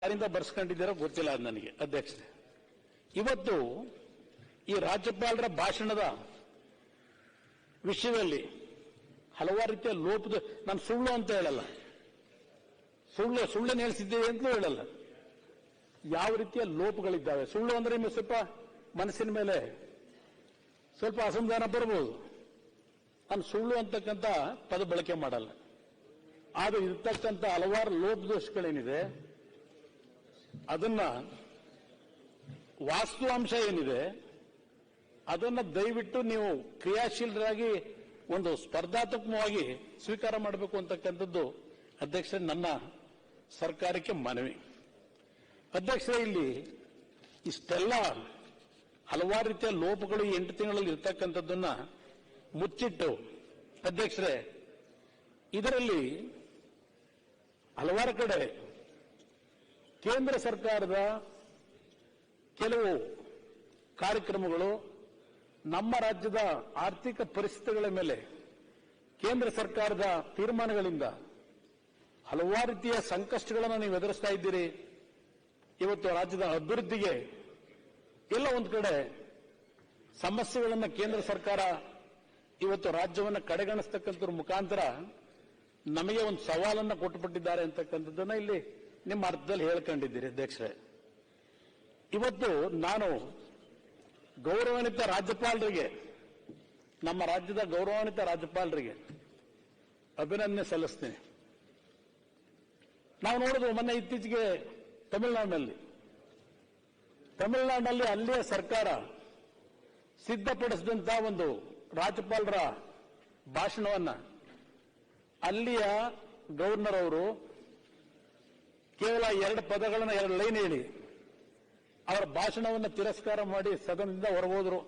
ಯಾರಿಂದ ಬರ್ಸ್ಕೊಂಡಿದ್ದೀರೋ ಗೊತ್ತಿಲ್ಲ ಅದು ನನಗೆ ಅಧ್ಯಕ್ಷರೇ. ಇವತ್ತು ಈ ರಾಜ್ಯಪಾಲರ ಭಾಷಣದ ವಿಷಯದಲ್ಲಿ ಹಲವಾರು ರೀತಿಯ ಲೋಪದ, ನಾನು ಸುಳ್ಳು ಅಂತ ಹೇಳಲ್ಲ, ಸುಳ್ಳನ್ನು ಹೇಳಿಸಿದ್ದೇವೆ ಅಂತಲೂ ಹೇಳಲ್ಲ. ಯಾವ ರೀತಿಯ ಲೋಪಗಳಿದ್ದಾವೆ, ಸುಳ್ಳು ಅಂದ್ರೆ ನಿಮಗೆ ಸ್ವಲ್ಪ ಮನಸ್ಸಿನ ಮೇಲೆ ಸ್ವಲ್ಪ ಅಸಮಾಧಾನ ಬರಬಹುದು. ನಾನು ಸುಳ್ಳು ಅಂತಕ್ಕಂಥ ಪದ ಬಳಕೆ ಮಾಡಲ್ಲ. ಆದ್ರೆ ಇರ್ತಕ್ಕಂಥ ಹಲವಾರು ಲೋಪದೋಷಗಳೇನಿದೆ ಅದನ್ನ, ವಾಸ್ತವಾಂಶ ಏನಿದೆ ಅದನ್ನ ದಯವಿಟ್ಟು ನೀವು ಕ್ರಿಯಾಶೀಲರಾಗಿ ಒಂದು ಸ್ಪರ್ಧಾತ್ಮಕವಾಗಿ ಸ್ವೀಕಾರ ಮಾಡಬೇಕು ಅಂತಕ್ಕಂಥದ್ದು ಅಧ್ಯಕ್ಷರೇ ನನ್ನ ಸರ್ಕಾರಕ್ಕೆ ಮನವಿ. ಅಧ್ಯಕ್ಷರೇ, ಇಲ್ಲಿ ಇಷ್ಟೆಲ್ಲ ಹಲವಾರು ರೀತಿಯ ಲೋಪಗಳು 8 ತಿಂಗಳಲ್ಲಿ ಇರ್ತಕ್ಕಂಥದ್ದನ್ನ ಮುಚ್ಚಿಟ್ಟು ಅಧ್ಯಕ್ಷರೇ, ಇದರಲ್ಲಿ ಹಲವಾರು ಕಡೆ ಕೇಂದ್ರ ಸರ್ಕಾರದ ಕೆಲವು ಕಾರ್ಯಕ್ರಮಗಳು ನಮ್ಮ ರಾಜ್ಯದ ಆರ್ಥಿಕ ಪರಿಸ್ಥಿತಿಗಳ ಮೇಲೆ ಕೇಂದ್ರ ಸರ್ಕಾರದ ತೀರ್ಮಾನಗಳಿಂದ ಹಲವಾರು ರೀತಿಯ ಸಂಕಷ್ಟಗಳನ್ನು ನೀವು ಎದುರಿಸ್ತಾ ಇದ್ದೀರಿ. ಇವತ್ತು ರಾಜ್ಯದ ಅಭಿವೃದ್ಧಿಗೆ ಎಲ್ಲ ಒಂದು ಕಡೆ ಸಮಸ್ಯೆಗಳನ್ನು ಕೇಂದ್ರ ಸರ್ಕಾರ ಇವತ್ತು ರಾಜ್ಯವನ್ನು ಕಡೆಗಣಿಸ್ತಕ್ಕಂಥದ್ರ ಮುಖಾಂತರ ನಮಗೆ ಒಂದು ಸವಾಲನ್ನು ಕೊಟ್ಟುಬಿಟ್ಟಿದ್ದಾರೆ ಅಂತಕ್ಕಂಥದ್ದನ್ನ ಇಲ್ಲಿ ನಿಮ್ಮ ಅರ್ಥದಲ್ಲಿ ಹೇಳ್ಕೊಂಡಿದ್ದೀರಿ ಅಧ್ಯಕ್ಷರೇ. ಇವತ್ತು ನಾನು ಗೌರವಾನ್ವಿತ ರಾಜ್ಯಪಾಲರಿಗೆ, ನಮ್ಮ ರಾಜ್ಯದ ಗೌರವಾನ್ವಿತ ರಾಜ್ಯಪಾಲರಿಗೆ ಅಭಿನಂದನೆ ಸಲ್ಲಿಸ್ತೇನೆ. ನಾವು ನೋಡಿದ್ವು ಮೊನ್ನೆ ಇತ್ತೀಚೆಗೆ ತಮಿಳುನಾಡಿನಲ್ಲಿ ಅಲ್ಲಿಯ ಸರ್ಕಾರ ಸಿದ್ಧಪಡಿಸಿದಂತಹ ಒಂದು ರಾಜ್ಯಪಾಲರ ಭಾಷಣವನ್ನ ಅಲ್ಲಿಯ ಗವರ್ನರ್ ಅವರು ಕೇವಲ 2 ಪದಗಳನ್ನು 2 ಲೈನ್ ಹೇಳಿ ಅವರ ಭಾಷಣವನ್ನು ತಿರಸ್ಕಾರ ಮಾಡಿ ಸದನದಿಂದ ಹೊರಗೋದ್ರು.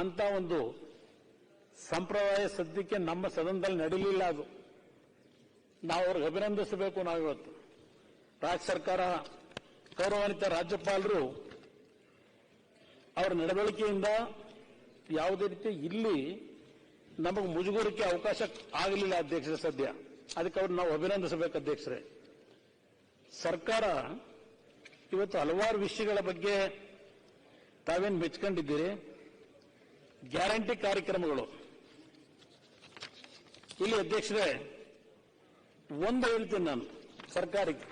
ಅಂತ ಒಂದು ಸಂಪ್ರದಾಯ ಸದ್ಯಕ್ಕೆ ನಮ್ಮ ಸದನದಲ್ಲಿ ನಡೆಯಲಿಲ್ಲ. ಅದು ನಾವು ಅವ್ರಿಗೆ ಅಭಿನಂದಿಸಬೇಕು. ನಾವಿವತ್ತು ರಾಜ್ಯ ಸರ್ಕಾರ, ಗೌರವಾನ್ವಿತ ರಾಜ್ಯಪಾಲರು ಅವರ ನಡವಳಿಕೆಯಿಂದ ಯಾವುದೇ ರೀತಿ ಇಲ್ಲಿ ನಮಗೆ ಮುಜುಗರಕ್ಕೆ ಅವಕಾಶ ಆಗಲಿಲ್ಲ ಅಧ್ಯಕ್ಷರೇ ಸದ್ಯ. ಅದಕ್ಕೆ ಅವ್ರು ನಾವು ಅಭಿನಂದಿಸಬೇಕು ಅಧ್ಯಕ್ಷರೇ. ಸರ್ಕಾರ ಇವತ್ತು ಹಲವಾರು ವಿಷಯಗಳ ಬಗ್ಗೆ ತಾವೇನು ಮೆಚ್ಕೊಂಡಿದ್ದೀರಿ. ಗ್ಯಾರಂಟಿ ಕಾರ್ಯಕ್ರಮಗಳು ಇಲ್ಲಿ ಅಧ್ಯಕ್ಷರೇ ಒಂದು ಹೇಳ್ತೀನಿ ನಾನು, ಸರ್ಕಾರಕ್ಕೆ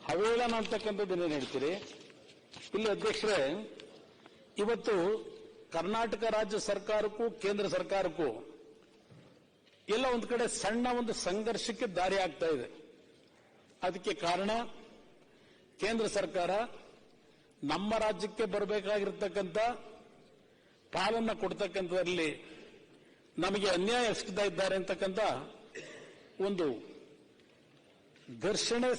ಹವೇಳನ ಅಂತಕ್ಕಂಥದ್ದು ಏನೇನು ಹೇಳ್ತೀರಿ ಇಲ್ಲಿ ಅಧ್ಯಕ್ಷರೇ. ಇವತ್ತು ಕರ್ನಾಟಕ ರಾಜ್ಯ ಸರ್ಕಾರಕ್ಕೂ ಕೇಂದ್ರ ಸರ್ಕಾರಕ್ಕೂ ಎಲ್ಲ ಒಂದು ಕಡೆ ಸಣ್ಣ ಒಂದು ಸಂಘರ್ಷಕ್ಕೆ ದಾರಿ ಆಗ್ತಾ ಇದೆ. ಅದಕ್ಕೆ ಕಾರಣ ಕೇಂದ್ರ ಸರ್ಕಾರ ನಮ್ಮ ರಾಜ್ಯಕ್ಕೆ ಬರಬೇಕಾಗಿರತಕ್ಕಂಥ ಪಾಲನ್ನ ಕೊಡ್ತಕ್ಕಂಥದ್ರಲ್ಲಿ ನಮಗೆ ಅನ್ಯಾಯ ಎಸಗ್ತಾ ಇದ್ದಾರೆ ಅಂತಕ್ಕಂಥ ಒಂದು ಘರ್ಷಣೆ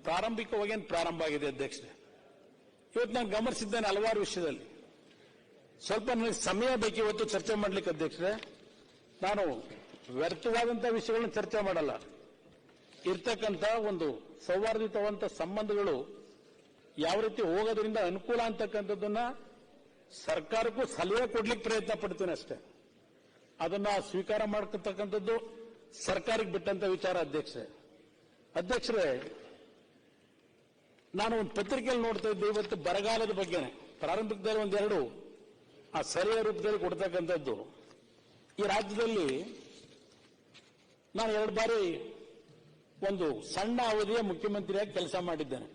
ಪ್ರಾರಂಭಿಕವಾಗಿ ಪ್ರಾರಂಭ ಆಗಿದೆ ಅಧ್ಯಕ್ಷರೇ. ಇವತ್ತು ನಾನು ಗಮನಿಸಿದ್ದೇನೆ ಹಲವಾರು ವಿಷಯದಲ್ಲಿ. ಸ್ವಲ್ಪ ನನಗೆ ಸಮಯ ಬೇಕು ಇವತ್ತು ಚರ್ಚೆ ಮಾಡಲಿಕ್ಕೆ ಅಧ್ಯಕ್ಷರೇ. ನಾನು ವ್ಯರ್ಥವಾದಂತಹ ವಿಷಯಗಳನ್ನು ಚರ್ಚೆ ಮಾಡಲ್ಲ. ಇರ್ತಕ್ಕಂಥ ಒಂದು ಸೌಹಾರ್ದಯುತವಂತ ಸಂಬಂಧಗಳು ಯಾವ ರೀತಿ ಹೋಗೋದ್ರಿಂದ ಅನುಕೂಲ ಅಂತಕ್ಕಂಥದ್ದನ್ನ ಸರ್ಕಾರಕ್ಕೂ ಸಲಹೆ ಕೊಡ್ಲಿಕ್ಕೆ ಪ್ರಯತ್ನ ಪಡ್ತೀನಿ ಅಷ್ಟೇ. ಅದನ್ನ ಸ್ವೀಕಾರ ಮಾಡ್ಕೊತಕ್ಕಂಥದ್ದು ಸರ್ಕಾರಕ್ಕೆ ಬಿಟ್ಟಂತ ವಿಚಾರ ಅಧ್ಯಕ್ಷರೇ. ನಾನು ಒಂದು ಪತ್ರಿಕೆಯಲ್ಲಿ ನೋಡ್ತಾ ಇದ್ದೆ ಇವತ್ತು ಬರಗಾಲದ ಬಗ್ಗೆನೆ ಪ್ರಾರಂಭಿಕದಲ್ಲಿ ಒಂದೆರಡು ಆ ಸರಿಯ ರೂಪದಲ್ಲಿ ಕೊಡ್ತಕ್ಕಂಥದ್ದು. ಈ ರಾಜ್ಯದಲ್ಲಿ ನಾನು 2 ಬಾರಿ ಒಂದು ಸಣ್ಣ ಅವಧಿಯ ಮುಖ್ಯಮಂತ್ರಿಯಾಗಿ ಕೆಲಸ ಮಾಡಿದ್ದೇನೆ.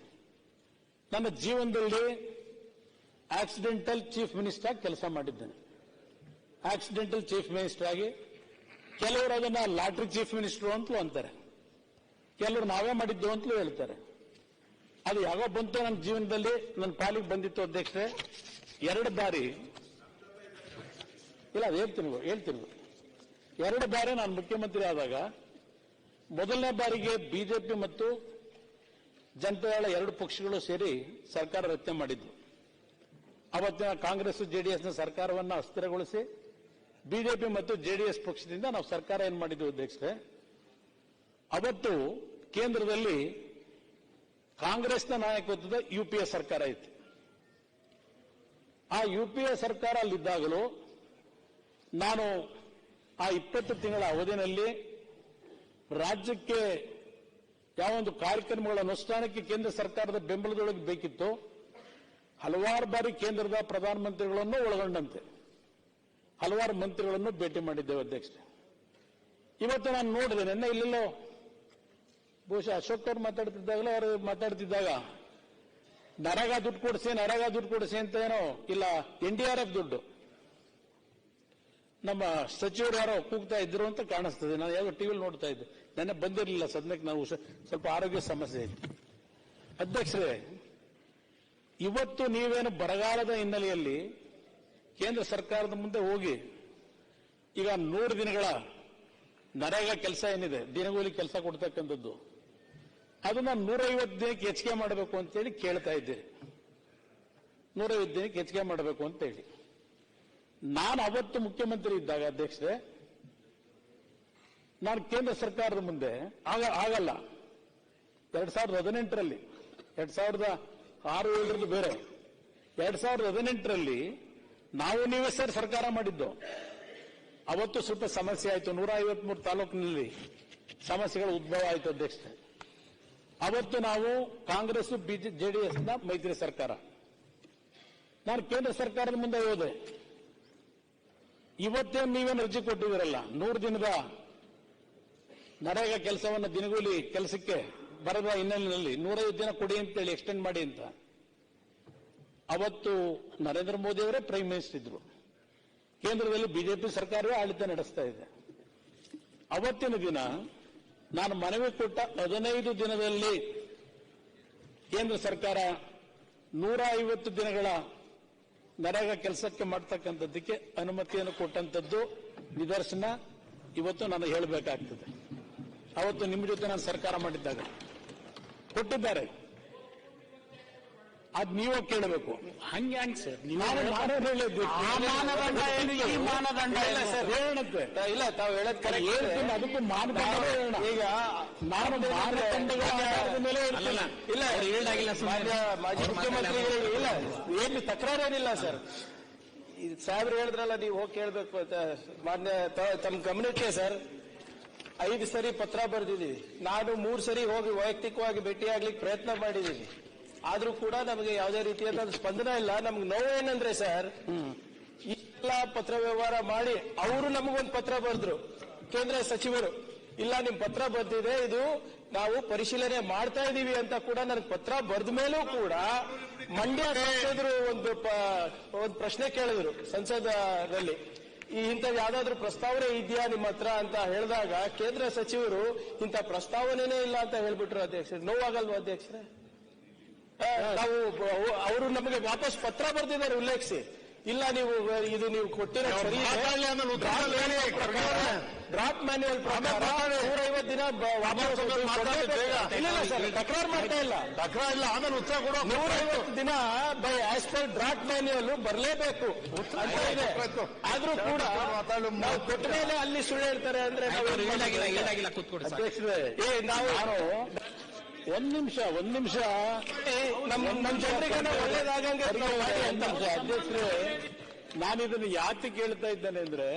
ನನ್ನ ಜೀವನದಲ್ಲಿ ಆಕ್ಸಿಡೆಂಟಲ್ ಚೀಫ್ ಮಿನಿಸ್ಟರ್ ಆಗಿ ಕೆಲಸ ಮಾಡಿದ್ದೇನೆ. ಆಕ್ಸಿಡೆಂಟಲ್ ಚೀಫ್ ಮಿನಿಸ್ಟರ್ ಆಗಿ ಕೆಲವರು ಅದನ್ನ ಲಾಟ್ರಿ ಚೀಫ್ ಮಿನಿಸ್ಟರ್ ಅಂತಲೂ ಅಂತಾರೆ, ಕೆಲವರು ನಾವೇ ಮಾಡಿದ್ದು ಅಂತಲೂ ಹೇಳ್ತಾರೆ. ಅದು ಯಾವಾಗ ಬಂತು ನನ್ನ ಜೀವನದಲ್ಲಿ ನನ್ನ ಪಾಲಿಗೆ ಬಂದಿತ್ತು ಅಧ್ಯಕ್ಷರೇ. 2 ಬಾರಿ ಇಲ್ಲ, ಅದು ಹೇಳ್ತೀನಿ 2 ಬಾರಿ ನಾನು ಮುಖ್ಯಮಂತ್ರಿ ಆದಾಗ ಮೊದಲನೇ ಬಾರಿಗೆ ಬಿಜೆಪಿ ಮತ್ತು ಜನತಾದಳ 2 ಪಕ್ಷಗಳು ಸೇರಿ ಸರ್ಕಾರ ರಚನೆ ಮಾಡಿದ್ವು. ಅವತ್ತಿನ ಕಾಂಗ್ರೆಸ್ ಜೆಡಿಎಸ್ನ ಸರ್ಕಾರವನ್ನು ಅಸ್ಥಿರಗೊಳಿಸಿ ಬಿಜೆಪಿ ಮತ್ತು ಜೆಡಿಎಸ್ ಪಕ್ಷದಿಂದ ನಾವು ಸರ್ಕಾರ ಏನ್ ಮಾಡಿದ್ವಿ ಅಧ್ಯಕ್ಷರೇ. ಅವತ್ತು ಕೇಂದ್ರದಲ್ಲಿ ಕಾಂಗ್ರೆಸ್ನ ನಾಯಕತ್ವದ ಯುಪಿಎ ಸರ್ಕಾರ ಇತ್ತು. ಆ ಯುಪಿಎ ಸರ್ಕಾರ ಅಲ್ಲಿದ್ದಾಗಲೂ ನಾನು ಆ 20 ತಿಂಗಳ ಅವಧಿಯಲ್ಲಿ ರಾಜ್ಯಕ್ಕೆ ಯಾವೊಂದು ಕಾರ್ಯಕ್ರಮಗಳ ಅನುಷ್ಠಾನಕ್ಕೆ ಕೇಂದ್ರ ಸರ್ಕಾರದ ಬೆಂಬಲದೊಳಗೆ ಬೇಕಿತ್ತು, ಹಲವಾರು ಬಾರಿ ಕೇಂದ್ರದ ಪ್ರಧಾನಮಂತ್ರಿಗಳನ್ನು ಒಳಗೊಂಡಂತೆ ಹಲವಾರು ಮಂತ್ರಿಗಳನ್ನು ಭೇಟಿ ಮಾಡಿದ್ದೇವೆ ಅಧ್ಯಕ್ಷರೇ. ಇವತ್ತು ನಾನು ನೋಡಿದೆ, ನಿನ್ನೆ ಇಲ್ಲೆಲ್ಲೋ ಬಹುಶಃ ಅಶೋಕ್ ಅವರು ಮಾತಾಡ್ತಿದ್ದಾಗಲೇ ಅವರು ಮಾತಾಡ್ತಿದ್ದಾಗ ನರೇಗಾ ದುಡ್ಡು ಕೊಡಿಸಿ ಅಂತ ಏನೋ ಇಲ್ಲ NDRF ದುಡ್ಡು ನಮ್ಮ ಸಚಿವರು ಯಾರೋ ಕೂಗ್ತಾ ಇದ್ರು ಅಂತ ಕಾಣಿಸ್ತದೆ. ನಾನು ಯಾವ್ದೋ ಟಿವಿಲಿ ನೋಡ್ತಾ ಇದ್ದೆ, ನೆನ್ನೆ ಬಂದಿರಲಿಲ್ಲ ಸದ್ಯಕ್ಕೆ, ನಾವು ಸ್ವಲ್ಪ ಆರೋಗ್ಯ ಸಮಸ್ಯೆ ಇದೆ. ಅಧ್ಯಕ್ಷರೇ, ಇವತ್ತು ನೀವೇನು ಬರಗಾಲದ ಹಿನ್ನೆಲೆಯಲ್ಲಿ ಕೇಂದ್ರ ಸರ್ಕಾರದ ಮುಂದೆ ಹೋಗಿ ಈಗ 100 ದಿನಗಳ ನರೇಗಾ ಕೆಲಸ ಏನಿದೆ, ದಿನಗೂಲಿ ಕೆಲಸ ಕೊಡ್ತಕ್ಕಂಥದ್ದು, ಅದನ್ನ 150 ದಿನಕ್ಕೆ ಹೆಚ್ಚಿಗೆ ಮಾಡಬೇಕು ಅಂತೇಳಿ ಕೇಳ್ತಾ ಇದ್ದೀರಿ. 150 ದಿನಕ್ಕೆ ಹೆಚ್ಚಿಗೆ ಮಾಡಬೇಕು ಅಂತ ಹೇಳಿ. ನಾನು ಅವತ್ತು ಮುಖ್ಯಮಂತ್ರಿ ಇದ್ದಾಗ ಅಧ್ಯಕ್ಷರೇ, ನಾನು ಕೇಂದ್ರ ಸರ್ಕಾರದ ಮುಂದೆ ಆಗಲ್ಲ 2018ರಲ್ಲಿ 2006-2007 ಬೇರೆ 2018ರಲ್ಲಿ ನಾವು ನೀವೇ ಸರ್ಕಾರ ಮಾಡಿದ್ದು. ಅವತ್ತು ಸ್ವಲ್ಪ ಸಮಸ್ಯೆ ಆಯಿತು, 153 ತಾಲೂಕಿನಲ್ಲಿ ಸಮಸ್ಯೆಗಳು ಉದ್ಭವ ಆಯಿತು ಅಧ್ಯಕ್ಷರೇ. ಅವತ್ತು ನಾವು ಕಾಂಗ್ರೆಸ್ JDSನ ಮೈತ್ರಿ ಸರ್ಕಾರ, ನಾನು ಕೇಂದ್ರ ಸರ್ಕಾರದ ಮುಂದೆ ಹೋದೆ. ಇವತ್ತೇನು ನೀವೇನು ಅರ್ಜಿ ಕೊಟ್ಟಿದ್ದೀರಲ್ಲ 100 ದಿನದ ನರೇಗಾ ಕೆಲಸವನ್ನು ದಿನಗೂಲಿ ಕೆಲಸಕ್ಕೆ ಬರದ ಹಿನ್ನೆಲೆಯಲ್ಲಿ 150 ದಿನ ಕೊಡಿ ಅಂತೇಳಿ ಎಕ್ಸ್ಟೆಂಡ್ ಮಾಡಿ ಅಂತ ಅವತ್ತು ನರೇಂದ್ರ ಮೋದಿ ಅವರೇ ಪ್ರೈಮ್ ಮಿನಿಸ್ಟರ್ ಇದ್ರು. ಕೇಂದ್ರದಲ್ಲಿ ಬಿಜೆಪಿ ಸರ್ಕಾರವೇ ಆಡಳಿತ ನಡೆಸ್ತಾ ಇದೆ. ಅವತ್ತಿನ ದಿನ ನಾನು ಮನವಿ ಕೊಟ್ಟ 15 ದಿನದಲ್ಲಿ ಕೇಂದ್ರ ಸರ್ಕಾರ 150 ದಿನಗಳ ನರೇಗಾ ಕೆಲಸಕ್ಕೆ ಮಾಡ್ತಕ್ಕಂಥದ್ದಕ್ಕೆ ಅನುಮತಿಯನ್ನು ಕೊಟ್ಟಂತದ್ದು ನಿದರ್ಶನ ಇವತ್ತು ನಾನು ಹೇಳಬೇಕಾಗ್ತದೆ. ಅವತ್ತು ನಿಮ್ಮ ಜೊತೆ ನಾನು ಸರ್ಕಾರ ಮಾಡಿದ್ದಾಗ ಕೊಟ್ಟಿದ್ದಾರೆ, ಅದ್ ನೀವು ಕೇಳಬೇಕು. ಹಂಗೆ ಸರ್, ನಾನೇ ಹೇಳಿದ್ದು ಆ ಮಾನದಂಡ ಏನು, ಈ ಮಾನದಂಡ ಇಲ್ಲ ಸರ್. ಹೇಳುತ್ತೆ ಇಲ್ಲ, ತಾವು ಹೇಳೋದು ಕರೆಕ್ಟ್. ಹೇಳ್ತೀನಿ, ಅದಕ್ಕೂ ಮಾನದಂಡ ಹೇಳೋಣ. ಈಗ ನಾನು ಮಾನದಂಡಗಳ ಆಧಾರದ ಮೇಲೆ ಇಲ್ಲ ಹೇಳಾಗಿಲ್ಲ. ಮಾಜಿ ಮುಖ್ಯಮಂತ್ರಿಗಳು ಇಲ್ಲ, ಏನು ತಕರಾರೇನಿಲ್ಲ ಸರ್. ಸಾಹೇಬ್ರು ಹೇಳಿದ್ರಲ್ಲ, ನೀವು ಹೋಗಿ ಕೇಳಬೇಕು ಅಂತ. ಮಾನ್ಯ ತಮ್ಮ ಗಮನಕ್ಕೆ ಸರ್, 5 ಸರಿ ಪತ್ರ ಬರೆದಿದ್ದೀವಿ. ನಾನು 3 ಸರಿ ಹೋಗಿ ವೈಯಕ್ತಿಕವಾಗಿ ಭೇಟಿಯಾಗ್ಲಿಕ್ಕೆ ಪ್ರಯತ್ನ ಮಾಡಿದ್ದೀನಿ. ಆದ್ರೂ ಕೂಡ ನಮಗೆ ಯಾವುದೇ ರೀತಿಯಾದ ಸ್ಪಂದನ ಇಲ್ಲ. ನಮ್ಗೆ ನೋವು ಏನಂದ್ರೆ ಸರ್, ಇಷ್ಟೆಲ್ಲ ಪತ್ರ ವ್ಯವಹಾರ ಮಾಡಿ ಅವರು ನಮಗೊಂದು ಪತ್ರ ಬರೆದ್ರು, ಕೇಂದ್ರ ಸಚಿವರು, ಇಲ್ಲ ನಿಮ್ ಪತ್ರ ಬರ್ದಿದೆ, ಇದು ನಾವು ಪರಿಶೀಲನೆ ಮಾಡ್ತಾ ಇದೀವಿ ಅಂತ ಕೂಡ ನನಗೆ ಪತ್ರ ಬರೆದ ಮೇಲೂ ಕೂಡ ಮಂಡ್ಯ ಸಂಸದರು ಒಂದು ಪ್ರಶ್ನೆ ಕೇಳಿದ್ರು ಸಂಸದರಲ್ಲಿ, ಇಂಥ ಯಾವ್ದಾದ್ರು ಪ್ರಸ್ತಾವನೆ ಇದೆಯಾ ನಿಮ್ಮ ಹತ್ರ ಅಂತ ಹೇಳಿದಾಗ ಕೇಂದ್ರ ಸಚಿವರು ಇಂಥ ಪ್ರಸ್ತಾವನೆನೇ ಇಲ್ಲ ಅಂತ ಹೇಳ್ಬಿಟ್ರು ಅಧ್ಯಕ್ಷರೇ. ನೋವಾಗಲ್ವಾ ಅಧ್ಯಕ್ಷರೇ? ನಾವು ಅವರು ನಮಗೆ ವಾಪಸ್ ಪತ್ರ ಬರ್ದಿದ್ದಾರೆ ಉಲ್ಲೇಖಿಸಿ, ಇಲ್ಲ ನೀವು ಇದು ನೀವು ಕೊಟ್ಟಿರೋ ಸರಿ ಡ್ರಾಫ್ಟ್ ಮ್ಯಾನ್ಯುವಲ್ ಪ್ರಕಾರ 150 ದಿನ ವಾಪಸ್ ಇಲ್ಲ ಸರ್, ತಕರಾರು ಮಾಡ್ತಾ ಇಲ್ಲ, ಆಮೇಲೆ ಉತ್ತರ ಕೊಡೋ 150 ದಿನ by as per draft manual ಬರಲೇಬೇಕು ಅಂತ ಇದೆ. ಆದ್ರೂ ಕೂಡ ನಾವು ಕೊಟ್ಟ ಮೇಲೆ ಅಲ್ಲಿ ಸುಳ್ಳು ಹೇಳ್ತಾರೆ ಅಂದ್ರೆ ನಾವು ಒಂದ್ ನಿಮಿಷ ನಮ್ಮ ಜನರಿಗೆ ಒಳ್ಳೇದಾಗಂಗೆ ಅಧ್ಯಕ್ಷರೇ, ನಾನಿದನ್ನು ಯಾಕೆ ಕೇಳ್ತಾ ಇದ್ದೇನೆ ಅಂದ್ರೆ,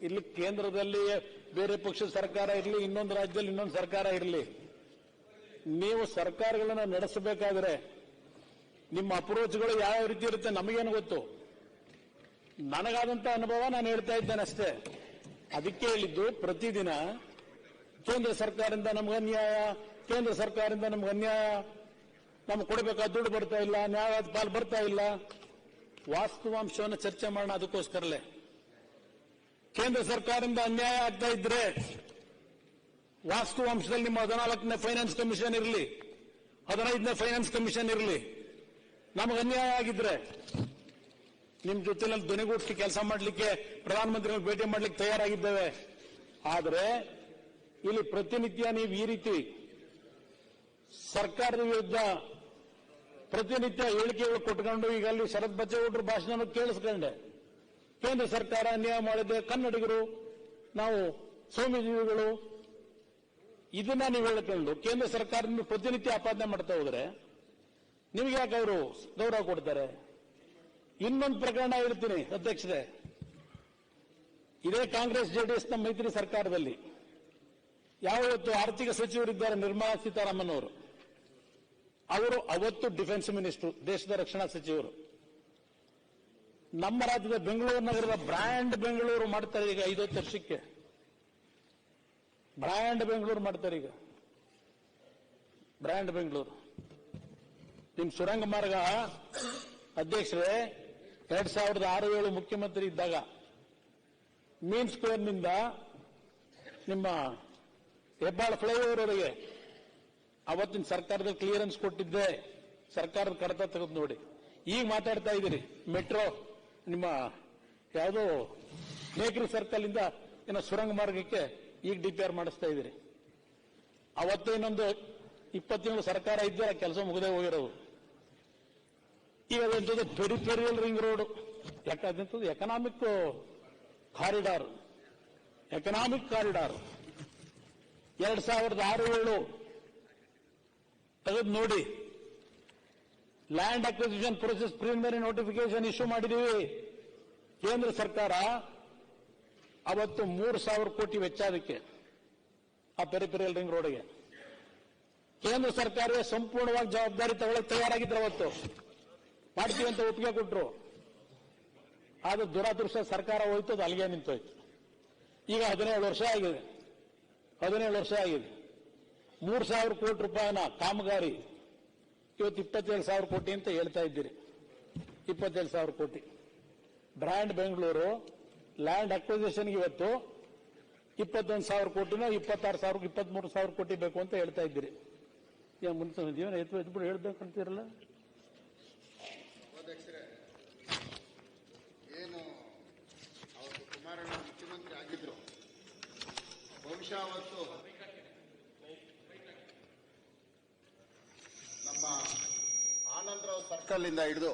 ಇಲ್ಲಿ ಕೇಂದ್ರದಲ್ಲಿ ಬೇರೆ ಪಕ್ಷದ ಸರ್ಕಾರ ಇರಲಿ, ಇನ್ನೊಂದು ರಾಜ್ಯದಲ್ಲಿ ಇನ್ನೊಂದು ಸರ್ಕಾರ ಇರಲಿ, ನೀವು ಸರ್ಕಾರಗಳನ್ನ ನಡೆಸಬೇಕಾದ್ರೆ ನಿಮ್ಮ ಅಪ್ರೋಚ್ಗಳು ಯಾವ ರೀತಿ ಇರುತ್ತೆ ನಮಗೇನು ಗೊತ್ತು. ನನಗಾದಂತ ಅನುಭವ ನಾನು ಹೇಳ್ತಾ ಇದ್ದೇನೆ ಅಷ್ಟೇ. ಅದಕ್ಕೆ ಹೇಳಿದ್ದು, ಪ್ರತಿದಿನ ಕೇಂದ್ರ ಸರ್ಕಾರದಿಂದ ನಮ್ಗೆ ಅನ್ಯಾಯ, ಕೇಂದ್ರ ಸರ್ಕಾರದಿಂದ ನಮ್ಗೆ ಅನ್ಯಾಯ, ನಮ್ಗೆ ಕೊಡಬೇಕಾದ ದುಡ್ಡು ಬರ್ತಾ ಇಲ್ಲ, ನ್ಯಾಯವಾದ ಪಾಲು ಬರ್ತಾ ಇಲ್ಲ. ವಾಸ್ತವಾಂಶವನ್ನು ಚರ್ಚೆ ಮಾಡೋಣ. ಅದಕ್ಕೋಸ್ಕರಲೇ ಕೇಂದ್ರ ಸರ್ಕಾರದಿಂದ ಅನ್ಯಾಯ ಆಗ್ತಾ ಇದ್ರೆ ವಾಸ್ತವಾಂಶದಲ್ಲಿ ನಿಮ್ಮ 14ನೇ ಫೈನಾನ್ಸ್ ಕಮಿಷನ್ ಇರಲಿ, 15ನೇ ಫೈನಾನ್ಸ್ ಕಮಿಷನ್ ಇರಲಿ, ನಮಗೆ ಅನ್ಯಾಯ ಆಗಿದ್ರೆ ನಿಮ್ ಜೊತೆನಲ್ಲಿ ಧ್ವನಿಗೂಡಿಸಿ ಕೆಲಸ ಮಾಡಲಿಕ್ಕೆ ಪ್ರಧಾನಮಂತ್ರಿಗಳು ಭೇಟಿ ಮಾಡಲಿಕ್ಕೆ ತಯಾರಾಗಿದ್ದೇವೆ. ಆದರೆ ಇಲ್ಲಿ ಪ್ರತಿನಿತ್ಯ ನೀವು ಈ ರೀತಿ ಸರ್ಕಾರದ ವಿರುದ್ಧ ಪ್ರತಿನಿತ್ಯ ಹೇಳಿಕೆಗಳು ಕೊಟ್ಕೊಂಡು, ಈಗ ಅಲ್ಲಿ ಶರತ್ ಬಚ್ಚೇಗೌಡರ ಭಾಷಣ ಕೇಳಿಸ್ಕೊಂಡೆ, ಕೇಂದ್ರ ಸರ್ಕಾರ ಅನ್ಯಾಯ ಮಾಡಿದೆ, ಕನ್ನಡಿಗರು ನಾವು ಸೌಮ್ಯಜೀವಿಗಳು, ಇದನ್ನ ನೀವು ಹೇಳಿಕೊಂಡು ಕೇಂದ್ರ ಸರ್ಕಾರದಿಂದ ಪ್ರತಿನಿತ್ಯ ಆಪಾದನೆ ಮಾಡ್ತಾ ಹೋದ್ರೆ ನಿಮ್ಗೆ ಯಾಕೆ ಅವರು ಗೌರವ ಕೊಡ್ತಾರೆ? ಇನ್ನೊಂದು ಪ್ರಕರಣ ಹೇಳ್ತೀನಿ ಅಧ್ಯಕ್ಷರೇ. ಇದೇ ಕಾಂಗ್ರೆಸ್ JDSನ ಮೈತ್ರಿ ಸರ್ಕಾರದಲ್ಲಿ ಯಾವತ್ತು ಆರ್ಥಿಕ ಸಚಿವರಿದ್ದಾರೆ ನಿರ್ಮಲಾ ಸೀತಾರಾಮನ್ ಅವರು ಅವತ್ತು ಡಿಫೆನ್ಸ್ ಮಿನಿಸ್ಟರ್, ದೇಶದ ರಕ್ಷಣಾ ಸಚಿವರು. ನಮ್ಮ ರಾಜ್ಯದ ಬೆಂಗಳೂರು ನಗರದ ಬ್ರ್ಯಾಂಡ್ ಬೆಂಗಳೂರು ಮಾಡ್ತಾರೆ ಈಗ 5 ವರ್ಷಕ್ಕೆ. ಬ್ರ್ಯಾಂಡ್ ಬೆಂಗಳೂರು ಮಾಡ್ತಾರೆ ಈಗ, ಬ್ರ್ಯಾಂಡ್ ಬೆಂಗಳೂರು. ನಿಮ್ ಸುರಂಗ ಮಾರ್ಗ ಅಧ್ಯಕ್ಷರೇ 2006-7 ಮುಖ್ಯಮಂತ್ರಿ ಇದ್ದಾಗ ಮೀನ್ ಸ್ಕ್ವೇರ್ನಿಂದ ನಿಮ್ಮ ಹೆಬ್ಬಾಳ ಫ್ಲೈಓವರ್ ವರೆಗೆ ಅವತ್ತಿನ ಸರ್ಕಾರದಲ್ಲಿ ಕ್ಲಿಯರೆನ್ಸ್ ಕೊಟ್ಟಿದ್ದೆ. ಸರ್ಕಾರದ ಕಡತ ತೆಗೆದು ನೋಡಿ. ಈಗ ಮಾತಾಡ್ತಾ ಇದ್ದೀರಿ ಮೆಟ್ರೋ ನಿಮ್ಮ ಯಾವುದೋ ಮೇಕ್ರಿ ಸರ್ಕಲ್ ಇಂದ ಏನೋ ಸುರಂಗ ಮಾರ್ಗಕ್ಕೆ ಈಗ DPR ಮಾಡಿಸ್ತಾ ಇದ್ದೀರಿ. ಅವತ್ತೇ ಇನ್ನೊಂದು 20 ತಿಂಗಳು ಸರ್ಕಾರ ಇದ್ದರೆ ಕೆಲಸ ಮುಗದೆ ಹೋಗಿರೋದು. ಈಗ ಅದಂತದ್ದು ಪೆರಿಫೆರಿಯಲ್ ರಿಂಗ್ ರೋಡ್, ಯಾಕಂತದ್ದು ಎಕನಾಮಿಕ್ ಕಾರಿಡಾರ್ 2006-7 ತೆಗೆದು ನೋಡಿ. Land acquisition process preliminary notification issue ಮಾಡಿದೀವಿ. ಕೇಂದ್ರ ಸರ್ಕಾರ ಅವತ್ತು 3,000 ಕೋಟಿ ವೆಚ್ಚ ಅದಕ್ಕೆ, ಆ ಪೆರಿಫೆರಿಯಲ್ ರಿಂಗ್ ರೋಡ್ಗೆ. ಕೇಂದ್ರ ಸರ್ಕಾರವೇ ಸಂಪೂರ್ಣವಾಗಿ ಜವಾಬ್ದಾರಿ ತಗೊಳ್ಳಕ್ಕೆ ತಯಾರಾಗಿದ್ರು. ಅವತ್ತು ಮಾಡ್ತೀವಿ ಅಂತ ಒಪ್ಪಿಗೆ ಕೊಟ್ಟರು. ಆದ್ರೆ ದುರಾದೃಷ್ಟ ಸರ್ಕಾರ ಹೋಯ್ತು, ಅದು ಅಲ್ಲಿಗೆ ನಿಂತೋಯ್ತು. ಈಗ 17 ವರ್ಷ ಆಗಿದೆ. 3,000 ಕೋಟಿ ರೂಪಾಯಿನ ಕಾಮಗಾರಿ ಇವತ್ತು 27,000 ಕೋಟಿ ಅಂತ ಹೇಳ್ತಾ ಇದ್ದೀರಿ. 27,000 ಕೋಟಿ ಬ್ರ್ಯಾಂಡ್ ಬೆಂಗಳೂರು ಲ್ಯಾಂಡ್ ಅಕ್ವಿಸಿಷನ್ಗೆ ಇವತ್ತು 21,000 ಕೋಟಿನೋ 26,000 23,000 ಕೋಟಿ ಬೇಕು ಅಂತ ಹೇಳ್ತಾ ಇದ್ದೀರಿ. ಮುಂದೆ ಜೀವನ ಎತ್ಬಿಟ್ಟು ಹೇಳ್ಬೇಕಂತೀರಲ್ಲ. ಏನು ಅವತ್ತು ಕುಮಾರಣ್ಣ ಮುಖ್ಯಮಂತ್ರಿ ಆಗಿದ್ರು, ಬಹುಶಃ ಅವತ್ತು ನಮ್ಮ ಆನಂದರಾವ್ ಸರ್ಕಲ್ ಇಂದ ಹಿಡಿದು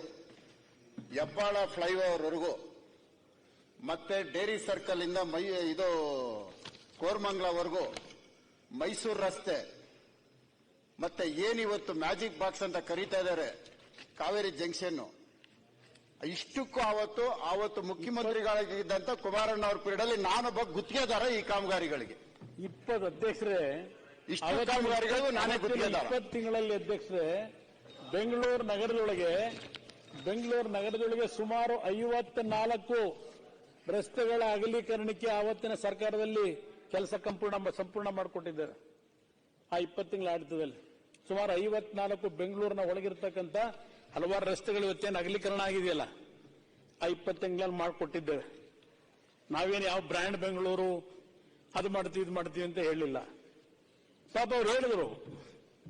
ಹೆಬ್ಬಾಳ ಫ್ಲೈಓವರ್ ವರೆಗೂ ಮತ್ತೆ ಡೇರಿ ಸರ್ಕಲ್ ಇಂದ ಇದು ಕೋರಮಂಗಲವರೆಗೂ ಮೈಸೂರು ರಸ್ತೆ ಮತ್ತೆ ಏನಿವತ್ತು ಮ್ಯಾಜಿಕ್ ಬಾಕ್ಸ್ ಅಂತ ಕರೀತಾ ಇದ್ದಾರೆ ಕಾವೇರಿ ಜಂಕ್ಷನ್, ಇಷ್ಟಕ್ಕೂ ಆವತ್ತು ಮುಖ್ಯಮಂತ್ರಿಗಳಾಗಿದ್ದಂತ ಕುಮಾರಣ್ಣ ಅವ್ರ ಪೀರಿಯಡ್ ಅಲ್ಲಿ ನಾನೊಬ್ಬ ಗುತ್ತಿಗೆದಾರ ಈ ಕಾಮಗಾರಿಗಳಿಗೆ. 20 ಅಧ್ಯಕ್ಷರೇ, ಇಷ್ಟು ಕಾಮಗಾರಿಗಳು ನಾನೇ ಗುತ್ತಿಗೆದಾರ. 20 ತಿಂಗಳಲ್ಲಿ ಅಧ್ಯಕ್ಷರೇ ಬೆಂಗಳೂರು ನಗರದೊಳಗೆ ಸುಮಾರು 54 ರಸ್ತೆಗಳ ಅಗಲೀಕರಣಕ್ಕೆ ಆವತ್ತಿನ ಸರ್ಕಾರದಲ್ಲಿ ಕೆಲಸ ಸಂಪೂರ್ಣ ಮಾಡಿಕೊಟ್ಟಿದ್ದಾರೆ. ಆ 20 ತಿಂಗಳ ಆಡಳಿತದಲ್ಲಿ ಸುಮಾರು 54 ಬೆಂಗಳೂರಿನ ಒಳಗಿರ್ತಕ್ಕಂಥ ಹಲವಾರು ರಸ್ತೆಗಳು ಇವತ್ತೇನು ಅಗಲೀಕರಣ ಆಗಿದೆಯಲ್ಲ, ಆ 20 ತಿಂಗಳಲ್ಲಿ ಮಾಡಿಕೊಟ್ಟಿದ್ದೇವೆ. ನಾವೇನು ಯಾವ ಬ್ರ್ಯಾಂಡ್ ಬೆಂಗಳೂರು ಅದು ಮಾಡ್ತೀವಿ ಇದು ಮಾಡ್ತೀವಿ ಅಂತ ಹೇಳಿಲ್ಲ. ಪಾಪ ಅವ್ರು ಹೇಳಿದ್ರು,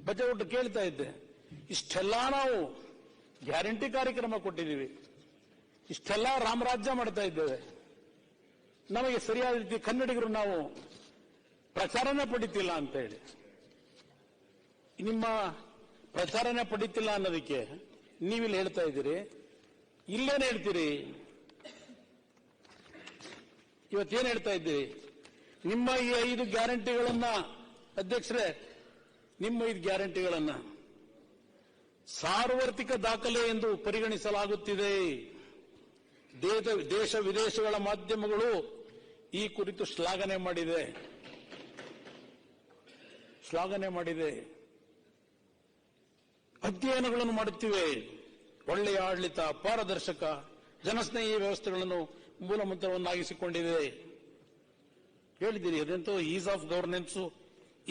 ಬಜೆಟ್ ಕೇಳ್ತಾ ಇದ್ದೆ, ಇಷ್ಟೆಲ್ಲ ನಾವು ಗ್ಯಾರಂಟಿ ಕಾರ್ಯಕ್ರಮ ಕೊಟ್ಟಿದ್ದೀವಿ, ಇಷ್ಟೆಲ್ಲ ರಾಮರಾಜ್ಯ ಮಾಡ್ತಾ ಇದ್ದೇವೆ, ನಮಗೆ ಸರಿಯಾದ ರೀತಿ ಕನ್ನಡಿಗರು ನಾವು ಪ್ರಚಾರನೇ ಪಡಿತಿಲ್ಲ ಅಂತ ಹೇಳಿ. ನಿಮ್ಮ ಪ್ರಚಾರನೇ ಪಡಿತಿಲ್ಲ ಅನ್ನೋದಕ್ಕೆ ನೀವಿಲ್ಲಿ ಹೇಳ್ತಾ ಇದ್ದೀರಿ, ಇಲ್ಲೇನು ಹೇಳ್ತೀರಿ? ಇವತ್ತೇನು ಹೇಳ್ತಾ ಇದ್ದೀರಿ? ನಿಮ್ಮ ಈ 5 ಗ್ಯಾರಂಟಿಗಳನ್ನ ಅಧ್ಯಕ್ಷರೇ, ನಿಮ್ಮ 5 ಗ್ಯಾರಂಟಿಗಳನ್ನ ಸಾರ್ವತ್ರಿಕ ದಾಖಲೆ ಎಂದು ಪರಿಗಣಿಸಲಾಗುತ್ತಿದೆ. ದೇಶ ವಿದೇಶಗಳ ಮಾಧ್ಯಮಗಳು ಈ ಕುರಿತು ಶ್ಲಾಘನೆ ಮಾಡಿದೆ. ಅಧ್ಯಯನಗಳನ್ನು ಮಾಡುತ್ತಿವೆ. ಒಳ್ಳೆಯ ಆಡಳಿತ, ಪಾರದರ್ಶಕ, ಜನಸ್ನೇಹಿ ವ್ಯವಸ್ಥೆಗಳನ್ನು ಮೂಲಮಂತ್ರವನ್ನಾಗಿಸಿಕೊಂಡಿದೆ. ಹೇಳಿದ್ದೀರಿ, ಅದಂತೂ is of governance,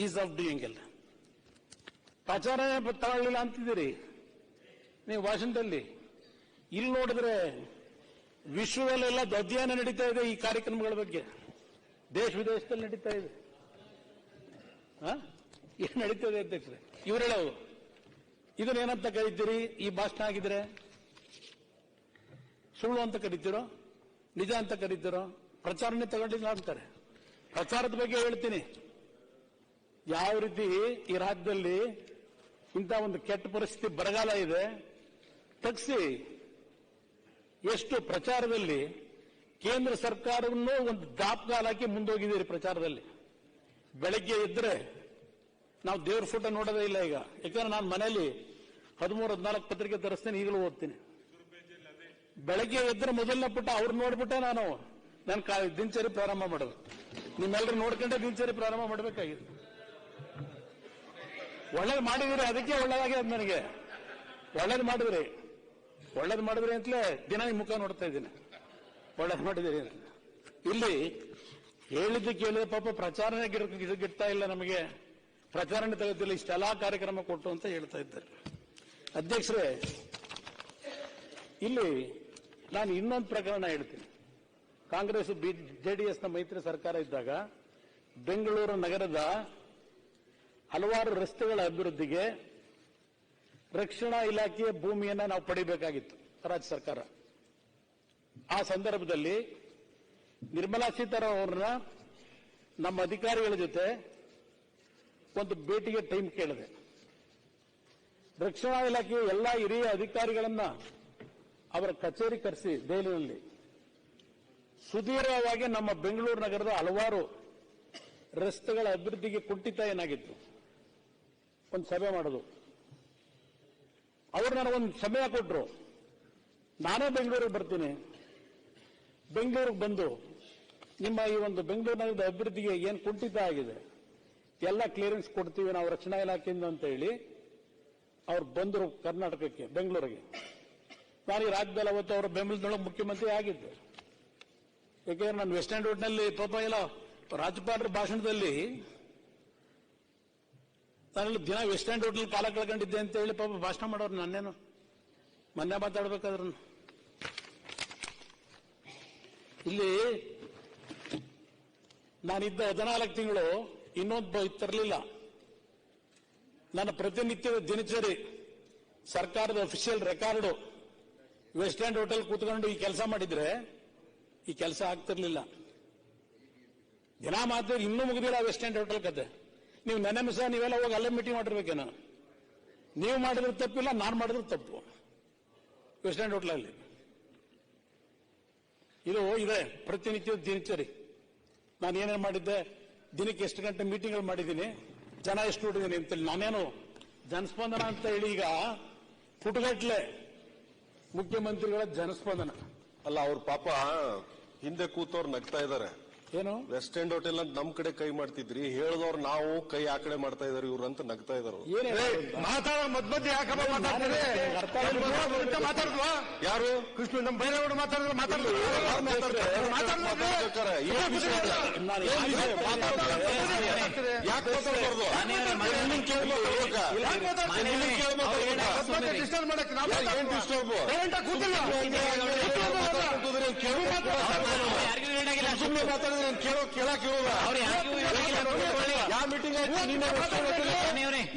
is of doing ಎಲ್ಲ. ಪ್ರಚಾರನೇ ತಗೊಳ್ಳಿಲ್ಲ ಅಂತಿದ್ದೀರಿ ನೀವು ಭಾಷಣದಲ್ಲಿ. ಇಲ್ಲಿ ನೋಡಿದ್ರೆ ವಿಶ್ವದಲ್ಲೆಲ್ಲ ಅಧ್ಯಯನ ನಡೀತಾ ಇದೆ ಈ ಕಾರ್ಯಕ್ರಮಗಳ ಬಗ್ಗೆ, ದೇಶ ವಿದೇಶದಲ್ಲಿ ನಡೀತಾ ಇದೆ. ಏನು ನಡೀತಾ ಇದೆ ಅಧ್ಯಕ್ಷರೇ? ಇವರು ಹೇಳೋದು ಇದನ್ನೇನಂತ ಕರೀತೀರಿ? ಈ ಭಾಷಣ ಆಗಿದ್ರೆ ಸುಳ್ಳು ಅಂತ ಕರೀತೀರೋ, ನಿಜ ಅಂತ ಕರೀತೀರೋ? ಪ್ರಚಾರನೇ ತಗೊಂಡಿಲ್ಲ ಅಂತಾರೆ. ಪ್ರಚಾರದ ಬಗ್ಗೆ ಹೇಳ್ತೀನಿ. ಯಾವ ರೀತಿ ಈ ರಾಜ್ಯದಲ್ಲಿ ಇಂಥ ಒಂದು ಕೆಟ್ಟ ಪರಿಸ್ಥಿತಿ, ಬರಗಾಲ ಇದೆ, ತಗ್ಸಿ ಎಷ್ಟು ಪ್ರಚಾರದಲ್ಲಿ ಕೇಂದ್ರ ಸರ್ಕಾರವನ್ನು ಒಂದು ದಾಪಗಾಲ ಹಾಕಿ ಮುಂದೋಗಿದ್ದೀರಿ ಪ್ರಚಾರದಲ್ಲಿ. ಬೆಳಗ್ಗೆ ಎದ್ರೆ ನಾವು ದೇವ್ರ ಫೋಟೋ ನೋಡೋದೇ ಇಲ್ಲ ಈಗ. ಯಾಕಂದ್ರೆ ನಾನು ಮನೆಯಲ್ಲಿ 13-14 ಪತ್ರಿಕೆ ತರಿಸ್ತೇನೆ, ಈಗಲೂ ಓದ್ತೀನಿ. ಬೆಳಗ್ಗೆ ಎದ್ರೆ ಮೊದಲನೇ ಪುಟ ಅವ್ರು ನೋಡ್ಬಿಟ್ಟೆ ನಾನು ನಾನು ದಿನಚರಿ ಪ್ರಾರಂಭ ಮಾಡೋದು. ನಿಮ್ಮೆಲ್ಲರೂ ನೋಡ್ಕೊಂಡೆ ದಿನಚರಿ ಪ್ರಾರಂಭ ಮಾಡಬೇಕಾಗಿದೆ. ಒಳ್ಳೇದು ಮಾಡಿದಿರಿ, ಅದಕ್ಕೆ ಒಳ್ಳೇದಾಗಿದೆ ನನಗೆ. ಒಳ್ಳೇದು ಮಾಡಿದ್ರಿ ಅಂತಲೇ ದಿನ ನಿಮ್ಮ ಮುಖ ನೋಡ್ತಾ ಇದ್ದೀನಿ. ಒಳ್ಳೇದು ಮಾಡಿದಿರಿ ಅಂತ. ಇಲ್ಲಿ ಹೇಳಿದ್ದು ಕೇಳಿದ ಪಾಪ ಪ್ರಚಾರನೇ ಗಿಡ್ತಾ ಇಲ್ಲ, ನಮಗೆ ಪ್ರಚಾರನೇ ತೆಗೆದಿಲ್ಲ, ಇಷ್ಟೆಲ್ಲಾ ಕಾರ್ಯಕ್ರಮ ಕೊಟ್ಟು ಅಂತ ಹೇಳ್ತಾ ಇದ್ದಾರೆ. ಅಧ್ಯಕ್ಷರೇ, ಇಲ್ಲಿ ನಾನು ಇನ್ನೊಂದು ಪ್ರಕರಣ ಹೇಳ್ತೀನಿ. ಕಾಂಗ್ರೆಸ್ ಜೆಡಿಎಸ್ನ ಮೈತ್ರಿ ಸರ್ಕಾರ ಇದ್ದಾಗ ಬೆಂಗಳೂರು ನಗರದ ಹಲವಾರು ರಸ್ತೆಗಳ ಅಭಿವೃದ್ಧಿಗೆ ರಕ್ಷಣಾ ಇಲಾಖೆಯ ಭೂಮಿಯನ್ನ ನಾವು ಪಡಿಬೇಕಾಗಿತ್ತು ರಾಜ್ಯ ಸರ್ಕಾರ. ಆ ಸಂದರ್ಭದಲ್ಲಿ ನಿರ್ಮಲಾ ಸೀತಾರಾಮನ್ ಅವರನ್ನ ನಮ್ಮ ಅಧಿಕಾರಿಗಳ ಜೊತೆ ಒಂದು ಭೇಟಿಗೆ ಟೈಮ್ ಕೇಳಿದೆ. ರಕ್ಷಣಾ ಇಲಾಖೆಯ ಎಲ್ಲಾ ಹಿರಿಯ ಅಧಿಕಾರಿಗಳನ್ನ ಅವರ ಕಚೇರಿ ಕರೆಸಿ ದೆಹಲಿಯಲ್ಲಿ ಸುದೀರ್ಘವಾಗಿ ನಮ್ಮ ಬೆಂಗಳೂರು ನಗರದ ಹಲವಾರು ರಸ್ತೆಗಳ ಅಭಿವೃದ್ಧಿಗೆ ಕುಂಠಿತ ಏನಾಗಿತ್ತು ಒಂದು ಸಭೆ ಮಾಡೋದು. ಅವರು ನನಗೊಂದು ಸಮಯ ಕೊಟ್ಟರು. ನಾನೇ ಬೆಂಗಳೂರಿಗೆ ಬರ್ತೀನಿ, ಬೆಂಗಳೂರಿಗೆ ಬಂದು ನಿಮ್ಮ ಈ ಒಂದು ಬೆಂಗಳೂರು ನಗರದ ಅಭಿವೃದ್ಧಿಗೆ ಏನು ಕುಂಠಿತ ಆಗಿದೆ ಎಲ್ಲ ಕ್ಲಿಯರೆನ್ಸ್ ಕೊಡ್ತೀವಿ ನಾವು ರಕ್ಷಣಾ ಇಲಾಖೆಯಿಂದ ಅಂತ ಹೇಳಿ ಅವ್ರು ಬಂದರು ಕರ್ನಾಟಕಕ್ಕೆ, ಬೆಂಗಳೂರಿಗೆ. ನಾನು ಈ ರಾಜ್ಯದಲ್ಲಿ ಅವತ್ತು ಅವರ ಬೆಂಬಲದೊಳಗೆ ಮುಖ್ಯಮಂತ್ರಿ ಆಗಿದ್ದೆ. ಯಾಕೆಂದ್ರೆ ನಾನು ವೆಸ್ಟ್ ಎಂಡ್ ರೋಡ್ನಲ್ಲಿ ಪಾಪ ಎಲ್ಲ ರಾಜ್ಯಪಾಲರ ಭಾಷಣದಲ್ಲಿ ನಾನೆಲ್ಲ ದಿನ ವೆಸ್ಟ್ ಎಂಡ್ ರೋಡ್ನಲ್ಲಿ ಕಾಲ ಕಳ್ಕೊಂಡಿದ್ದೆ ಅಂತ ಹೇಳಿ ಪಾಪ ಭಾಷಣ ಮಾಡೋರು. ನನ್ನೇನು ಮೊನ್ನೆ ಮಾತಾಡ್ಬೇಕಾದ್ರೆ ಇಲ್ಲಿ ನಾನಿದ್ದ 14 ತಿಂಗಳು ಇನ್ನೊಂದು ತರಲಿಲ್ಲ. ನನ್ನ ಪ್ರತಿನಿತ್ಯದ ದಿನಚರಿ ಸರ್ಕಾರದ official record west end hotel ಕೂತ್ಕೊಂಡು ಈ ಕೆಲಸ ಮಾಡಿದ್ರೆ ಈ ಕೆಲಸ ಆಗ್ತಿರ್ಲಿಲ್ಲ. ದಿನ ಮಾತ್ರ ಇನ್ನೂ ಮುಗಿದಿಲ್ಲ ವೆಸ್ಟ್ ಎಂಡ್ ಹೋಟೆಲ್ ಕತೆ. ನೀವು ನೆನೆ ಮಿಸ ನೀವೆಲ್ಲ ಹೋಗಿ ಅಲ್ಲೇ ಮೀಟಿಂಗ್ ಮಾಡಿರ್ಬೇಕೇನೋ. ನೀವು ಮಾಡಿದ್ರೆ ತಪ್ಪಿಲ್ಲ, ನಾನು ಮಾಡಿದ್ರೆ ತಪ್ಪು. ವೆಸ್ಟ್ ಎಂಡ್ ಹೋಟೆಲಲ್ಲಿ ಇದು ಇದೆ ಪ್ರತಿನಿತ್ಯದ ದಿನಚರಿ. ನಾನು ಏನೇನು ಮಾಡಿದ್ದೆ, ದಿನಕ್ಕೆ ಎಷ್ಟು ಗಂಟೆ ಮೀಟಿಂಗ್ಗಳು ಮಾಡಿದ್ದೀನಿ, ಜನ ಎಷ್ಟು ನೋಡಿದ್ದೀನಿ ಅಂತೇಳಿ. ನಾನೇನು ಜನಸ್ಪಂದನ ಅಂತ ಹೇಳಿ ಈಗ ಪುಟಗಟ್ಲೆ ಮುಖ್ಯಮಂತ್ರಿಗಳ ಜನಸ್ಪಂದನ ಅಲ್ಲ, ಅವ್ರ ಪಾಪ ಹಿಂದೆ ಕೂತವ್ರು ನಗ್ತಾ ಇದ್ದಾರೆ. ಏನು ವೆಸ್ಟ್ ಎಂಡ್ ಹೋಟೆಲ್ ಅಂತ ನಮ್ ಕಡೆ ಕೈ ಮಾಡ್ತಿದ್ರಿ, ಹೇಳಿದವ್ರು ನಾವು ಕೈ ಆ ಕಡೆ ಮಾಡ್ತಾ ಇದಾರೆ ಇವ್ರು ಅಂತ ನಗ್ತಾ ಇದಾರೆ. ಮಧ್ಯ ಯಾಕಪ್ಪ ಮಾತಾಡಿದ್ವಾ? ಯಾರು ಕೃಷ್ಣ ನಮ್ಮ ಬೈರೇಗೌಡ ಮಾತಾಡಿದ್ರೆ ಡಿಸ್ಟರ್ಬ್ ಮಾಡಕ್ಕೆ ಸುಮ್ಮನೆ ಮಾತಾಡಿದ್ರೆ ಕೇಳಕ್ ಯಾವ ಮೀಟಿಂಗ್ ಆಯ್ತು?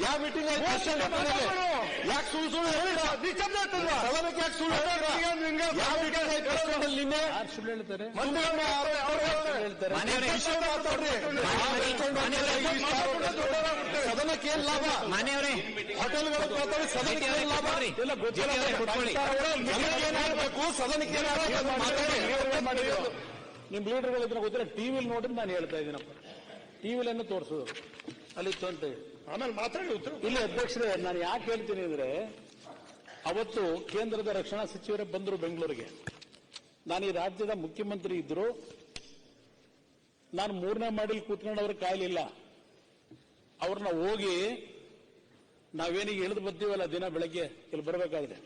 ಯಾವ ಮೀಟಿಂಗ್ ಆಯ್ತು? ಯಾಕೆ ಸುಳ್ಳು ಸುಳ್ಳು ಹೇಳಿಲ್ಲ? ಸದನಕ್ಕೆ ಯಾಕೆ ಸುಳ್ಳು ಹೇಳಿಲ್ಲ? ಯಾವ ಮೀಟಿಂಗ್ ಆಯ್ತು ನಿನ್ನೆ? ಸುಳ್ಳು ಹೇಳ್ತಾರೆ. ಸದನಕ್ಕೆ ಏನ್ ಲಾಭ? ಹೋಟೆಲ್ಗಳು ಮಾತಾಡಿ ಸದನಕ್ಕೆ ಏನ್ ಲಾಭ? ಏನಾಗಬೇಕು? ಸದನಕ್ಕೆ ಏನಾಗಬೇಕು? ನಿಮ್ ಲೀಡರ್ಗಳು ಇದ್ರೆ ಗೊತ್ತಿಲ್ಲ, ಟಿವಿಲಿ ನೋಡಿದ್ರೆ ನಾನು ಹೇಳ್ತಾ ಇದ್ದೀನಪ್ಪ. ಟಿವಿಲನ್ನು ತೋರಿಸೋದು ಅಲ್ಲಿತ್ತು ಅಂತ ಹೇಳಿ ಆಮೇಲೆ ಮಾತಾಡಿ ಉತ್ತರ. ಇಲ್ಲಿ ಅಧ್ಯಕ್ಷರೇ, ನಾನು ಯಾಕೆ ಹೇಳ್ತೀನಿ ಅಂದ್ರೆ, ಅವತ್ತು ಕೇಂದ್ರದ ರಕ್ಷಣಾ ಸಚಿವರೇ ಬಂದರು ಬೆಂಗಳೂರಿಗೆ. ನಾನು ಈ ರಾಜ್ಯದ ಮುಖ್ಯಮಂತ್ರಿ ಇದ್ರು. ನಾನು 3ನೇ ಮಾಡಿಲ್ ಕೂತ್ಕೊಂಡು ಅವ್ರಿಗೆ ಕಾಯಲಿಲ್ಲ. ಅವ್ರನ್ನ ಹೋಗಿ ನಾವೇನಿಗೆ ಇಳಿದು ಬರ್ತೀವಲ್ಲ ದಿನ ಬೆಳಗ್ಗೆ ಇಲ್ಲಿ ಬರಬೇಕಾದ್ರೆ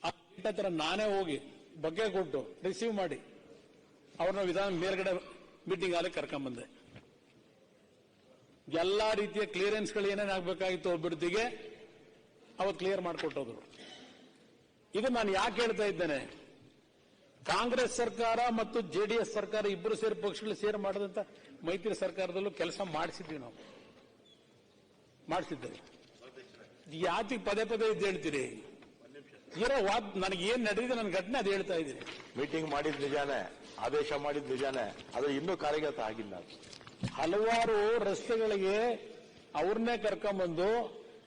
ಆ ಹತ್ರ ನಾನೇ ಹೋಗಿ ಬಗ್ಗೆ ಕೊಟ್ಟು ರಿಸೀವ್ ಮಾಡಿ ಅವ್ರನ್ನ ವಿಧಾನ ಮೇಲ್ಗಡೆ ಮೀಟಿಂಗ್ ಅಲ್ಲಿ ಕರ್ಕೊಂಡ್ಬಂದೆ. ಎಲ್ಲಾ ರೀತಿಯ ಕ್ಲಿಯರೆನ್ಸ್ಗಳು ಏನೇನಾಗಬೇಕಾಗಿತ್ತು ಅಭಿವೃದ್ಧಿಗೆ ಅವತ್ತು ಕ್ಲಿಯರ್ ಮಾಡಿಕೊಟ್ಟೋದ್ರು. ಇದು ನಾನು ಯಾಕೆ ಹೇಳ್ತಾ ಇದ್ದೇನೆ, ಕಾಂಗ್ರೆಸ್ ಸರ್ಕಾರ ಮತ್ತು ಜೆಡಿಎಸ್ ಸರ್ಕಾರ ಇಬ್ಬರು ಸೇರಿ ಪಕ್ಷಗಳು ಸೇರಿ ಮಾಡಿದಂತ ಮೈತ್ರಿ ಸರ್ಕಾರದಲ್ಲೂ ಕೆಲಸ ಮಾಡಿಸಿದ್ವಿ, ನಾವು ಮಾಡಿಸಿದ್ದೇವೆ. ಯಾಕೆ ಪದೇ ಪದೇ ಇದ್ದು ಹೇಳ್ತೀರಿ? ಇರೋ ನನಗೆ ಏನ್ ನಡೆದಿದೆ ನನ್ನ ಘಟನೆ ಅದು ಹೇಳ್ತಾ ಇದ್ದೀನಿ. ಮೀಟಿಂಗ್ ಮಾಡಿದ್ ನಿಜಾನೇ, ಆದೇಶ ಮಾಡಿದ್ ನಿಜಾನೇ, ಅದು ಇನ್ನೂ ಕಾರ್ಯಗತ ಆಗಿಲ್ಲ. ಹಲವಾರು ರಸ್ತೆಗಳಿಗೆ ಅವ್ರನ್ನೇ ಕರ್ಕೊಂಡ್ಬಂದು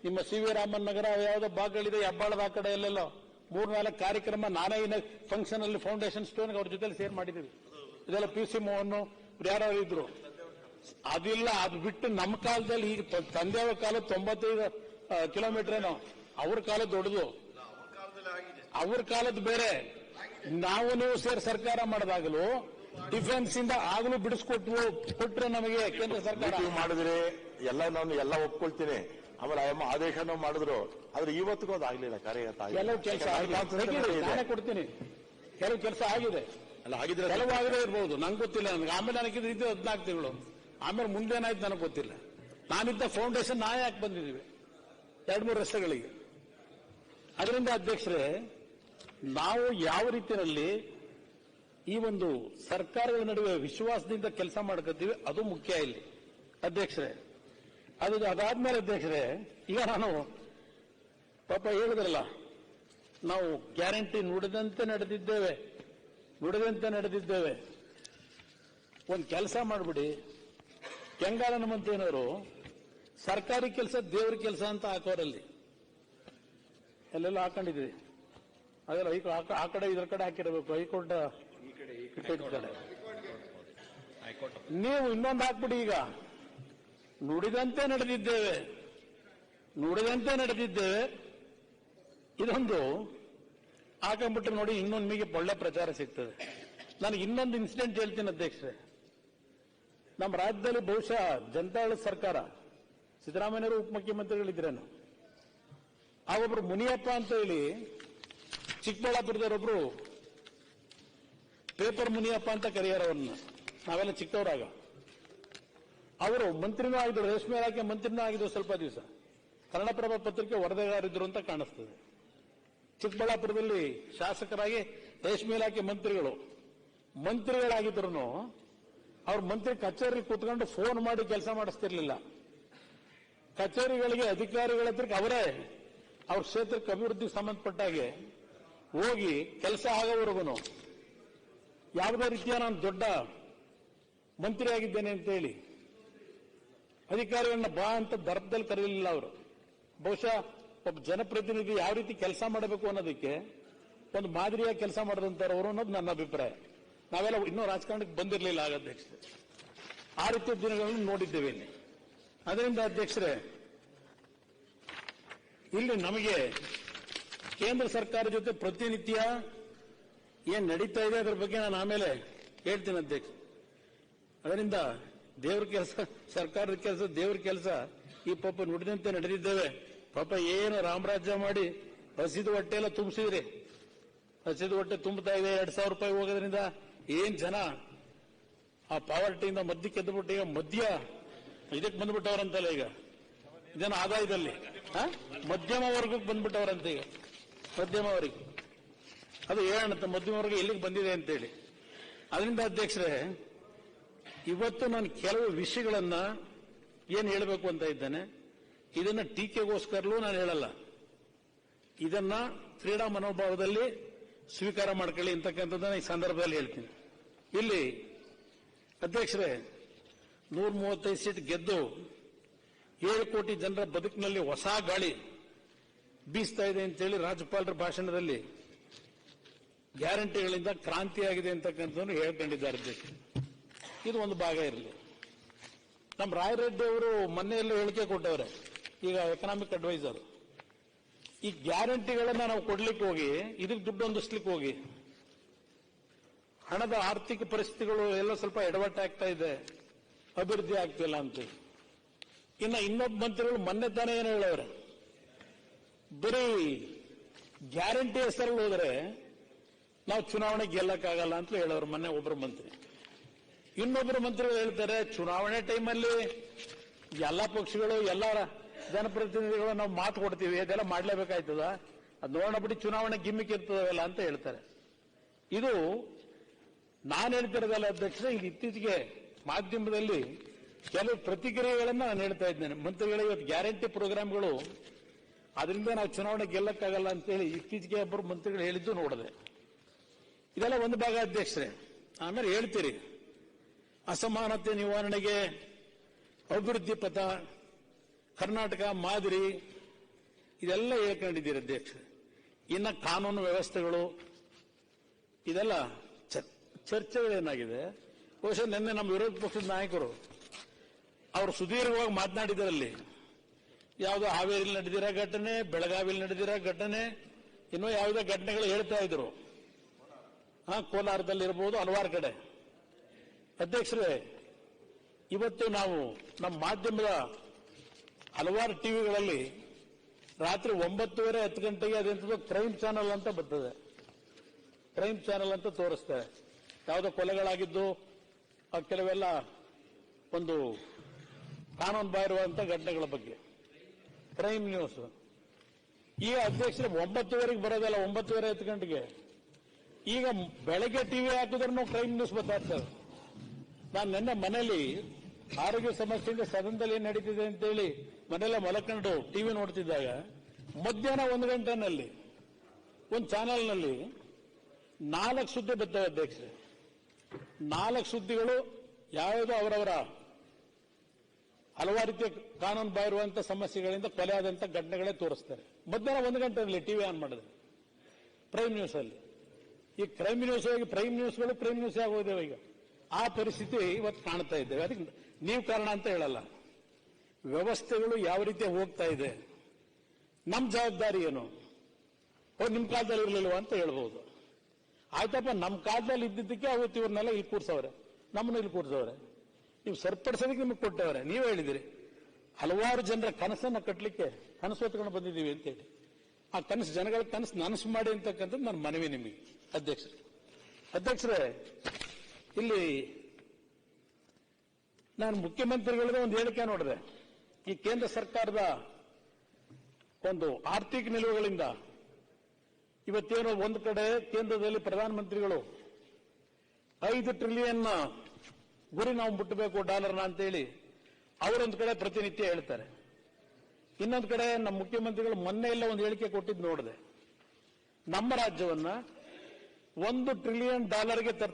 ನಿಮ್ಮ ಸಿ ವಿ ರಾಮನ್ ನಗರ ಯಾವುದೋ ಭಾಗಗಳಿದೆ, ಹೆಬ್ಬಾಳದ ಆ ಕಡೆ ಎಲ್ಲೆಲ್ಲ 3-4 ಕಾರ್ಯಕ್ರಮ ನಾನೇ ಫಂಕ್ಷನ್ ಅಲ್ಲಿ ಫೌಂಡೇಶನ್ ಸ್ಟೋನ್ ಅವ್ರ ಜೊತೆ ಸೇರ್ ಮಾಡಿದ್ದೀವಿ. ಇದೆಲ್ಲ ಪಿ ಸಿ ಮೋಹನ್ ಯಾರು ಇದ್ರು. ಅದಿಲ್ಲ, ಅದು ಬಿಟ್ಟು ನಮ್ಮ ಕಾಲದಲ್ಲಿ ಈಗ ತಂದೆಯವರ ಕಾಲ 95 ಕಿಲೋಮೀಟರ್ ಏನೋ, ಅವ್ರ ಕಾಲ ದೊಡ್ಡದು, ಅವ್ರ ಕಾಲದ ಬೇರೆ. ನಾವು ನೀವು ಸೇರಿ ಸರ್ಕಾರ ಮಾಡಿದಾಗಲೂ ಡಿಫೆನ್ಸ್ ಇಂದ ಆಗಲೂ ಕೊಟ್ರೆ ನಮಗೆ ಕೇಂದ್ರ ಸರ್ಕಾರ ಮೀಟಿಂಗ್ ಮಾಡಿದ್ರೆ ನಾನು ಎಲ್ಲ ಒಪ್ಕೊಳ್ತೀನಿ. ಆಮೇಲೆ ಆದೇಶನೂ ಮಾಡಿದ್ರು, ಆದ್ರೆ ಇವತ್ತಿಗೂ ಅದು ಆಗ್ಲಿಲ್ಲ, ಕಾರ್ಯಗತ ಕೆಲವು ಕೆಲಸ ನಾನೇ ಕೊಡ್ತೀನಿ. ಕೆಲವು ಕೆಲಸ ಆಗಿದೆ, ಆಗಿದ್ರೆ ಕೆಲವು ಆಗದೆ ಇರ್ಬೋದು, ನಂಗೆ ಗೊತ್ತಿಲ್ಲ. ನನಗೆ ಆಮೇಲೆ ನನಗಿದ್ರೆ ಇದು 14 ತಿಂಗಳು, ಆಮೇಲೆ ಮುಂದೇನಾಯ್ತು ನನಗೆ ಗೊತ್ತಿಲ್ಲ. ನಾನಿದ್ದ ಫೌಂಡೇಶನ್ ನಾ ಯಾಕೆ ಬಂದಿದ್ದೀವಿ 2-3 ವರ್ಷಗಳಿಗೆ. ಅದರಿಂದ ಅಧ್ಯಕ್ಷರೇ, ನಾವು ಯಾವ ರೀತಿಯಲ್ಲಿ ಈ ಒಂದು ಸರ್ಕಾರಗಳ ನಡುವೆ ವಿಶ್ವಾಸದಿಂದ ಕೆಲಸ ಮಾಡ್ಕೊತೀವಿ ಅದು ಮುಖ್ಯ ಇಲ್ಲಿ ಅಧ್ಯಕ್ಷರೇ. ಅದಾದ್ಮೇಲೆ ಅಧ್ಯಕ್ಷರೇ, ಈಗ ನಾನು ಪಾಪ ಹೇಳಿದ್ರಲ್ಲ, ನಾವು ಗ್ಯಾರಂಟಿ ನುಡಿದಂತೆ ನಡೆದಿದ್ದೇವೆ. ಒಂದು ಕೆಲಸ ಮಾಡಿಬಿಡಿ, ಕೆಂಗಾಲನ ಮಂತ್ರಿನವರು ಸರ್ಕಾರಿ ಕೆಲಸ ದೇವ್ರ ಕೆಲಸ ಅಂತ ಹಾಕೋರಲ್ಲಿ ಎಲ್ಲೆಲ್ಲ ಹಾಕೊಂಡಿದ್ವಿ. ಅದೆಲ್ಲ ಆ ಕಡೆ ಇದರ ಕಡೆ ಹಾಕಿರಬೇಕು, ಹೈಕೋರ್ಟ್ ಕಡೆ. ನೀವು ಇನ್ನೊಂದು ಹಾಕ್ಬಿಡಿ, ಈಗ ನುಡಿದಂತೆ ನಡೆದಿದ್ದೇವೆ ಇದೊಂದು ಹಾಕೊಂಡ್ಬಿಟ್ರೆ ನೋಡಿ, ಇನ್ನೊಂದು ನಿಮಗೆ ಒಳ್ಳೆ ಪ್ರಚಾರ ಸಿಗ್ತದೆ. ನನಗೆ ಇನ್ನೊಂದು ಇನ್ಸಿಡೆಂಟ್ ಹೇಳ್ತೀನಿ ಅಧ್ಯಕ್ಷರೇ. ನಮ್ಮ ರಾಜ್ಯದಲ್ಲಿ ಬಹುಶಃ ಜನತಾದಳ ಸರ್ಕಾರ, ಸಿದ್ದರಾಮಯ್ಯವರು ಉಪಮುಖ್ಯಮಂತ್ರಿಗಳಿದ್ರೇನು, ಆ ಒಬ್ರು ಮುನಿಯಪ್ಪ ಅಂತ ಹೇಳಿ ಚಿಕ್ಕಬಳ್ಳಾಪುರದವರೊಬ್ರು, ಪೇಪರ್ ಮುನಿಯಪ್ಪ ಅಂತ ಕರೆಯೋರವ್ರನ್ನ, ನಾವೆಲ್ಲ ಚಿಕ್ಕವರಾಗ. ಅವರು ಮಂತ್ರಿನೂ ಆಗಿದ್ರು, ರೇಷ್ಮೆ ಇಲಾಖೆ ಮಂತ್ರಿನೂ ಆಗಿದ್ರು ಸ್ವಲ್ಪ ದಿವಸ. ಕನ್ನಡಪ್ರಭ ಪತ್ರಿಕೆ ವರದಿಗಾರಿದ್ರು ಅಂತ ಕಾಣಿಸ್ತದೆ. ಚಿಕ್ಕಬಳ್ಳಾಪುರದಲ್ಲಿ ಶಾಸಕರಾಗಿ ರೇಷ್ಮೆ ಇಲಾಖೆ ಮಂತ್ರಿಗಳಾಗಿದ್ರು ಅವ್ರ ಮಂತ್ರಿ ಕಚೇರಿ ಕೂತ್ಕೊಂಡು ಫೋನ್ ಮಾಡಿ ಕೆಲಸ ಮಾಡಿಸ್ತಿರ್ಲಿಲ್ಲ. ಕಚೇರಿಗಳಿಗೆ ಅಧಿಕಾರಿಗಳ ಹತ್ರಕ್ಕೆ ಅವರೇ ಅವ್ರ ಕ್ಷೇತ್ರಕ್ಕೆ ಅಭಿವೃದ್ಧಿಗೆ ಸಂಬಂಧಪಟ್ಟಾಗೆ ಹೋಗಿ ಕೆಲಸ ಆಗೋವರೆಗೂ ಯಾವುದೇ ರೀತಿಯ ನಾನು ದೊಡ್ಡ ಮಂತ್ರಿ ಆಗಿದ್ದೇನೆ ಅಂತೇಳಿ ಅಧಿಕಾರಿಗಳನ್ನ ಬಾ ಅಂತ ದರ್ಪದಲ್ಲಿ ಕರೆಯಲಿಲ್ಲ ಅವರು. ಬಹುಶಃ ಒಬ್ಬ ಜನಪ್ರತಿನಿಧಿ ಯಾವ ರೀತಿ ಕೆಲಸ ಮಾಡಬೇಕು ಅನ್ನೋದಕ್ಕೆ ಒಂದು ಮಾದರಿಯಾಗಿ ಕೆಲಸ ಮಾಡಿದಂತವರು ಅನ್ನೋದು ನನ್ನ ಅಭಿಪ್ರಾಯ. ನಾವೆಲ್ಲ ಇನ್ನೂ ರಾಜಕಾರಣಕ್ಕೆ ಬಂದಿರಲಿಲ್ಲ ಆಗ ಅಧ್ಯಕ್ಷರೇ, ಆ ರೀತಿಯ ದಿನಗಳನ್ನು ನೋಡಿದ್ದೇವೆ ಇಲ್ಲಿ. ಅದರಿಂದ ಅಧ್ಯಕ್ಷರೇ, ಇಲ್ಲಿ ನಮಗೆ ಕೇಂದ್ರ ಸರ್ಕಾರ ಜೊತೆ ಪ್ರತಿನಿತ್ಯ ಏನ್ ನಡೀತಾ ಇದೆ ಅದರ ಬಗ್ಗೆ ನಾನು ಆಮೇಲೆ ಹೇಳ್ತೀನಿ ಅಧ್ಯಕ್ಷ. ಅದರಿಂದ ದೇವ್ರ ಕೆಲಸ, ಸರ್ಕಾರದ ಕೆಲಸ, ದೇವ್ರ ಕೆಲಸ ಈ ಪಾಪ ನುಡಿದಂತೆ ನಡೆದಿದ್ದೇವೆ. ಪಾಪ ಏನು ರಾಮರಾಜ್ಯ ಮಾಡಿ ಹಸಿದು ಹೊಟ್ಟೆ ಎಲ್ಲ ತುಂಬಿಸಿದ್ರಿ, ಹಸಿದು ಹೊಟ್ಟೆ ತುಂಬುತ್ತಾ ಇದೆ. 2,000 ರೂಪಾಯಿ ಹೋಗೋದ್ರಿಂದ ಏನ್ ಜನ ಆ ಪಾವರ್ಟಿಯಿಂದ ಮಧ್ಯಕ್ಕೆ ಎದ್ದುಬಿಟ್ಟು ಈಗ ಇದಕ್ಕೆ ಬಂದ್ಬಿಟ್ಟವ್ರಂತಲ್ಲ, ಈಗ ಜನ ಆದಾಯದಲ್ಲಿ ಮಧ್ಯಮ ವರ್ಗಕ್ಕೆ ಬಂದ್ಬಿಟ್ಟವ್ರಂತ. ಈಗ ಮಧ್ಯಮ ವರ್ಗ ಅದು ಹೇಳಂತ ಮಧ್ಯಮ ವರ್ಗ ಎಲ್ಲಿಗೆ ಬಂದಿದೆ ಅಂತೇಳಿ. ಅದರಿಂದ ಅಧ್ಯಕ್ಷರೇ, ಇವತ್ತು ನಾನು ಕೆಲವು ವಿಷಯಗಳನ್ನ ಏನ್ ಹೇಳಬೇಕು ಅಂತ ಇದ್ದೇನೆ. ಇದನ್ನ ಟೀಕೆಗೋಸ್ಕರಲೂ ನಾನು ಹೇಳಲ್ಲ, ಇದನ್ನ ಕ್ರೀಡಾ ಮನೋಭಾವದಲ್ಲಿ ಸ್ವೀಕಾರ ಮಾಡ್ಕೊಳ್ಳಿ ಅಂತಕ್ಕಂಥದ್ದನ್ನ ಈ ಸಂದರ್ಭದಲ್ಲಿ ಹೇಳ್ತೀನಿ. ಇಲ್ಲಿ ಅಧ್ಯಕ್ಷರೇ, 135 ಸೀಟ್ ಗೆದ್ದು 7 ಕೋಟಿ ಜನರ ಬದುಕಿನಲ್ಲಿ ಹೊಸ ಗಾಳಿ ಬೀಸ್ತಾ ಇದೆ ಅಂತೇಳಿ ರಾಜ್ಯಪಾಲರ ಭಾಷಣದಲ್ಲಿ ಗ್ಯಾರಂಟಿಗಳಿಂದ ಕ್ರಾಂತಿಯಾಗಿದೆ ಅಂತಕ್ಕಂಥದ್ದನ್ನು ಹೇಳ್ಕೊಂಡಿದ್ದಾರೆ ಅಧ್ಯಕ್ಷ. ಇದು ಒಂದು ಭಾಗ ಇರಲಿ. ನಮ್ಮ ರಾಯರೆಡ್ಡಿ ಅವರು ಮೊನ್ನೆಯಲ್ಲೂ ಹೇಳಿಕೆ ಕೊಟ್ಟವ್ರೆ, ಈಗ ಎಕನಾಮಿಕ್ ಅಡ್ವೈಸರ್. ಈ ಗ್ಯಾರಂಟಿಗಳನ್ನ ನಾವು ಕೊಡ್ಲಿಕ್ಕೆ ಹೋಗಿ ಇದಕ್ಕೆ ದುಡ್ಡು ಹೊಂದಿಸ್ಲಿಕ್ಕೆ ಹೋಗಿ ಹಣದ ಆರ್ಥಿಕ ಪರಿಸ್ಥಿತಿಗಳು ಎಲ್ಲ ಸ್ವಲ್ಪ ಎಡವಟ್ಟಾಗ್ತಾ ಇದೆ, ಅಭಿವೃದ್ಧಿ ಆಗ್ತಿಲ್ಲ ಅಂತ. ಇನ್ನೊಬ್ಬ ಮಂತ್ರಿಗಳು ಮೊನ್ನೆ ತಾನೇ ಏನು ಹೇಳವ್ರೆ, ಬರೀ ಗ್ಯಾರಂಟಿ ಹೆಸರಲ್ಲಿ ಹೋದ್ರೆ ನಾವು ಚುನಾವಣೆ ಗೆಲ್ಲಕ್ಕಾಗಲ್ಲ ಅಂತ ಹೇಳೋರು ಮೊನ್ನೆ ಒಬ್ಬರು ಮಂತ್ರಿ. ಇನ್ನೊಬ್ಬರು ಮಂತ್ರಿಗಳು ಹೇಳ್ತಾರೆ, ಚುನಾವಣೆ ಟೈಮಲ್ಲಿ ಎಲ್ಲ ಪಕ್ಷಗಳು ಎಲ್ಲ ಜನಪ್ರತಿನಿಧಿಗಳು ನಾವು ಮಾತು ಕೊಡ್ತೀವಿ, ಅದೆಲ್ಲ ಮಾಡ್ಲೇಬೇಕಾಯ್ತದ, ಅದು ನೋಡೋಣ ಬಿಡಿ, ಚುನಾವಣೆ ಗಿಮ್ಮಿಕ್ ಇರ್ತದಲ್ಲ ಅಂತ ಹೇಳ್ತಾರೆ. ಇದು ನಾನು ಹೇಳ್ತಿರೋದಲ್ಲ ಅಧ್ಯಕ್ಷರೇ, ಈಗ ಇತ್ತೀಚೆಗೆ ಮಾಧ್ಯಮದಲ್ಲಿ ಕೆಲವು ಪ್ರತಿಕ್ರಿಯೆಗಳನ್ನ ನಾನು ಹೇಳ್ತಾ ಇದ್ದೇನೆ. ಮಂತ್ರಿಗಳು ಇವತ್ತು ಗ್ಯಾರಂಟಿ ಪ್ರೋಗ್ರಾಮ್ಗಳು ಅದರಿಂದ ನಾವು ಚುನಾವಣೆ ಗೆಲ್ಲಕ್ಕಾಗಲ್ಲ ಅಂತೇಳಿ ಇತ್ತೀಚೆಗೆ ಒಬ್ಬರು ಮಂತ್ರಿಗಳು ಹೇಳಿದ್ದು ನೋಡಿದೆ. ಇದೆಲ್ಲ ಒಂದು ಭಾಗ ಅಧ್ಯಕ್ಷರೇ. ಆಮೇಲೆ ಹೇಳ್ತೀರಿ ಅಸಮಾನತೆ ನಿವಾರಣೆಗೆ ಅಭಿವೃದ್ಧಿ ಪಥ, ಕರ್ನಾಟಕ ಮಾದರಿ, ಇದೆಲ್ಲ ಹೇಳ್ಕೊಂಡಿದ್ದೀರಿ ಅಧ್ಯಕ್ಷ. ಇನ್ನು ಕಾನೂನು ವ್ಯವಸ್ಥೆಗಳು, ಇದೆಲ್ಲ ಚರ್ಚೆಗಳೇನಾಗಿದೆ. ಬಹುಶಃ ನಿನ್ನೆ ನಮ್ಮ ವಿರೋಧ ಪಕ್ಷದ ನಾಯಕರು ಅವರು ಸುದೀರ್ಘವಾಗಿ ಮಾತನಾಡಿದರಲ್ಲಿ ಯಾವುದೋ ಹಾವೇರಿಯಲ್ಲಿ ನಡೆದಿರೋ ಘಟನೆ, ಬೆಳಗಾವಿಯಲ್ಲಿ ನಡೆದಿರೋ ಘಟನೆ, ಇನ್ನೂ ಯಾವುದೇ ಘಟನೆಗಳು ಹೇಳ್ತಾ ಇದ್ರು. ಕೋಲಾರದಲ್ಲಿರ್ಬೋದು, ಹಲವಾರು ಕಡೆ ಅಧ್ಯಕ್ಷರೇ, ಇವತ್ತು ನಾವು ನಮ್ಮ ಮಾಧ್ಯಮದ ಹಲವಾರು ಟಿವಿಗಳಲ್ಲಿ ರಾತ್ರಿ 9:30 10 ಗಂಟೆಗೆ ಅದೆಂಥದ್ದು ಕ್ರೈಮ್ ಚಾನಲ್ ಅಂತ ಬರ್ತದೆ. ಕ್ರೈಮ್ ಚಾನಲ್ ಅಂತ ತೋರಿಸ್ತಾರೆ. ಯಾವುದೋ ಕೊಲೆಗಳಾಗಿದ್ದು ಕೆಲವೆಲ್ಲ ಒಂದು ಕಾನೂನು ಬಾಹಿರುವಂತ ಘಟನೆಗಳ ಬಗ್ಗೆ ಕ್ರೈಮ್ ನ್ಯೂಸ್. ಈಗ ಅಧ್ಯಕ್ಷರೇ 9:30 ಬರೋದಲ್ಲ, 9:30 10 ಗಂಟೆಗೆ. ಈಗ ಬೆಳಗ್ಗೆ ಟಿವಿ ಹಾಕಿದ್ರೂ ಕ್ರೈಮ್ ನ್ಯೂಸ್ ಬರ್ತಾ ಇರ್ತದೆ. ನಾನು ನಿನ್ನೆ ಮನೆಯಲ್ಲಿ ಆರೋಗ್ಯ ಸಮಸ್ಯೆಯಿಂದ ಸದನದಲ್ಲಿ ಏನ್ ನಡೀತಿದೆ ಅಂತೇಳಿ ಮನೆಯಲ್ಲ ಮಲಕೊಂಡು ಟಿವಿ ನೋಡ್ತಿದ್ದಾಗ ಮಧ್ಯಾಹ್ನ 1 ಗಂಟೆನಲ್ಲಿ ಒಂದು ಚಾನೆಲ್ನಲ್ಲಿ 4 ಸುದ್ದಿ ಬರ್ತವೆ ಅಧ್ಯಕ್ಷರೇ. 4 ಸುದ್ದಿಗಳು ಯಾವುದೋ ಅವರವರ ಹಲವಾರು ರೀತಿಯ ಕಾನೂನು ಬಾಹಿರುವಂತಹ ಸಮಸ್ಯೆಗಳಿಂದ ಕೊಲೆ ಆದಂತ ಘಟನೆಗಳೇ ತೋರಿಸ್ತಾರೆ. ಮಧ್ಯಾಹ್ನ 1 ಗಂಟೆಯಲ್ಲಿ ಟಿವಿ ಆನ್ ಮಾಡಿದ್ರೆ ಪ್ರೈಮ್ ನ್ಯೂಸ್ ಅಲ್ಲಿ. ಈ ಕ್ರೈಮ್ ನ್ಯೂಸ್ ಹೋಗಿ ಪ್ರೈಮ್ ನ್ಯೂಸ್ಗಳು ಪ್ರೈಮ್ ನ್ಯೂಸ್ ಆಗೋದೇವೆ. ಈಗ ಆ ಪರಿಸ್ಥಿತಿ ಇವತ್ತು ಕಾಣ್ತಾ ಇದ್ದೇವೆ. ಅದಕ್ಕೆ ನೀವು ಕಾರಣ ಅಂತ ಹೇಳಲ್ಲ. ವ್ಯವಸ್ಥೆಗಳು ಯಾವ ರೀತಿ ಹೋಗ್ತಾ ಇದೆ, ನಮ್ಮ ಜವಾಬ್ದಾರಿ ಏನು? ನಿಮ್ ಕಾಲದಲ್ಲಿ ಇರಲಿಲ್ವಾ ಅಂತ ಹೇಳ್ಬೋದು. ಆಯ್ತಪ್ಪ, ನಮ್ಮ ಕಾಲದಲ್ಲಿ ಇದ್ದಿದ್ದಕ್ಕೆ ಅವತ್ತು ಇವ್ರನ್ನೆಲ್ಲ ಇಲ್ಲಿ ಕೂರ್ಸವ್ರೆ, ನಮ್ಮನ್ನು ಇಲ್ಲಿ ಕೂರ್ಸವ್ರೆ. ನೀವು ಸರಿಪಡಿಸೋದಕ್ಕೆ ನಿಮಗೆ ಕೊಟ್ಟವ್ರೆ. ನೀವೇ ಹೇಳಿದಿರಿ ಹಲವಾರು ಜನರ ಕನಸನ್ನ ಕಟ್ಟಲಿಕ್ಕೆ ಕನಸು ಹೊತ್ಕೊಂಡು ಬಂದಿದ್ದೀವಿ ಅಂತೇಳಿ. ಆ ಕನಸು ಜನಗಳ ಕನಸು ನನಸು ಮಾಡಿ ಅಂತಕ್ಕಂಥದ್ದು ನನ್ನ ಮನವಿ ನಿಮಗೆ ಅಧ್ಯಕ್ಷರೇ. ಇಲ್ಲಿ ನಾನು ಮುಖ್ಯಮಂತ್ರಿಗಳದ ಒಂದು ಹೇಳಿಕೆ ನೋಡಿದೆ. ಈ ಕೇಂದ್ರ ಸರ್ಕಾರದ ಒಂದು ಆರ್ಥಿಕ ನಿಲುವುಗಳಿಂದ ಇವತ್ತೇನೋ ಒಂದು ಕಡೆ ಕೇಂದ್ರದಲ್ಲಿ ಪ್ರಧಾನಮಂತ್ರಿಗಳು 5 ಟ್ರಿಲಿಯನ್ ಗುರಿ ನಾವು ಮುಟ್ಟಬೇಕು ಡಾಲರ್ನ ಅಂತೇಳಿ ಅವರೊಂದು ಕಡೆ ಪ್ರತಿನಿತ್ಯ ಹೇಳ್ತಾರೆ. ಇನ್ನೊಂದು ಕಡೆ ನಮ್ಮ ಮುಖ್ಯಮಂತ್ರಿಗಳು ಮೊನ್ನೆ ಎಲ್ಲ ಒಂದು ಹೇಳಿಕೆ ಕೊಟ್ಟಿದ್ದು ನೋಡಿದೆ. ನಮ್ಮ ರಾಜ್ಯವನ್ನ $1 ಟ್ರಿಲಿಯನ್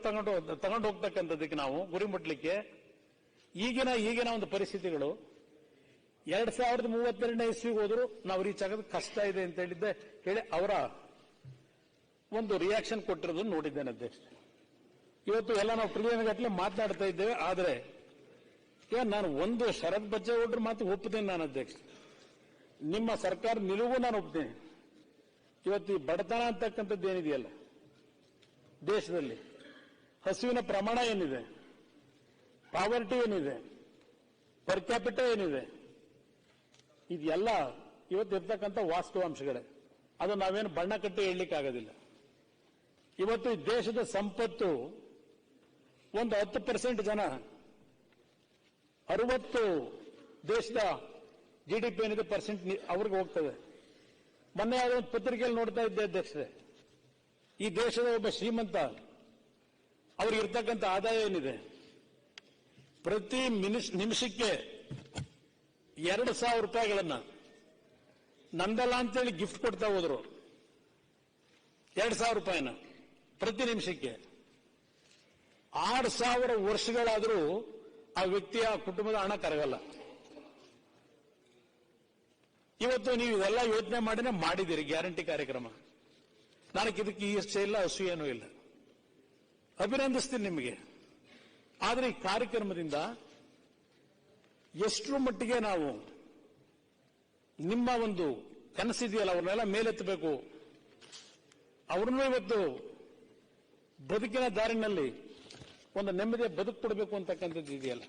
ತಗೊಂಡು ಹೋಗ್ತಕ್ಕಂಥದ್ದಕ್ಕೆ ನಾವು ಗುರಿ ಮುಟ್ಲಿಕ್ಕೆ ಈಗಿನ ಒಂದು ಪರಿಸ್ಥಿತಿಗಳು 2032ನೇ ಇಸ್ವಿಗೆ ಹೋದ್ರು ನಾವು ರೀಚ್ ಆಗೋದು ಕಷ್ಟ ಇದೆ ಅಂತ ಹೇಳಿ ಅವರ ಒಂದು ರಿಯಾಕ್ಷನ್ ಕೊಟ್ಟಿರೋದನ್ನು ನೋಡಿದ್ದೇನೆ ಅಧ್ಯಕ್ಷ. ಇವತ್ತು ಎಲ್ಲ ನಾವು ಟ್ರಿಲಿಯನ್ ಗಟ್ಟಲೆ ಮಾತನಾಡ್ತಾ ಇದ್ದೇವೆ. ಆದರೆ ಈಗ ನಾನು ಒಂದು ಶರತ್ ಬಚ್ಚೇಗೌಡರ ಮಾತು ಒಪ್ಪುತ್ತೇನೆ ನಾನು ಅಧ್ಯಕ್ಷ. ನಿಮ್ಮ ಸರ್ಕಾರ ನಿಲುವು ನಾನು ಒಪ್ತೇನೆ. ಇವತ್ತು ಈ ಬಡತನ ಅಂತಕ್ಕಂಥದ್ದು ಏನಿದೆಯಲ್ಲ ದೇಶದಲ್ಲಿ, ಹಸುವಿನ ಪ್ರಮಾಣ ಏನಿದೆ, ಪಾವರ್ಟಿ ಏನಿದೆ, ಪರ್ ಕ್ಯಾಪಿಟಲ್ ಏನಿದೆ, ಇದೆಲ್ಲ ಇವತ್ತು ಇರ್ತಕ್ಕಂಥ ವಾಸ್ತವಾಂಶಗಳೇ. ಅದು ನಾವೇನು ಬಣ್ಣ ಕಟ್ಟಿ ಹೇಳಲಿಕ್ಕೆ ಆಗೋದಿಲ್ಲ. ಇವತ್ತು ಈ ದೇಶದ ಸಂಪತ್ತು ಒಂದು 10% ಜನ 60 ದೇಶದ GDP ಏನಿದೆ ಪರ್ಸೆಂಟ್ ಅವ್ರಿಗೆ ಹೋಗ್ತದೆ. ಮೊನ್ನೆ ಯಾವುದೋ ಒಂದು ಪತ್ರಿಕೆಯಲ್ಲಿ ನೋಡ್ತಾ ಇದ್ದೆ ಅಧ್ಯಕ್ಷರೇ, ಈ ದೇಶದ ಒಬ್ಬ ಶ್ರೀಮಂತ ಅವ್ರಿಗೆ ಇರ್ತಕ್ಕಂಥ ಆದಾಯ ಏನಿದೆ, ಪ್ರತಿ ನಿಮಿಷಕ್ಕೆ 2,000 ರೂಪಾಯಿಗಳನ್ನ ನಂದಲ್ಲ ಅಂತೇಳಿ ಗಿಫ್ಟ್ ಕೊಡ್ತಾ ಹೋದ್ರು. 2,000 ರೂಪಾಯಿನ ಪ್ರತಿ ನಿಮಿಷಕ್ಕೆ. 6,000 ವರ್ಷಗಳಾದರೂ ಆ ವ್ಯಕ್ತಿಯ ಕುಟುಂಬದ ಹಣ ಕರಗಲ್ಲ. ಇವತ್ತು ನೀವು ಇದೆಲ್ಲ ಯೋಚನೆ ಮಾಡಿನೇ ಮಾಡಿದ್ದೀರಿ ಗ್ಯಾರಂಟಿ ಕಾರ್ಯಕ್ರಮ. ನನಗೆ ಇದಕ್ಕೆ ಇಷ್ಟ ಇಲ್ಲ, ಅಸೂಯೇನೂ ಇಲ್ಲ, ಅಭಿನಂದಿಸ್ತೀನಿ ನಿಮಗೆ. ಆದರೆ ಈ ಕಾರ್ಯಕ್ರಮದಿಂದ ಎಷ್ಟರ ಮಟ್ಟಿಗೆ ನಾವು ನಿಮ್ಮ ಒಂದು ಕನಸಿದೆಯಲ್ಲ ಅವ್ರನ್ನೆಲ್ಲ ಮೇಲೆತ್ತಬೇಕು, ಅವ್ರನ್ನೂ ಇವತ್ತು ಬದುಕಿನ ದಾರಿನಲ್ಲಿ ಒಂದು ನೆಮ್ಮದಿಯ ಬದುಕು ಕೊಡಬೇಕು ಅಂತಕ್ಕಂಥದ್ದು ಇದೆಯಲ್ಲ,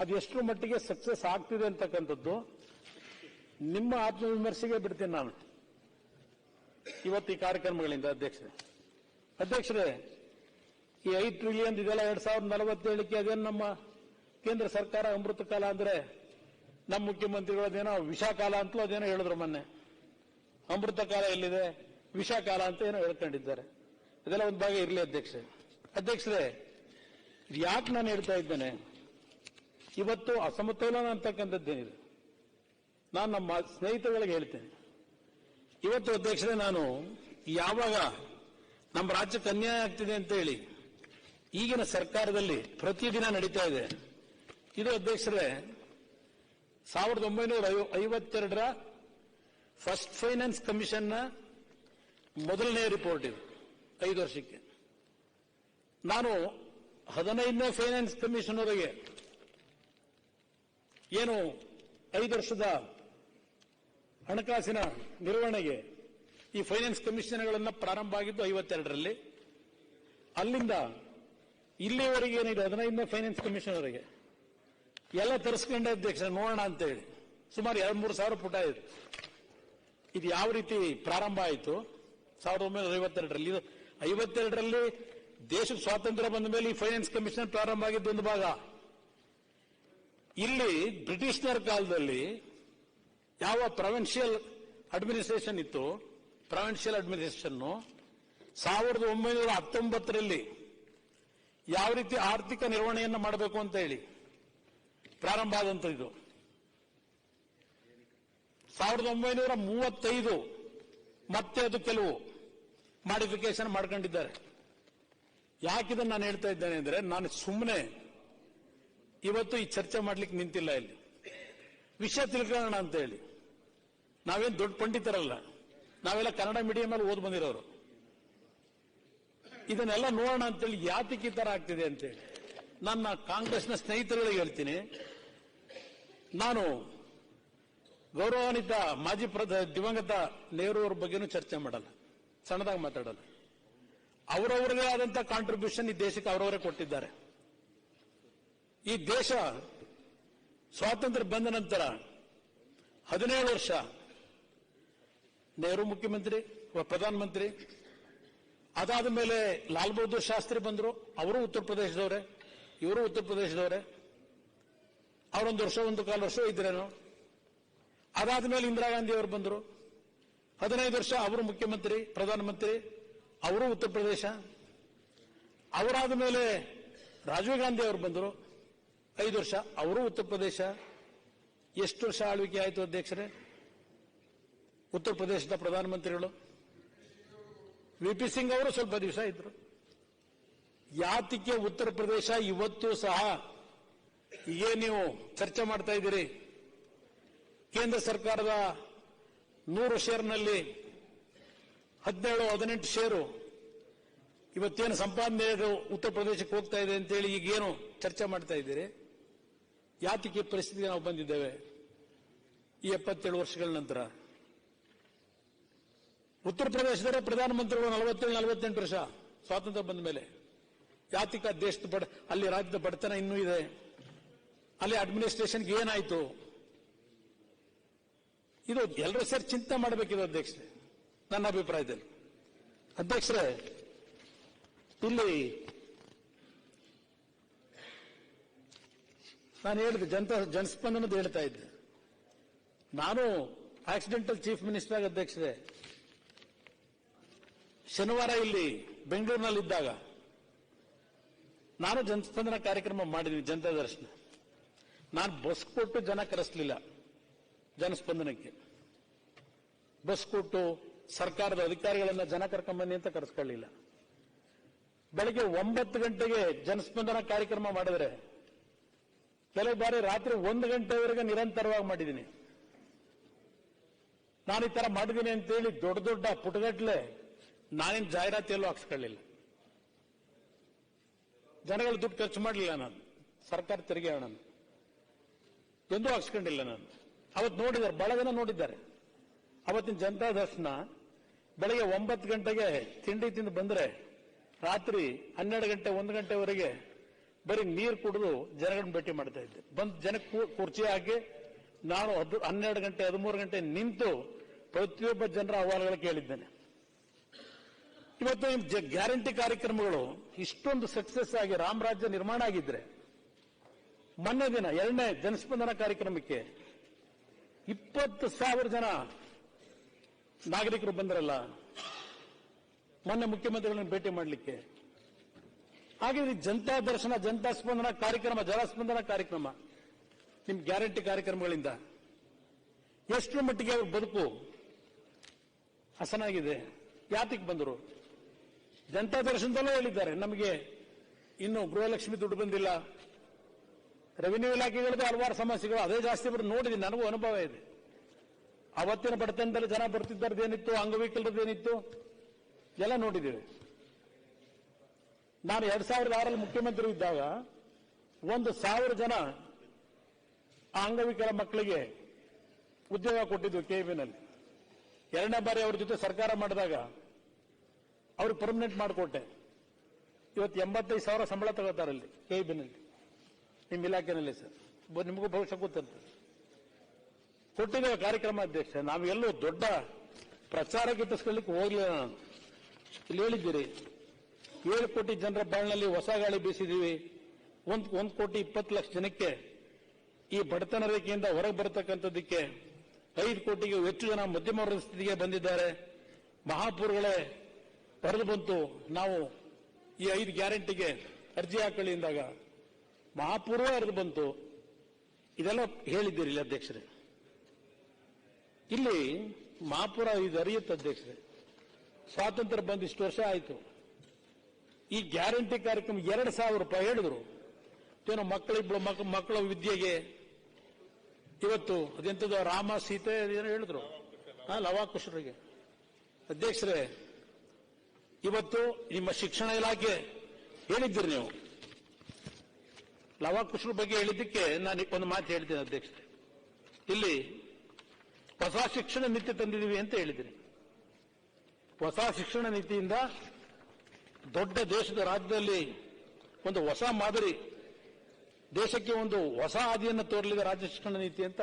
ಅದು ಎಷ್ಟರ ಮಟ್ಟಿಗೆ ಸಕ್ಸಸ್ ಆಗ್ತಿದೆ ಅಂತಕ್ಕಂಥದ್ದು ನಿಮ್ಮ ಆತ್ಮವಿಮರ್ಶೆಗೆ ಬಿಡ್ತೀನಿ ನಾನು ಇವತ್ತು ಈ ಕಾರ್ಯಕ್ರಮಗಳಿಂದ. ಅಧ್ಯಕ್ಷರೇ, ಈ 5 ಟ್ರಿಲಿಯನ್ ಇದೆಲ್ಲ 2047ಕ್ಕೆ ಅದೇನು ನಮ್ಮ ಕೇಂದ್ರ ಸರ್ಕಾರ ಅಮೃತ ಕಾಲ ಅಂದ್ರೆ ನಮ್ಮ ಮುಖ್ಯಮಂತ್ರಿಗಳು ಅದೇನೋ ವಿಷಾಕಾಲ ಅಂತಲೂ ಅದೇನೋ ಹೇಳಿದ್ರು ಮೊನ್ನೆ. ಅಮೃತ ಕಾಲ ಎಲ್ಲಿದೆ, ವಿಷಾಕಾಲ ಅಂತ ಏನೋ ಹೇಳ್ಕೊಂಡಿದ್ದಾರೆ. ಅದೆಲ್ಲ ಒಂದು ಭಾಗ ಇರಲಿ ಅಧ್ಯಕ್ಷರೇ. ಯಾಕೆ ನಾನು ಹೇಳ್ತಾ ಇದ್ದೇನೆ, ಇವತ್ತು ಅಸಮತೋಲನ ಅಂತಕ್ಕಂಥದ್ದೇನಿದೆ, ನಾನು ನಮ್ಮ ಸ್ನೇಹಿತರುಗಳಿಗೆ ಹೇಳ್ತೇನೆ. ಇವತ್ತು ಅಧ್ಯಕ್ಷರೇ, ನಾನು ಯಾವಾಗ ನಮ್ಮ ರಾಜ್ಯಕ್ಕೆ ಅನ್ಯಾಯ ಆಗ್ತಿದೆ ಅಂತ ಹೇಳಿ ಈಗಿನ ಸರ್ಕಾರದಲ್ಲಿ ಪ್ರತಿದಿನ ನಡೀತಾ ಇದೆ. ಇದು ಅಧ್ಯಕ್ಷರೇ 1952ರ ಫಸ್ಟ್ ಫೈನಾನ್ಸ್ ಕಮಿಷನ್ನ ಮೊದಲನೇ ರಿಪೋರ್ಟ್ ಇದು, 5 ವರ್ಷಕ್ಕೆ. ನಾನು 15ನೇ ಫೈನಾನ್ಸ್ ಕಮಿಷನ್ ವರೆಗೆ ಏನು 5 ವರ್ಷದ ಹಣಕಾಸಿನ ನಿರ್ವಹಣೆಗೆ ಈ ಫೈನಾನ್ಸ್ ಕಮಿಷನ್ಗಳನ್ನು ಪ್ರಾರಂಭ ಆಗಿದ್ದು 52ರಲ್ಲಿ. ಅಲ್ಲಿಂದ ಇಲ್ಲಿವರೆಗೆ ಏನಿದೆ 15ನೇ ಫೈನಾನ್ಸ್ ಕಮಿಷನ್ ವರೆಗೆ ಎಲ್ಲ ತರಿಸ್ಕೊಂಡೆ ಅಧ್ಯಕ್ಷ ನೋಡೋಣ ಅಂತೇಳಿ ಸುಮಾರು 2-3 ಸಾವಿರ ಪುಟ ಇದೆ. ಇದು ಯಾವ ರೀತಿ ಪ್ರಾರಂಭ ಆಯಿತು 1952ರಲ್ಲಿ. 52ರಲ್ಲಿ ದೇಶಕ್ಕೆ ಸ್ವಾತಂತ್ರ್ಯ ಬಂದ ಮೇಲೆ ಈ ಫೈನಾನ್ಸ್ ಕಮಿಷನ್ ಪ್ರಾರಂಭ ಆಗಿದ್ದು ಒಂದು ಭಾಗ. ಇಲ್ಲಿ ಬ್ರಿಟಿಷ್ನರ ಕಾಲದಲ್ಲಿ ಯಾವ ಪ್ರಾವಿನ್ಷಿಯಲ್ ಅಡ್ಮಿನಿಸ್ಟ್ರೇಷನ್ ಇತ್ತು, ಪ್ರಾವಿನ್ಷಿಯಲ್ ಅಡ್ಮಿನಿಸ್ಟ್ರೇಷನ್ 1919ರಲ್ಲಿ ಯಾವ ರೀತಿ ಆರ್ಥಿಕ ನಿರ್ವಹಣೆಯನ್ನು ಮಾಡಬೇಕು ಅಂತ ಹೇಳಿ ಪ್ರಾರಂಭ ಆದಂಥದ್ದು. 1935 ಮತ್ತೆ ಅದು ಕೆಲವು ಮಾಡಿಫಿಕೇಶನ್ ಮಾಡ್ಕೊಂಡಿದ್ದಾರೆ. ಯಾಕಿದನ್ನು ನಾನು ಹೇಳ್ತಾ ಇದ್ದೇನೆ ಅಂದ್ರೆ, ನಾನು ಸುಮ್ಮನೆ ಇವತ್ತು ಈ ಚರ್ಚೆ ಮಾಡ್ಲಿಕ್ಕೆ ನಿಂತಿಲ್ಲ. ಇಲ್ಲಿ ವಿಷಯ ತಿಳ್ಕೊಳ್ಳೋಣ ಅಂತ ಹೇಳಿ. ನಾವೇನು ದೊಡ್ಡ ಪಂಡಿತರಲ್ಲ, ನಾವೆಲ್ಲ ಕನ್ನಡ ಮೀಡಿಯಂ ಅಲ್ಲಿ ಓದ್ ಬಂದಿರೋರು. ಇದನ್ನೆಲ್ಲ ನೋಡೋಣ ಅಂತೇಳಿ ಯಾತಕ್ಕೆ ಈ ತರ ಆಗ್ತಿದೆ ಅಂತೇಳಿ ನನ್ನ ಕಾಂಗ್ರೆಸ್ನ ಸ್ನೇಹಿತರುಗಳಿಗೆ ಹೇಳ್ತೀನಿ. ನಾನು ಗೌರವಾನ್ವಿತ ಮಾಜಿ ದಿವಂಗತ ನೆಹರು ಅವರ ಬಗ್ಗೆನೂ ಚರ್ಚೆ ಮಾಡಲ್ಲ, ಸಣ್ಣದಾಗಿ ಮಾತಾಡಲ್ಲ. ಅವರವರದೇ ಆದಂತಹ ಕಾಂಟ್ರಿಬ್ಯೂಷನ್ ಈ ದೇಶಕ್ಕೆ ಅವರವರೇ ಕೊಟ್ಟಿದ್ದಾರೆ. ಈ ದೇಶ ಸ್ವಾತಂತ್ರ್ಯ ಬಂದ ನಂತರ 17 ವರ್ಷ ನೆಹರು ಮುಖ್ಯಮಂತ್ರಿ, ಪ್ರಧಾನಮಂತ್ರಿ. ಅದಾದ ಮೇಲೆ ಲಾಲ್ ಬಹದ್ದೂರ್ ಶಾಸ್ತ್ರಿ ಬಂದರು, ಅವರು ಉತ್ತರ ಪ್ರದೇಶದವರೇ, ಇವರು ಉತ್ತರ ಪ್ರದೇಶದವರೇ. ಅವರೊಂದು ವರ್ಷ 1.25 ವರ್ಷ ಇದ್ರೇನು. ಅದಾದ ಮೇಲೆ ಇಂದಿರಾ ಗಾಂಧಿ ಅವರು ಬಂದರು, 15 ವರ್ಷ ಅವರು ಮುಖ್ಯಮಂತ್ರಿ, ಪ್ರಧಾನಮಂತ್ರಿ, ಅವರು ಉತ್ತರ ಪ್ರದೇಶ. ಅವರಾದ ಮೇಲೆ ರಾಜೀವ್ ಗಾಂಧಿ ಅವರು ಬಂದರು, 5 ವರ್ಷ, ಅವರು ಉತ್ತರ ಪ್ರದೇಶ. ಎಷ್ಟು ವರ್ಷ ಆಳ್ವಿಕೆ ಆಯಿತು ಅಧ್ಯಕ್ಷರೇ ಉತ್ತರ ಪ್ರದೇಶದ ಪ್ರಧಾನಮಂತ್ರಿಗಳು? ವಿ.ಪಿ. ಸಿಂಗ್ ಅವರು ಸ್ವಲ್ಪ ದಿವಸ ಇದ್ರು. ಯಾತಕ್ಕೆ ಉತ್ತರ ಪ್ರದೇಶ ಇವತ್ತು ಸಹ ಹೀಗೆ ನೀವು ಚರ್ಚೆ ಮಾಡ್ತಾ ಇದ್ದೀರಿ? ಕೇಂದ್ರ ಸರ್ಕಾರದ 100 ಶೇರ್ನಲ್ಲಿ 17-18 ಶೇರು ಇವತ್ತೇನು ಸಂಪಾದನೆ ಉತ್ತರ ಪ್ರದೇಶಕ್ಕೆ ಹೋಗ್ತಾ ಇದೆ ಅಂತೇಳಿ ಈಗೇನು ಚರ್ಚೆ ಮಾಡ್ತಾ ಇದ್ದೀರಿ? ಯಾತಕ್ಕೆ ಪರಿಸ್ಥಿತಿಗೆ ನಾವು ಬಂದಿದ್ದೇವೆ ಈ 77 ವರ್ಷಗಳ ನಂತರ? ಉತ್ತರ ಪ್ರದೇಶದ ಪ್ರಧಾನಮಂತ್ರಿಗಳು 47-48 ವರ್ಷ ಸ್ವಾತಂತ್ರ್ಯ ಬಂದ ಮೇಲೆ. ಯಾತಕ ದೇಶದ ಅಲ್ಲಿ ರಾಜ್ಯದ ಬಡತನ ಇನ್ನೂ ಇದೆ, ಅಲ್ಲಿ ಅಡ್ಮಿನಿಸ್ಟ್ರೇಷನ್ಗೆ ಏನಾಯ್ತು? ಇದು ಎಲ್ಲರೂ ಸೇರಿ ಚಿಂತೆ ಮಾಡಬೇಕಿದೆ ಅಧ್ಯಕ್ಷರೇ, ನನ್ನ ಅಭಿಪ್ರಾಯದಲ್ಲಿ. ಅಧ್ಯಕ್ಷರೇ, ಇಲ್ಲಿ ನಾನು ಹೇಳಿದೆ ಜನಸ್ಪಂದನದ ಹೇಳ್ತಾ ಇದ್ದೆ. ನಾನು ಆಕ್ಸಿಡೆಂಟಲ್ ಚೀಫ್ ಮಿನಿಸ್ಟರ್ ಆಗಿ ಅಧ್ಯಕ್ಷರೇ ಶನಿವಾರ ಇಲ್ಲಿ ಬೆಂಗಳೂರಿನಲ್ಲಿದ್ದಾಗ ನಾನು ಜನಸ್ಪಂದನ ಕಾರ್ಯಕ್ರಮ ಮಾಡಿದ್ದೀನಿ, ಜನತಾ ದರ್ಶನ. ನಾನು ಬಸ್ ಕೊಟ್ಟು ಜನ ಕರೆಸಲಿಲ್ಲ ಜನಸ್ಪಂದನಕ್ಕೆ. ಬಸ್ ಕೊಟ್ಟು ಸರ್ಕಾರದ ಅಧಿಕಾರಿಗಳನ್ನ ಜನ ಕರ್ಕೊಂಬನ್ನಿ ಅಂತ ಕರೆಸ್ಕೊಳ್ಳಿಲ್ಲ. ಬೆಳಗ್ಗೆ 9 ಗಂಟೆಗೆ ಜನಸ್ಪಂದನ ಕಾರ್ಯಕ್ರಮ ಮಾಡಿದ್ರೆ ಕೆಲವು ಬಾರಿ ರಾತ್ರಿ 1 ಗಂಟೆವರೆಗೆ ನಿರಂತರವಾಗಿ ಮಾಡಿದ್ದೀನಿ. ನಾನು ಈ ತರ ಮಾಡಿದ್ದೀನಿ ಅಂತೇಳಿ ದೊಡ್ಡ ದೊಡ್ಡ ಪುಟಗಟ್ಲೆ ನಾನೇನು ಜಾಹೀರಾತಿಯಲ್ಲೂ ಹಾಕ್ಸ್ಕೊಳ್ಳಿಲ್ಲ. ಜನಗಳ ದುಡ್ಡು ಖರ್ಚು ಮಾಡಲಿಲ್ಲ ನಾನು, ಸರ್ಕಾರ ತೆರಿಗೆ ಹಣ ಎಂದೂ ಹಾಕ್ಸ್ಕೊಂಡಿಲ್ಲ ನಾನು. ಅವತ್ತು ನೋಡಿದ್ದಾರೆ, ಬಹಳ ಜನ ನೋಡಿದ್ದಾರೆ. ಅವತ್ತಿನ ಜನತಾ ದರ್ಶನ ಬೆಳಗ್ಗೆ 9 ಗಂಟೆಗೆ ತಿಂಡಿ ತಿಂದು ಬಂದ್ರೆ ರಾತ್ರಿ 12 ಗಂಟೆ 1 ಗಂಟೆವರೆಗೆ ಬರೀ ನೀರು ಕುಡಿದು ಜನಗಳನ್ನ ಭೇಟಿ ಮಾಡ್ತಾ ಇದ್ದೆ. ಬಂದು ಜನಕ್ಕೆ ಕುರ್ಚಿ ಹಾಕಿ ನಾನು 12 ಗಂಟೆ 13 ಗಂಟೆ ನಿಂತು ಪ್ರತಿಯೊಬ್ಬ ಜನರ ಅಹವಾಲುಗಳು ಕೇಳಿದ್ದೇನೆ. ಇವತ್ತು ಗ್ಯಾರಂಟಿ ಕಾರ್ಯಕ್ರಮಗಳು ಇಷ್ಟೊಂದು ಸಕ್ಸಸ್ ಆಗಿ ರಾಮರಾಜ್ಯ ನಿರ್ಮಾಣ ಆಗಿದ್ರೆ, ಮೊನ್ನೆ ದಿನ 2ನೇ ಜನಸ್ಪಂದನ ಕಾರ್ಯಕ್ರಮಕ್ಕೆ 20,000 ಜನ ನಾಗರಿಕರು ಬಂದ್ರಲ್ಲ ಮೊನ್ನೆ ಮುಖ್ಯಮಂತ್ರಿಗಳನ್ನ ಭೇಟಿ ಮಾಡಲಿಕ್ಕೆ. ಹಾಗೆ ಜನತಾ ದರ್ಶನ, ಜನತಾ ಸ್ಪಂದನ ಕಾರ್ಯಕ್ರಮ, ಜನಸ್ಪಂದನ ಕಾರ್ಯಕ್ರಮ, ನಿಮ್ ಗ್ಯಾರಂಟಿ ಕಾರ್ಯಕ್ರಮಗಳಿಂದ ಎಷ್ಟು ಮಟ್ಟಿಗೆ ಅವ್ರ ಬದುಕು ಹಸನಾಗಿದೆ? ಯಾತಕ್ಕೆ ಬಂದರು? ಜನತಾ ದರ್ಶನದಲ್ಲೂ ಹೇಳಿದ್ದಾರೆ, ನಮಗೆ ಇನ್ನು ಗೃಹಲಕ್ಷ್ಮಿ ದುಡ್ಡು ಬಂದಿಲ್ಲ, ರೆವಿನ್ಯೂ ಇಲಾಖೆಗಳದ್ದು ಹಲವಾರು ಸಮಸ್ಯೆಗಳು ಅದೇ ಜಾಸ್ತಿ ಬರೋದು ನೋಡಿದ್ದೀನಿ, ನನಗೂ ಅನುಭವ ಇದೆ. ಅವತ್ತಿನ ಬಡತನದಲ್ಲಿ ಜನ ಬರ್ತಿದ್ದಾರದೇನಿತ್ತು, ಅಂಗವಿಕಲರದ್ದೇನಿತ್ತು ಎಲ್ಲ ನೋಡಿದ್ದೇವೆ. ನಾನು 2006ರಲ್ಲಿ ಮುಖ್ಯಮಂತ್ರಿ ಇದ್ದಾಗ 1,000 ಜನ ಆ ಅಂಗವಿಕಲ ಮಕ್ಕಳಿಗೆ ಉದ್ಯೋಗ ಕೊಟ್ಟಿದ್ವು ಕೆಬಿನಲ್ಲಿ. 2ನೇ ಬಾರಿ ಅವ್ರ ಜೊತೆ ಸರ್ಕಾರ ಮಾಡಿದಾಗ ಅವ್ರಿಗೆ ಪರ್ಮನೆಂಟ್ ಮಾಡಿಕೊಟ್ಟೆ. ಇವತ್ತು 85,000 ಸಂಬಳ ತಗೋತಾರಲ್ಲಿ KIB-ನಲ್ಲಿ, ನಿಮ್ಮ ಇಲಾಖೆನಲ್ಲಿ ಸರ್. ನಿಮಗೂ ಭವಿಷ್ಯ ಗೊತ್ತಿರ್ತದೆ. ಕೊಟ್ಟಿದ್ದೇವೆ ಕಾರ್ಯಕ್ರಮ ಅಧ್ಯಕ್ಷ. ನಾವು ಎಲ್ಲೂ ದೊಡ್ಡ ಪ್ರಚಾರ ಗಿಟ್ಟಿಸ್ಕೊಳ್ಳಿಕ್ಕೆ ಹೋಗ್ಲಿಲ್ಲ. ನಾನು ಇಲ್ಲಿ ಹೇಳಿದ್ದೀರಿ 7 ಕೋಟಿ ಜನರ ಬಾಳಿನಲ್ಲಿ ಹೊಸ ಗಾಳಿ ಬೀಸಿದೀವಿ. 1 ಕೋಟಿ 20 ಲಕ್ಷ ಜನಕ್ಕೆ ಈ ಬಡತನ ರೇಖೆಯಿಂದ ಹೊರಗೆ ಬರತಕ್ಕಂಥದ್ದಕ್ಕೆ 5 ಕೋಟಿಗೂ ಹೆಚ್ಚು ಜನ ಮಧ್ಯಮ ವರ್ಗದ ಸ್ಥಿತಿಗೆ ಬಂದಿದ್ದಾರೆ. ಮಹಾಪೂರ್ಗಳೇ ಹೊರದು ಬಂತು. ನಾವು ಈ 5 ಗ್ಯಾರಂಟಿಗೆ ಅರ್ಜಿ ಹಾಕೊಳ್ಳಿ ಎಂದಾಗ ಮಹಾಪೂರ್ವ ಹರಿದು ಬಂತು. ಇದೆಲ್ಲ ಹೇಳಿದ್ದೀರಿ ಇಲ್ಲಿ ಅಧ್ಯಕ್ಷರೇ. ಇಲ್ಲಿ ಮಹಾಪುರ ಇದು ಹರಿಯುತ್ತೆ ಅಧ್ಯಕ್ಷರೇ. ಸ್ವಾತಂತ್ರ್ಯ ಬಂದು ಇಷ್ಟು ವರ್ಷ ಆಯಿತು. ಈ ಗ್ಯಾರಂಟಿ ಕಾರ್ಯಕ್ರಮ 2,000 ರೂಪಾಯಿ ಹೇಳಿದ್ರು. ಏನೋ ಮಕ್ಕಳ ವಿದ್ಯೆಗೆ ಇವತ್ತು ಅದೆಂಥದ್ದು ರಾಮ ಸೀತೆ ಏನೋ ಹೇಳಿದ್ರು, ಲವಾಕುಶರಿಗೆ. ಅಧ್ಯಕ್ಷರೇ, ಇವತ್ತು ನಿಮ್ಮ ಶಿಕ್ಷಣ ಇಲಾಖೆ ಹೇಳಿದ್ದೀರಿ ನೀವು, ಲವಾಕುಶರ ಬಗ್ಗೆ ಹೇಳಿದ್ದಕ್ಕೆ ನಾನು ಒಂದು ಮಾತು ಹೇಳ್ತೀನಿ ಅಧ್ಯಕ್ಷರೇ. ಇಲ್ಲಿ ಹೊಸ ಶಿಕ್ಷಣ ನೀತಿ ತಂದಿದ್ದೀವಿ ಅಂತ ಹೇಳಿದ್ದೀನಿ. ಹೊಸ ಶಿಕ್ಷಣ ನೀತಿಯಿಂದ ದೊಡ್ಡ ದೇಶದ ರಾಜ್ಯದಲ್ಲಿ ಒಂದು ಹೊಸ ಮಾದರಿ, ದೇಶಕ್ಕೆ ಒಂದು ಹೊಸ ಹಾದಿಯನ್ನು ತೋರಲಿದೆ ರಾಜ್ಯ ಶಿಕ್ಷಣ ನೀತಿ ಅಂತ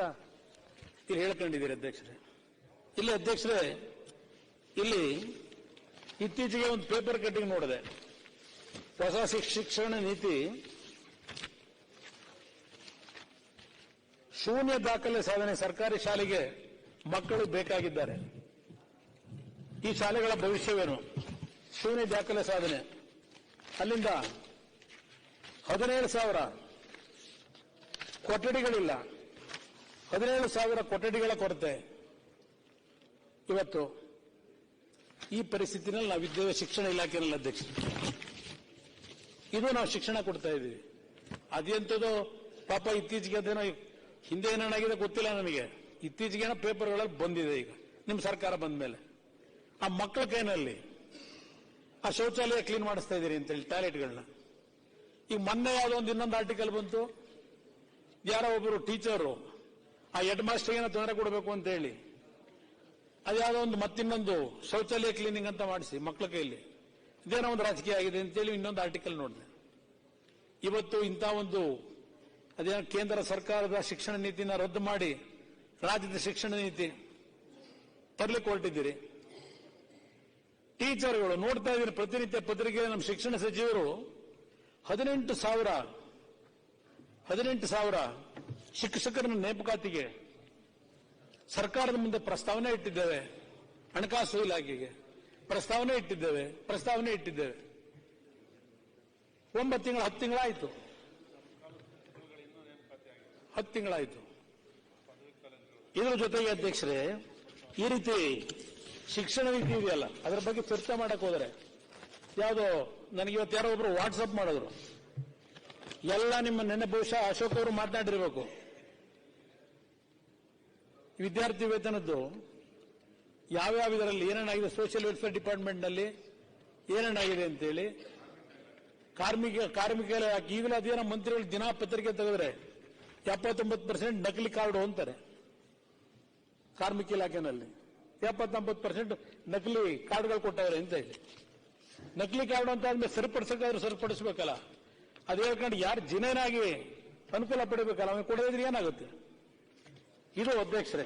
ಇಲ್ಲಿ ಹೇಳ್ಕೊಂಡಿದ್ದೀರಿ ಅಧ್ಯಕ್ಷರೇ. ಇಲ್ಲಿ ಅಧ್ಯಕ್ಷರೇ, ಇಲ್ಲಿ ಇತ್ತೀಚೆಗೆ ಒಂದು ಪೇಪರ್ ಕಟ್ಟಿಂಗ್ ನೋಡಿದೆ. ಹೊಸ ಶಿಕ್ಷಣ ನೀತಿ ಶೂನ್ಯ ದಾಖಲೆ ಸಾಧನೆ. ಸರ್ಕಾರಿ ಶಾಲೆಗೆ ಮಕ್ಕಳು ಬೇಕಾಗಿದ್ದಾರೆ. ಈ ಶಾಲೆಗಳ ಭವಿಷ್ಯವೇನು? ಶೂನ್ಯ ದಾಖಲೆ ಸಾಧನೆ. ಅಲ್ಲಿಂದ 17,000 ಕೊಠಡಿಗಳಿಲ್ಲ. 17,000 ಕೊಠಡಿಗಳ ಕೊರತೆ. ಇವತ್ತು ಈ ಪರಿಸ್ಥಿತಿನಲ್ಲಿ ನಾವಿದ್ದೇವೆ ಶಿಕ್ಷಣ ಇಲಾಖೆಯಲ್ಲಿ ಅಧ್ಯಕ್ಷ. ಇದು ನಾವು ಶಿಕ್ಷಣ ಕೊಡ್ತಾ ಇದ್ದೀವಿ. ಅದೆಂಥದ್ದು ಪಾಪ ಇತ್ತೀಚೆಗೆ ಅದೇನೋ ಹಿಂದೆ ಏನೇನಾಗಿದೆ ಗೊತ್ತಿಲ್ಲ ನನಗೆ. ಇತ್ತೀಚೆಗೇನೋ ಪೇಪರ್ಗಳಲ್ಲಿ ಬಂದಿದೆ ಈಗ ನಿಮ್ಮ ಸರ್ಕಾರ ಬಂದ ಮೇಲೆ. ಆ ಮಕ್ಕಳ ಕೈನಲ್ಲಿ ಆ ಶೌಚಾಲಯ ಕ್ಲೀನ್ ಮಾಡಿಸ್ತಾ ಇದ್ದೀರಿ ಅಂತೇಳಿ ಟಾಯ್ಲೆಟ್ಗಳನ್ನ. ಈಗ ಮೊನ್ನೆ ಯಾವುದೋ ಒಂದು ಇನ್ನೊಂದು ಆರ್ಟಿಕಲ್ ಬಂತು, ಯಾರೋ ಒಬ್ಬರು ಟೀಚರು ಆ ಹೆಡ್ ಮಾಸ್ಟರ್ ಏನೋ ತೊಂದರೆ ಕೊಡಬೇಕು ಅಂತ ಹೇಳಿ ಅದ್ಯಾವುದೋ ಒಂದು ಮತ್ತಿನ್ನೊಂದು ಶೌಚಾಲಯ ಕ್ಲೀನಿಂಗ್ ಅಂತ ಮಾಡಿಸಿ ಮಕ್ಕಳ ಕೈಯಲ್ಲಿ. ಇದೇನೋ ಒಂದು ರಾಜಕೀಯ ಆಗಿದೆ ಅಂತೇಳಿ ಇನ್ನೊಂದು ಆರ್ಟಿಕಲ್ ನೋಡಿದೆ. ಇವತ್ತು ಇಂಥ ಒಂದು ಅದೇನೋ ಕೇಂದ್ರ ಸರ್ಕಾರದ ಶಿಕ್ಷಣ ನೀತಿನ ರದ್ದು ಮಾಡಿ ರಾಜ್ಯದ ಶಿಕ್ಷಣ ನೀತಿ ತರಲಿಕ್ಕೆ ಹೊರಟಿದ್ದೀರಿ. ಟೀಚರ್ಗಳು ನೋಡ್ತಾ ಇದ್ದೀನಿ ಪ್ರತಿನಿತ್ಯ ಪತ್ರಿಕೆ, ನಮ್ಮ ಶಿಕ್ಷಣ ಸಚಿವರು 18,000 ಶಿಕ್ಷಕರನ್ನ ನೇಮಕಾತಿಗೆ ಸರ್ಕಾರದ ಮುಂದೆ ಪ್ರಸ್ತಾವನೆ ಇಟ್ಟಿದ್ದೇವೆ. ಹಣಕಾಸು ಇಲಾಖೆಗೆ ಪ್ರಸ್ತಾವನೆ ಇಟ್ಟಿದ್ದೇವೆ. 9 ತಿಂಗಳು 10 ತಿಂಗಳಾಯಿತು. 10 ತಿಂಗಳಾಯಿತು. ಇದರ ಜೊತೆಗೆ ಅಧ್ಯಕ್ಷರೇ, ಈ ರೀತಿ ಶಿಕ್ಷಣ ನೀತಿ ಇದೆಯಲ್ಲ ಅದರ ಬಗ್ಗೆ ಚರ್ಚೆ ಮಾಡಕ್ ಹೋದರೆ ಯಾವುದೋ ನನಗೆ ಇವತ್ತು ಯಾರೋ ಒಬ್ರು ವಾಟ್ಸಪ್ ಮಾಡಿದ್ರು. ಎಲ್ಲ ನಿಮ್ಮ ನೆನ್ನೆ ಬಹುಶಃ ಅಶೋಕ್ ಅವರು ಮಾತನಾಡಿರ್ಬೇಕು. ವಿದ್ಯಾರ್ಥಿ ವೇತನದ್ದು ಯಾವ್ಯಾವ ಇದರಲ್ಲಿ ಏನೇನಾಗಿದೆ, ಸೋಷಿಯಲ್ ವೆಲ್ಫೇರ್ ಡಿಪಾರ್ಟ್ಮೆಂಟ್ನಲ್ಲಿ ಏನೇನಾಗಿದೆ ಅಂತೇಳಿ ಕಾರ್ಮಿಕ ಇಲಾಖೆ ಈಗಲೂ ಅದೇನೋ ಮಂತ್ರಿಗಳು ದಿನಾ ಪತ್ರಿಕೆ ತೆಗೆದ್ರೆ 79% ನಕಲಿ ಕಾರ್ಡು ಅಂತಾರೆ. ಕಾರ್ಮಿಕ ಇಲಾಖೆನಲ್ಲಿ 79% ನಕಲಿ ಕಾರ್ಡ್ಗಳು ಕೊಟ್ಟವ್ರೆ ಅಂತ ಹೇಳಿ. ನಕಲಿ ಕಾರ್ಡು ಅಂತ ಆದ್ಮೇಲೆ ಸರಿಪಡಿಸಕ್ಕಾದ್ರೂ ಸರಿಪಡಿಸಬೇಕಲ್ಲ. ಅದು ಹೇಳ್ಕೊಂಡು ಯಾರು ಜಿನೇನಾಗಿ ಅನುಕೂಲ ಪಡಿಬೇಕಲ್ಲ, ಅವನಿಗೆ ಕೊಡದಿದ್ರೆ ಏನಾಗುತ್ತೆ? ಇದು ಅಧ್ಯಕ್ಷರೇ.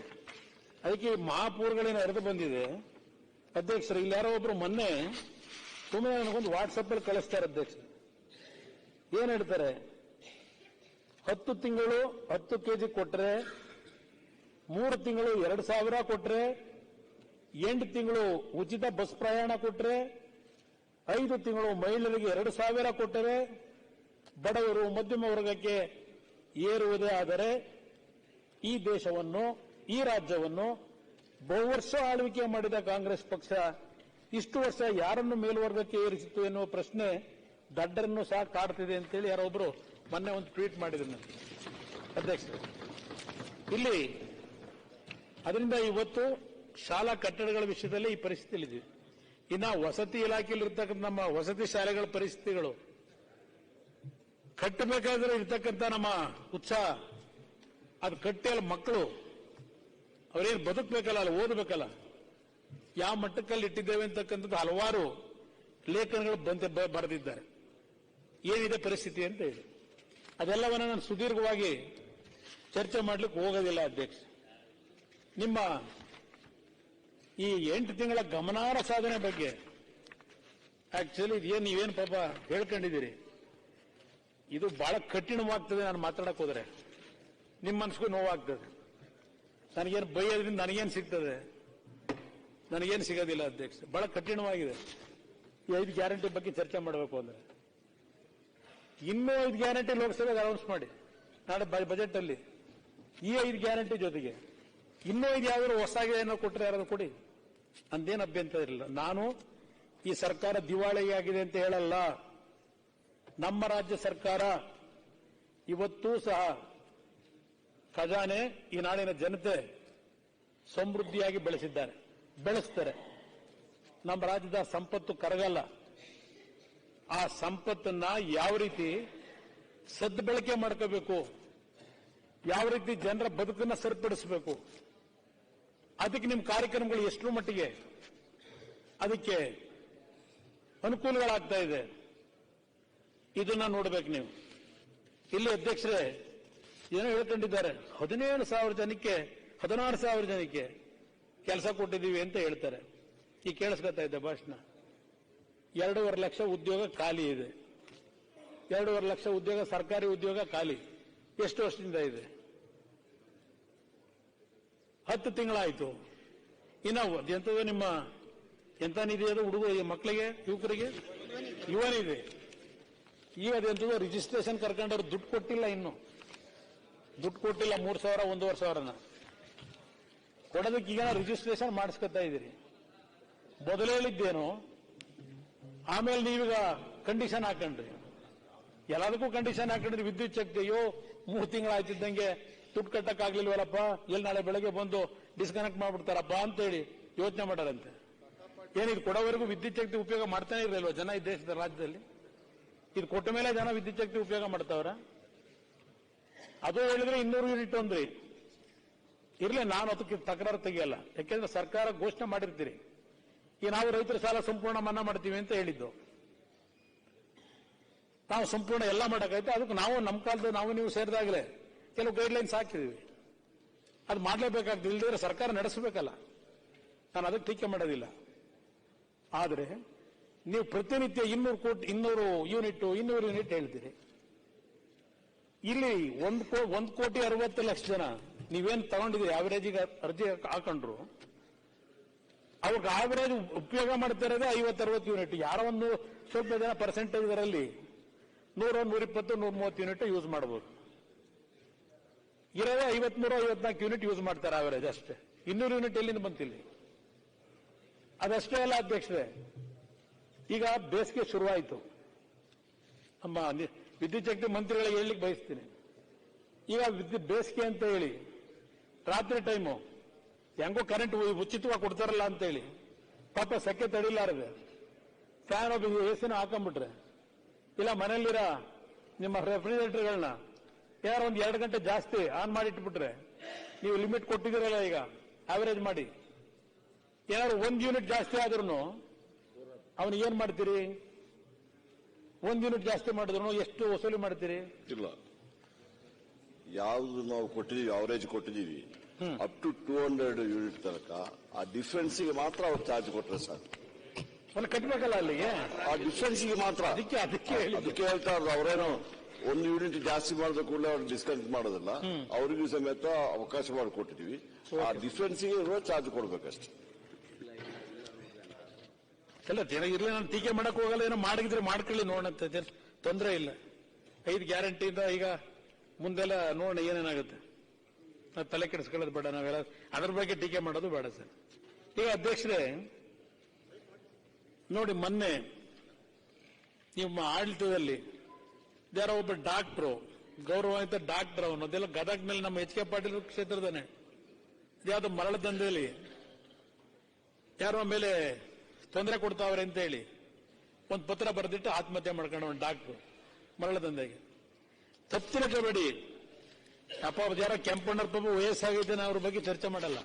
ಅದಕ್ಕೆ ಮಹಾಪೂರ್ಗಳೇನು ಹರಿದು ಬಂದಿದೆ ಅಧ್ಯಕ್ಷರೇ. ಇಲ್ಲಿ ಯಾರೋ ಒಬ್ರು ಮೊನ್ನೆ ಸುಮ್ಮನೆ ನನಗೊಂದು ವಾಟ್ಸಪ್ ಅಲ್ಲಿ ಕಳಿಸ್ತಾರೆ ಅಧ್ಯಕ್ಷ. ಏನ್ ಹೇಳ್ತಾರೆ, 10 ತಿಂಗಳು 10 ಕೆಜಿ ಕೊಟ್ರೆ, 3 ತಿಂಗಳು 2,000 ಕೊಟ್ರೆ, 8 ತಿಂಗಳು ಉಚಿತ ಬಸ್ ಪ್ರಯಾಣ ಕೊಟ್ರೆ, 5 ತಿಂಗಳು ಮಹಿಳೆಯರಿಗೆ 2,000 ಕೊಟ್ಟರೆ, ಬಡವರು ಮಧ್ಯಮ ವರ್ಗಕ್ಕೆ ಏರುವುದೇ ಆದರೆ ಈ ದೇಶವನ್ನು, ಈ ರಾಜ್ಯವನ್ನು ಬಹುವರ್ಷ ಆಳ್ವಿಕೆ ಮಾಡಿದ ಕಾಂಗ್ರೆಸ್ ಪಕ್ಷ ಇಷ್ಟು ವರ್ಷ ಯಾರನ್ನು ಮೇಲ್ವರ್ಗಕ್ಕೆ ಏರಿಸಿತು ಎನ್ನುವ ಪ್ರಶ್ನೆ ದಡ್ಡರನ್ನು ಸಹ ಕಾಡ್ತಿದೆ ಅಂತೇಳಿ ಯಾರೊಬ್ರು ಮೊನ್ನೆ ಒಂದು ಟ್ವೀಟ್ ಮಾಡಿದ್ರು ನನಗೆ ಅಧ್ಯಕ್ಷರು. ಇಲ್ಲಿ ಅದರಿಂದ ಇವತ್ತು ಶಾಲಾ ಕಟ್ಟಡಗಳ ವಿಷಯದಲ್ಲಿ ಈ ಪರಿಸ್ಥಿತಿಯಲ್ಲಿದೆ. ಇನ್ನು ವಸತಿ ಇಲಾಖೆಯಲ್ಲಿ ಇರ್ತಕ್ಕಂಥ ನಮ್ಮ ವಸತಿ ಶಾಲೆಗಳ ಪರಿಸ್ಥಿತಿಗಳು, ಕಟ್ಟಬೇಕಾದ್ರೆ ಇರ್ತಕ್ಕಂಥ ನಮ್ಮ ಉತ್ಸಾಹ, ಅದು ಕಟ್ಟಿ ಅಲ್ಲಿ ಮಕ್ಕಳು ಅವರೇನು ಬದುಕಬೇಕಲ್ಲ, ಅಲ್ಲಿ ಓದಬೇಕಲ್ಲ, ಯಾವ ಮಟ್ಟಕ್ಕಲ್ಲಿ ಇಟ್ಟಿದ್ದೇವೆ ಅಂತಕ್ಕಂಥದ್ದು ಹಲವಾರು ಲೇಖನಗಳು ಬರೆದಿದ್ದಾರೆ. ಏನಿದೆ ಪರಿಸ್ಥಿತಿ ಅಂತ ಹೇಳಿ ಅದೆಲ್ಲವನ್ನ ನಾನು ಸುದೀರ್ಘವಾಗಿ ಚರ್ಚೆ ಮಾಡ್ಲಿಕ್ಕೆ ಹೋಗೋದಿಲ್ಲ ಅಧ್ಯಕ್ಷ. ನಿಮ್ಮ ಈ 8 ತಿಂಗಳ ಗಮನಾರ್ಹ ಸಾಧನೆ ಬಗ್ಗೆ ಆಕ್ಚುಲಿ ನೀವೇನು ಪಾಪ ಹೇಳ್ಕೊಂಡಿದ್ದೀರಿ, ಇದು ಬಹಳ ಕಠಿಣವಾಗ್ತದೆ. ನಾನು ಮಾತಾಡಕ್ ಹೋದ್ರೆ ನಿಮ್ಮ ಮನಸ್ಸಿಗೂ ನೋವಾಗ್ತದೆ. ನನಗೇನು ಬೈಯೋದ್ರಿಂದ ನನಗೇನು ಸಿಗ್ತದೆ? ನನಗೇನು ಸಿಗೋದಿಲ್ಲ ಅಧ್ಯಕ್ಷ. ಬಹಳ ಕಠಿಣವಾಗಿದೆ ಈ 5 ಗ್ಯಾರಂಟಿ ಬಗ್ಗೆ ಚರ್ಚೆ ಮಾಡಬೇಕು ಅಂದ್ರೆ. ಇನ್ನೂ 5 ಗ್ಯಾರಂಟಿ ಲೋಕಸಭೆಗೆ ಅನೌನ್ಸ್ ಮಾಡಿ ನಾಳೆ ಬಜೆಟ್ ಅಲ್ಲಿ. ಈ 5 ಗ್ಯಾರಂಟಿ ಜೊತೆಗೆ ಇನ್ನೂ 5 ಯಾವ್ದಾದ್ರು ಹೊಸಾಗಿ ಏನೋ ಕೊಟ್ಟರೆ ಯಾರಾದ್ರು ಕೊಡಿ, ಅಂದೇನು ಅಭ್ಯಂತರ ಇಲ್ಲ. ನಾನು ಈ ಸರ್ಕಾರ ದಿವಾಳಿಯಾಗಿದೆ ಅಂತ ಹೇಳಲ್ಲ. ನಮ್ಮ ರಾಜ್ಯ ಸರ್ಕಾರ ಇವತ್ತೂ ಸಹ ಖಜಾನೆ ಈ ನಾಡಿನ ಜನತೆ ಸಮೃದ್ಧಿಯಾಗಿ ಬೆಳೆಸ್ತಾರೆ. ನಮ್ಮ ರಾಜ್ಯದ ಸಂಪತ್ತು ಕರಗಲ್ಲ. ಆ ಸಂಪತ್ತನ್ನ ಯಾವ ರೀತಿ ಸದ್ಬಳಕೆ ಮಾಡ್ಕೋಬೇಕು, ಯಾವ ರೀತಿ ಜನರ ಬದುಕನ್ನ ಸರಿಪಡಿಸಬೇಕು, ಅದಕ್ಕೆ ನಿಮ್ಮ ಕಾರ್ಯಕ್ರಮಗಳು ಎಷ್ಟು ಮಟ್ಟಿಗೆ ಅದಕ್ಕೆ ಅನುಕೂಲಗಳಾಗ್ತಾ ಇದೆ ಇದನ್ನ ನೋಡ್ಬೇಕು ನೀವು. ಇಲ್ಲಿ ಅಧ್ಯಕ್ಷರೇ ಏನೋ ಹೇಳ್ಕೊಂಡಿದ್ದಾರೆ, 17,000 ಜನಕ್ಕೆ 16,000 ಜನಕ್ಕೆ ಕೆಲಸ ಕೊಟ್ಟಿದ್ದೀವಿ ಅಂತ ಹೇಳ್ತಾರೆ. ಈ ಕೇಳಿಸ್ಕೊತಾ ಇದ್ದೆ ಭಾಷಣ. 2.5 ಲಕ್ಷ ಉದ್ಯೋಗ ಖಾಲಿ ಇದೆ. 2.5 ಲಕ್ಷ ಉದ್ಯೋಗ, ಸರ್ಕಾರಿ ಉದ್ಯೋಗ ಖಾಲಿ. ಎಷ್ಟು ವರ್ಷದಿಂದ ಇದೆ? 10 ತಿಂಗಳಾಯ್ತು. ಇನ್ನು ಎಂಥದ್ದು ನಿಮ್ಮ ಎಂತ ನಿಧಿ ಅದು ಹುಡುಗ ಮಕ್ಕಳಿಗೆ, ಯುವಕರಿಗೆ ಯುವ ನಿಧಿ. ಈಗ ಅದೆಂಥದ್ದು ರಿಜಿಸ್ಟ್ರೇಷನ್ ಕರ್ಕೊಂಡವ್ರು ದುಡ್ಡು ಕೊಟ್ಟಿಲ್ಲ, ಇನ್ನು ದುಡ್ಡು ಕೊಟ್ಟಿಲ್ಲ. 3,000 1,500 ಕೊಡೋದಕ್ಕೆ ಈಗ ರಿಜಿಸ್ಟ್ರೇಷನ್ ಮಾಡಿಸ್ಕೊತಾ ಇದ್ದೀರಿ. ಮೊದಲು ಹೇಳಿದ್ದೇನು, ಆಮೇಲೆ ನೀವೀಗ ಕಂಡೀಷನ್ ಹಾಕೊಂಡ್ರಿ. ಎಲ್ಲದಕ್ಕೂ ಕಂಡೀಷನ್ ಹಾಕೊಂಡ್ರಿ. ವಿದ್ಯುತ್ ಶಕ್ತಿ ಅಯ್ಯೋ 3 ತಿಂಗಳಾಯ್ತಿದ್ದಂಗೆ ದುಡ್ಡು ಕಟ್ಟಕ್ಕಾಗ್ಲಿಲ್ವಲ್ಲಪ್ಪ, ಎಲ್ಲಿ ನಾಳೆ ಬೆಳಗ್ಗೆ ಬಂದು ಡಿಸ್ಕನೆಕ್ಟ್ ಮಾಡ್ಬಿಡ್ತಾರಪ್ಪ ಅಂತೇಳಿ ಯೋಚನೆ ಮಾಡಾರಂತೆ. ಏನಿದು ಕೊಡೋವರೆಗೂ ವಿದ್ಯುತ್ ಶಕ್ತಿ ಉಪಯೋಗ ಮಾಡ್ತಾನೆ ಇರಲಿಲ್ವ ಜನ ಈ ದೇಶದ ರಾಜ್ಯದಲ್ಲಿ? ಇದು ಕೊಟ್ಟ ಮೇಲೆ ಜನ ವಿದ್ಯುತ್ ಶಕ್ತಿ ಉಪಯೋಗ ಮಾಡ್ತಾವ್ರ? ಅದು ಹೇಳಿದ್ರೆ 200 ಯೂನಿಟ್ ಅಂದ್ರಿ. ಇರ್ಲಿ, ನಾನು ಅದಕ್ಕೆ ತಕರಾರು ತೆಗಿಯಲ್ಲ. ಯಾಕೆಂದ್ರೆ ಸರ್ಕಾರ ಘೋಷಣೆ ಮಾಡಿರ್ತೀರಿ, ಈ ನಾವು ರೈತರ ಸಾಲ ಸಂಪೂರ್ಣ ಮನ್ನಾ ಮಾಡ್ತೀವಿ ಅಂತ ಹೇಳಿದ್ದು. ನಾವು ಸಂಪೂರ್ಣ ಎಲ್ಲ ಮಾಡಕ್ಕಾಯ್ತು. ಅದಕ್ಕೆ ನಾವು ನಮ್ಮ ಕಾಲದ ನಾವು ನೀವು ಸೇರಿದಾಗಲೇ ಕೆಲವು ಗೈಡ್ಲೈನ್ಸ್ ಹಾಕಿದೀವಿ. ಅದು ಮಾಡಲೇಬೇಕಾಗ್ತದೆ, ಇಲ್ಲದಿದ್ರೆ ಸರ್ಕಾರ ನಡೆಸಬೇಕಲ್ಲ. ನಾನು ಅದಕ್ಕೆ ಟೀಕೆ ಮಾಡೋದಿಲ್ಲ. ಆದರೆ ನೀವು ಪ್ರತಿನಿತ್ಯ 200 ಯೂನಿಟ್ ಹೇಳ್ತೀರಿ. ಇಲ್ಲಿ 1,60,00,000 ಜನ ನೀವೇನು ತಗೊಂಡಿದ್ದೀರಿ, ಆವರೇಜಿಗೆ ಅರ್ಜಿ ಹಾಕೊಂಡ್ರು, ಅವ್ರಿಗೆ ಆವರೇಜ್ ಉಪಯೋಗ ಮಾಡ್ತಾ ಇರೋದೇ 50-60 ಯೂನಿಟ್. ಯಾರೋ ಒಂದು ಸ್ವಲ್ಪ ಜನ ಪರ್ಸೆಂಟೇಜ್ ಇದರಲ್ಲಿ 100, 120, 130 ಯೂನಿಟ್ ಯೂಸ್ ಮಾಡಬಹುದು. ಇರೋದೇ 53-54 ಯೂನಿಟ್ ಯೂಸ್ ಮಾಡ್ತಾರೆ ಆವರೇಜ್ ಅಷ್ಟೇ. 200 ಯೂನಿಟ್ ಎಲ್ಲಿಂದ ಬಂತಿಲ್ಲಿ? ಅದಷ್ಟೇ ಅಲ್ಲ ಅಧ್ಯಕ್ಷರೇ, ಈಗ ಬೇಸಿಗೆ ಶುರುವಾಯಿತು. ನಮ್ಮ ವಿದ್ಯುತ್ ಶಕ್ತಿ ಮಂತ್ರಿಗಳಿಗೆ ಹೇಳಲಿಕ್ಕೆ ಬಯಸ್ತೀನಿ, ಈಗ ಬೇಸಿಗೆ ಅಂತ ಹೇಳಿ ರಾತ್ರಿ ಟೈಮು ಹೆಂಗೋ ಕರೆಂಟ್ ಉಚಿತವಾಗಿ ಕೊಡ್ತಾರಲ್ಲ ಅಂತ ಹೇಳಿ ಪಾಪ ಸೆಕೆ ತಡಿಲಾರದೆ ಫ್ಯಾನ್ ಎಸಿನ ಹಾಕೊಂಡ್ಬಿಟ್ರೆ, ಇಲ್ಲ ಮನೆಯಲ್ಲಿರೋ ನಿಮ್ಮ ರೆಫ್ರಿಜರೇಟರ್ಗಳನ್ನ ಏನಾರು ಒಂದು 2 ಗಂಟೆ ಜಾಸ್ತಿ ಆನ್ ಮಾಡಿಟ್ಬಿಟ್ರೆ, ನೀವು ಲಿಮಿಟ್ ಕೊಟ್ಟಿದ್ದೀರಲ್ಲ ಈಗ ಆವರೇಜ್ ಮಾಡಿ, ಏನಾದ್ರು 1 ಯೂನಿಟ್ ಜಾಸ್ತಿ ಆದ್ರೂ ಅವನಿಗೆ ಏನ್ ಮಾಡ್ತೀರಿ? 1 ಯೂನಿಟ್ ಜಾಸ್ತಿ ಮಾಡಿದ್ರು ಎಷ್ಟು ವಸೂಲಿ ಮಾಡ್ತೀರಿ? ಇಲ್ಲ, ಯಾವ್ದು ನಾವು ಕೊಟ್ಟಿದೀವಿ, ಅವರೇಜ್ ಕೊಟ್ಟಿದೀವಿ ಅಪ್ ಟು 200 ಯೂನಿಟ್ ತನಕ, ಆ ಡಿಫ್ರೆನ್ಸ್ಗೆ ಮಾತ್ರ ಅವ್ರು ಚಾರ್ಜ್ ಕೊಟ್ರೆ ಸಾಕು. ಅಲ್ಲಿ ಕಟ್ಟಬೇಕಲ್ಲ ಅಲ್ಲಿಗೆ, ಆ ಡಿಫ್ರೆನ್ಸ್ಗೆ ಮಾತ್ರ. ಅದಕ್ಕೆ ಹೇಳ್ತಾ ಇರೋದು, ಅವರೇನು 1 ಯೂನಿಟ್ ಜಾಸ್ತಿ ಮಾಡಿದ ಕೂಡಲೇ ಅವ್ರು ಡಿಸ್ಕನೆಕ್ಟ್ ಮಾಡೋದಿಲ್ಲ, ಅವರಿಗೂ ಸಮೇತ ಅವಕಾಶ ಮಾಡಿಕೊಟ್ಟಿದೀವಿ. ಆ ಡಿಫ್ರೆನ್ಸ್ಗೆ ಚಾರ್ಜ್ ಕೊಡ್ಬೇಕಷ್ಟೇ. ಎಲ್ಲ ಜನ ಇರ್ಲಿ, ನಾನು ಟೀಕೆ ಮಾಡಕ್ ಹೋಗಲ್ಲ. ಏನೋ ಮಾಡಿದ್ರೆ ಮಾಡ್ಕೊಳ್ಳಿ, ನೋಡೋಣ, ತೊಂದರೆ ಇಲ್ಲ. 5 ಗ್ಯಾರಂಟಿಯಿಂದ ಈಗ ಮುಂದೆಲ್ಲ ನೋಡೋಣ ಏನೇನಾಗುತ್ತೆ. ನಾವು ತಲೆ ಕೆಡಿಸ್ಕೊಳ್ಳೋದು ಬೇಡ, ನಾವೆಲ್ಲ ಅದ್ರ ಬಗ್ಗೆ ಟೀಕೆ ಮಾಡೋದು ಬೇಡ ಸರ್. ಈಗ ಅಧ್ಯಕ್ಷರೇ ನೋಡಿ, ಮೊನ್ನೆ ನಿಮ್ಮ ಆಡಳಿತದಲ್ಲಿ ಯಾರೋ ಒಬ್ಬ ಡಾಕ್ಟ್ರು, ಗೌರವಾನ್ವಿತ ಡಾಕ್ಟರ್, ಅವನು ಅದೆಲ್ಲ ಗದಗ್ನಲ್ಲಿ ನಮ್ಮ ಎಚ್ ಕೆ ಪಾಟೀಲ್ ಕ್ಷೇತ್ರದನೆ ಯಾವ್ದು ಮರಳ ದಂಧೆಯಲ್ಲಿ ಯಾರೋ ಮೇಲೆ ತೊಂದರೆ ಕೊಡ್ತಾವ್ರೆ ಅಂತ ಹೇಳಿ ಒಂದು ಪತ್ರ ಬರೆದಿಟ್ಟು ಆತ್ಮಹತ್ಯೆ ಮಾಡ್ಕೊಂಡು ಒಂದು ಡಾಕ್ಟ್ರು ಮರಳ ದಂಧೆಗೆ. ತಪ್ಪು ತಿಳ್ಕೋಬೇಡಿ, ಅಪ್ಪ ಯಾರೋ ಕೆಂಪಣ್ಣರ ಪಾಪ ವಯಸ್ಸಾಗಿದ್ದೇನೆ, ಅವ್ರ ಬಗ್ಗೆ ಚರ್ಚೆ ಮಾಡಲ್ಲ.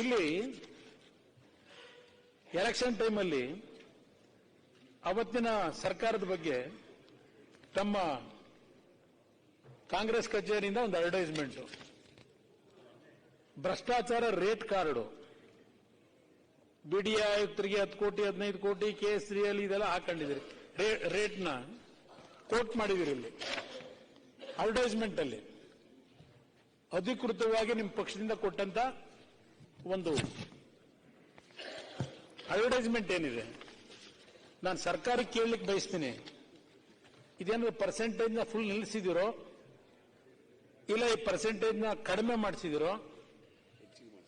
ಇಲ್ಲಿ ಎಲೆಕ್ಷನ್ ಟೈಮಲ್ಲಿ ಅವತ್ತಿನ ಸರ್ಕಾರದ ಬಗ್ಗೆ ತಮ್ಮ ಕಾಂಗ್ರೆಸ್ ಕಚೇರಿಯಿಂದ ಒಂದು ಅಡ್ವರ್ಟೈಸ್ಮೆಂಟ್, ಭ್ರಷ್ಟಾಚಾರ ರೇಟ್ ಕಾರ್ಡು, ಬಿಡಿಎ ಆಯುಕ್ತರಿಗೆ 10 ಕೋಟಿ 15 ಕೋಟಿ KS3 ಇದೆಲ್ಲ ಹಾಕೊಂಡಿದ್ದೀರಿ, ರೇಟ್ನ ಕೋಟ್ ಮಾಡಿದಿರಿ ಇಲ್ಲಿ ಅಡ್ವರ್ಟೈಸ್ಮೆಂಟ್ ಅಲ್ಲಿ. ಅಧಿಕೃತವಾಗಿ ನಿಮ್ಮ ಪಕ್ಷದಿಂದ ಕೊಟ್ಟಂತ ಒಂದು ಅಡ್ವರ್ಟೈಸ್ಮೆಂಟ್ ಏನಿದೆ, ನಾನು ಸರ್ಕಾರಕ್ಕೆ ಕೇಳಲಿಕ್ಕೆ ಬಯಸ್ತೀನಿ, ಇದೇನಾದ್ರು ಪರ್ಸೆಂಟೇಜ್ನ ಫುಲ್ ನಿಲ್ಲಿಸಿದಿರೋ ಇಲ್ಲ ಈ ಪರ್ಸೆಂಟೇಜ್ನ ಕಡಿಮೆ ಮಾಡಿಸಿದಿರೋ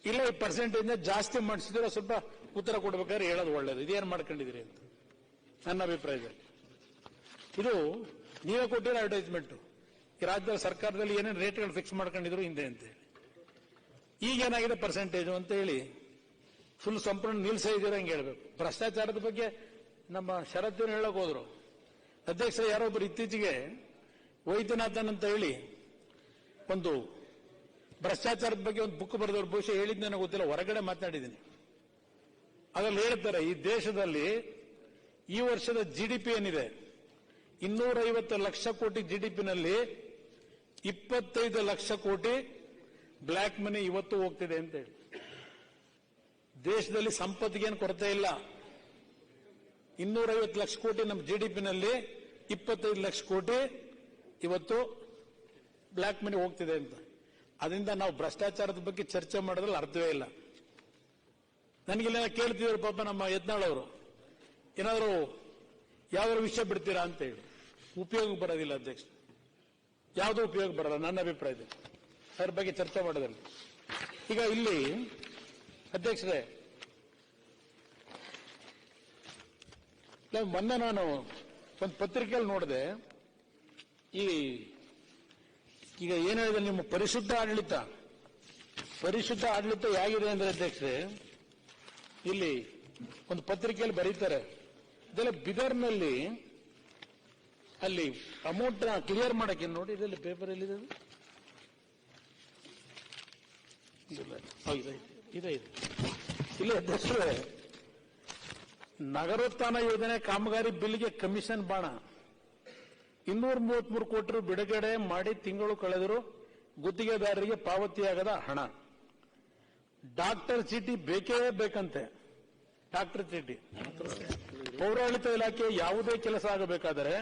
ಇಲ್ಲ ಈ ಪರ್ಸೆಂಟೇಜ್ನ ಜಾಸ್ತಿ ಮಾಡಿಸಿದಿರೋ ಸ್ವಲ್ಪ ಉತ್ತರ ಕೊಡ್ಬೇಕಾದ್ರೆ ಹೇಳೋದು ಒಳ್ಳೇದು. ಇದೇನು ಮಾಡ್ಕೊಂಡಿದ್ದೀರಿ ಅಂತ ನನ್ನ ಅಭಿಪ್ರಾಯದಲ್ಲಿ. ಇದು ನೀವೇ ಕೊಟ್ಟಿರೋ ಅಡ್ವರ್ಟೈಸ್ಮೆಂಟ್. ಈ ರಾಜ್ಯದ ಸರ್ಕಾರದಲ್ಲಿ ಏನೇನು ರೇಟ್ಗಳು ಫಿಕ್ಸ್ ಮಾಡ್ಕೊಂಡಿದ್ರು ಹಿಂದೆ ಅಂತ ಹೇಳಿ, ಈಗೇನಾಗಿದೆ ಪರ್ಸೆಂಟೇಜು ಅಂತ ಹೇಳಿ ಫುಲ್ ಸಂಪೂರ್ಣ ನಿಲ್ಸೇ ಇದ್ದೀರ ಹಂಗೆ ಹೇಳ್ಬೇಕು. ಭ್ರಷ್ಟಾಚಾರದ ಬಗ್ಗೆ ನಮ್ಮ ಶರತ್ತನ್ನು ಹೇಳಕ್ ಹೋದ್ರು ಅಧ್ಯಕ್ಷರು. ಯಾರೊಬ್ಬರು ಇತ್ತೀಚೆಗೆ ವೈದ್ಯನಾಥನ್ ಅಂತ ಹೇಳಿ ಒಂದು ಭ್ರಷ್ಟಾಚಾರದ ಬಗ್ಗೆ ಒಂದು ಬುಕ್ ಬರೆದವ್ರು, ಬಹುಶಃ ಹೇಳಿದ್ ನನಗೆ ಗೊತ್ತಿಲ್ಲ, ಹೊರಗಡೆ ಮಾತನಾಡಿದ್ದೀನಿ. ಅದ್ರಲ್ಲಿ ಹೇಳ್ತಾರೆ, ಈ ದೇಶದಲ್ಲಿ ಈ ವರ್ಷದ GDP ಏನಿದೆ 250 ಲಕ್ಷ ಕೋಟಿ GDPನಲ್ಲಿ 25 ಲಕ್ಷ ಕೋಟಿ ಬ್ಲ್ಯಾಕ್ ಮನಿ ಇವತ್ತು ಹೋಗ್ತಿದೆ ಅಂತ ಹೇಳಿ. ದೇಶದಲ್ಲಿ ಸಂಪತ್ತಿಗೇನು ಕೊರತೆ ಇಲ್ಲ. 250 ಲಕ್ಷ ಕೋಟಿ ನಮ್ಮ GDPನಲ್ಲಿ 25 ಲಕ್ಷ ಕೋಟಿ ಇವತ್ತು ಬ್ಲ್ಯಾಕ್ ಮನಿ ಹೋಗ್ತಿದೆ ಅಂತ. ಅದರಿಂದ ನಾವು ಭ್ರಷ್ಟಾಚಾರದ ಬಗ್ಗೆ ಚರ್ಚೆ ಮಾಡೋದ್ರಲ್ಲಿ ಅರ್ಥವೇ ಇಲ್ಲ. ನನಗಿಲ್ಲ ಕೇಳ್ತಿದ್ರು ಪಾಪ ನಮ್ಮ ಯತ್ನಾಳ್ ಅವರು, ಏನಾದರೂ ಯಾವ್ದಾದ್ರು ವಿಷಯ ಬಿಡ್ತೀರಾ ಅಂತ ಹೇಳಿ. ಉಪಯೋಗ ಬರೋದಿಲ್ಲ ಅಧ್ಯಕ್ಷ, ಯಾವುದೂ ಉಪಯೋಗ ಬರಲ್ಲ ನನ್ನ ಅಭಿಪ್ರಾಯದಲ್ಲಿ ಅದ್ರ ಬಗ್ಗೆ ಚರ್ಚೆ ಮಾಡೋದ್ರಲ್ಲಿ. ಈಗ ಇಲ್ಲಿ ಅಧ್ಯಕ್ಷರೇ, ಮೊನ್ನೆ ನಾನು ಒಂದು ಪತ್ರಿಕೆಯಲ್ಲಿ ನೋಡಿದೆ, ಈಗ ಏನ್ ಹೇಳಿದ್ರೆ ನಿಮ್ಮ ಪರಿಶುದ್ಧ ಆಡಳಿತ ಹೇಗಿದೆ ಅಂದ್ರೆ ಅಧ್ಯಕ್ಷರೇ, ಇಲ್ಲಿ ಒಂದು ಪತ್ರಿಕೆಯಲ್ಲಿ ಬರೀತಾರೆ, ಇದೆಲ್ಲ ಬಿದರ್ನಲ್ಲಿ ಅಲ್ಲಿ ಅಮೌಂಟ್ ಕ್ಲಿಯರ್ ಮಾಡಕ್ಕೆ ನೋಡಿ, ಇದರಲ್ಲಿ ಪೇಪರ್ ಎಲ್ಲಿದೆ, ಇದೆ ಇಲ್ಲಿ ಅಧ್ಯಕ್ಷರೇ, ನಗರೋತ್ಥಾನ ಯೋಜನೆ ಕಾಮಗಾರಿ ಬಿಲ್ಗೆ ಕಮಿಷನ್ ಬಾಣ 233 ಕೋಟಿ ರು ಬಿಡುಗಡೆ ಮಾಡಿ ತಿಂಗಳು ಕಳೆದರೂ ಗುತ್ತಿಗೆದಾರರಿಗೆ ಪಾವತಿಯಾಗದ ಹಣ. ಡಾಕ್ಟರ್ ಚೀಟಿ ಬೇಕೇ ಬೇಕಂತೆ. ಡಾಕ್ಟರ್ ಚೀಟಿ ಪೌರಾಡಳಿತ ಇಲಾಖೆ ಯಾವುದೇ ಕೆಲಸ ಆಗಬೇಕಾದರೆ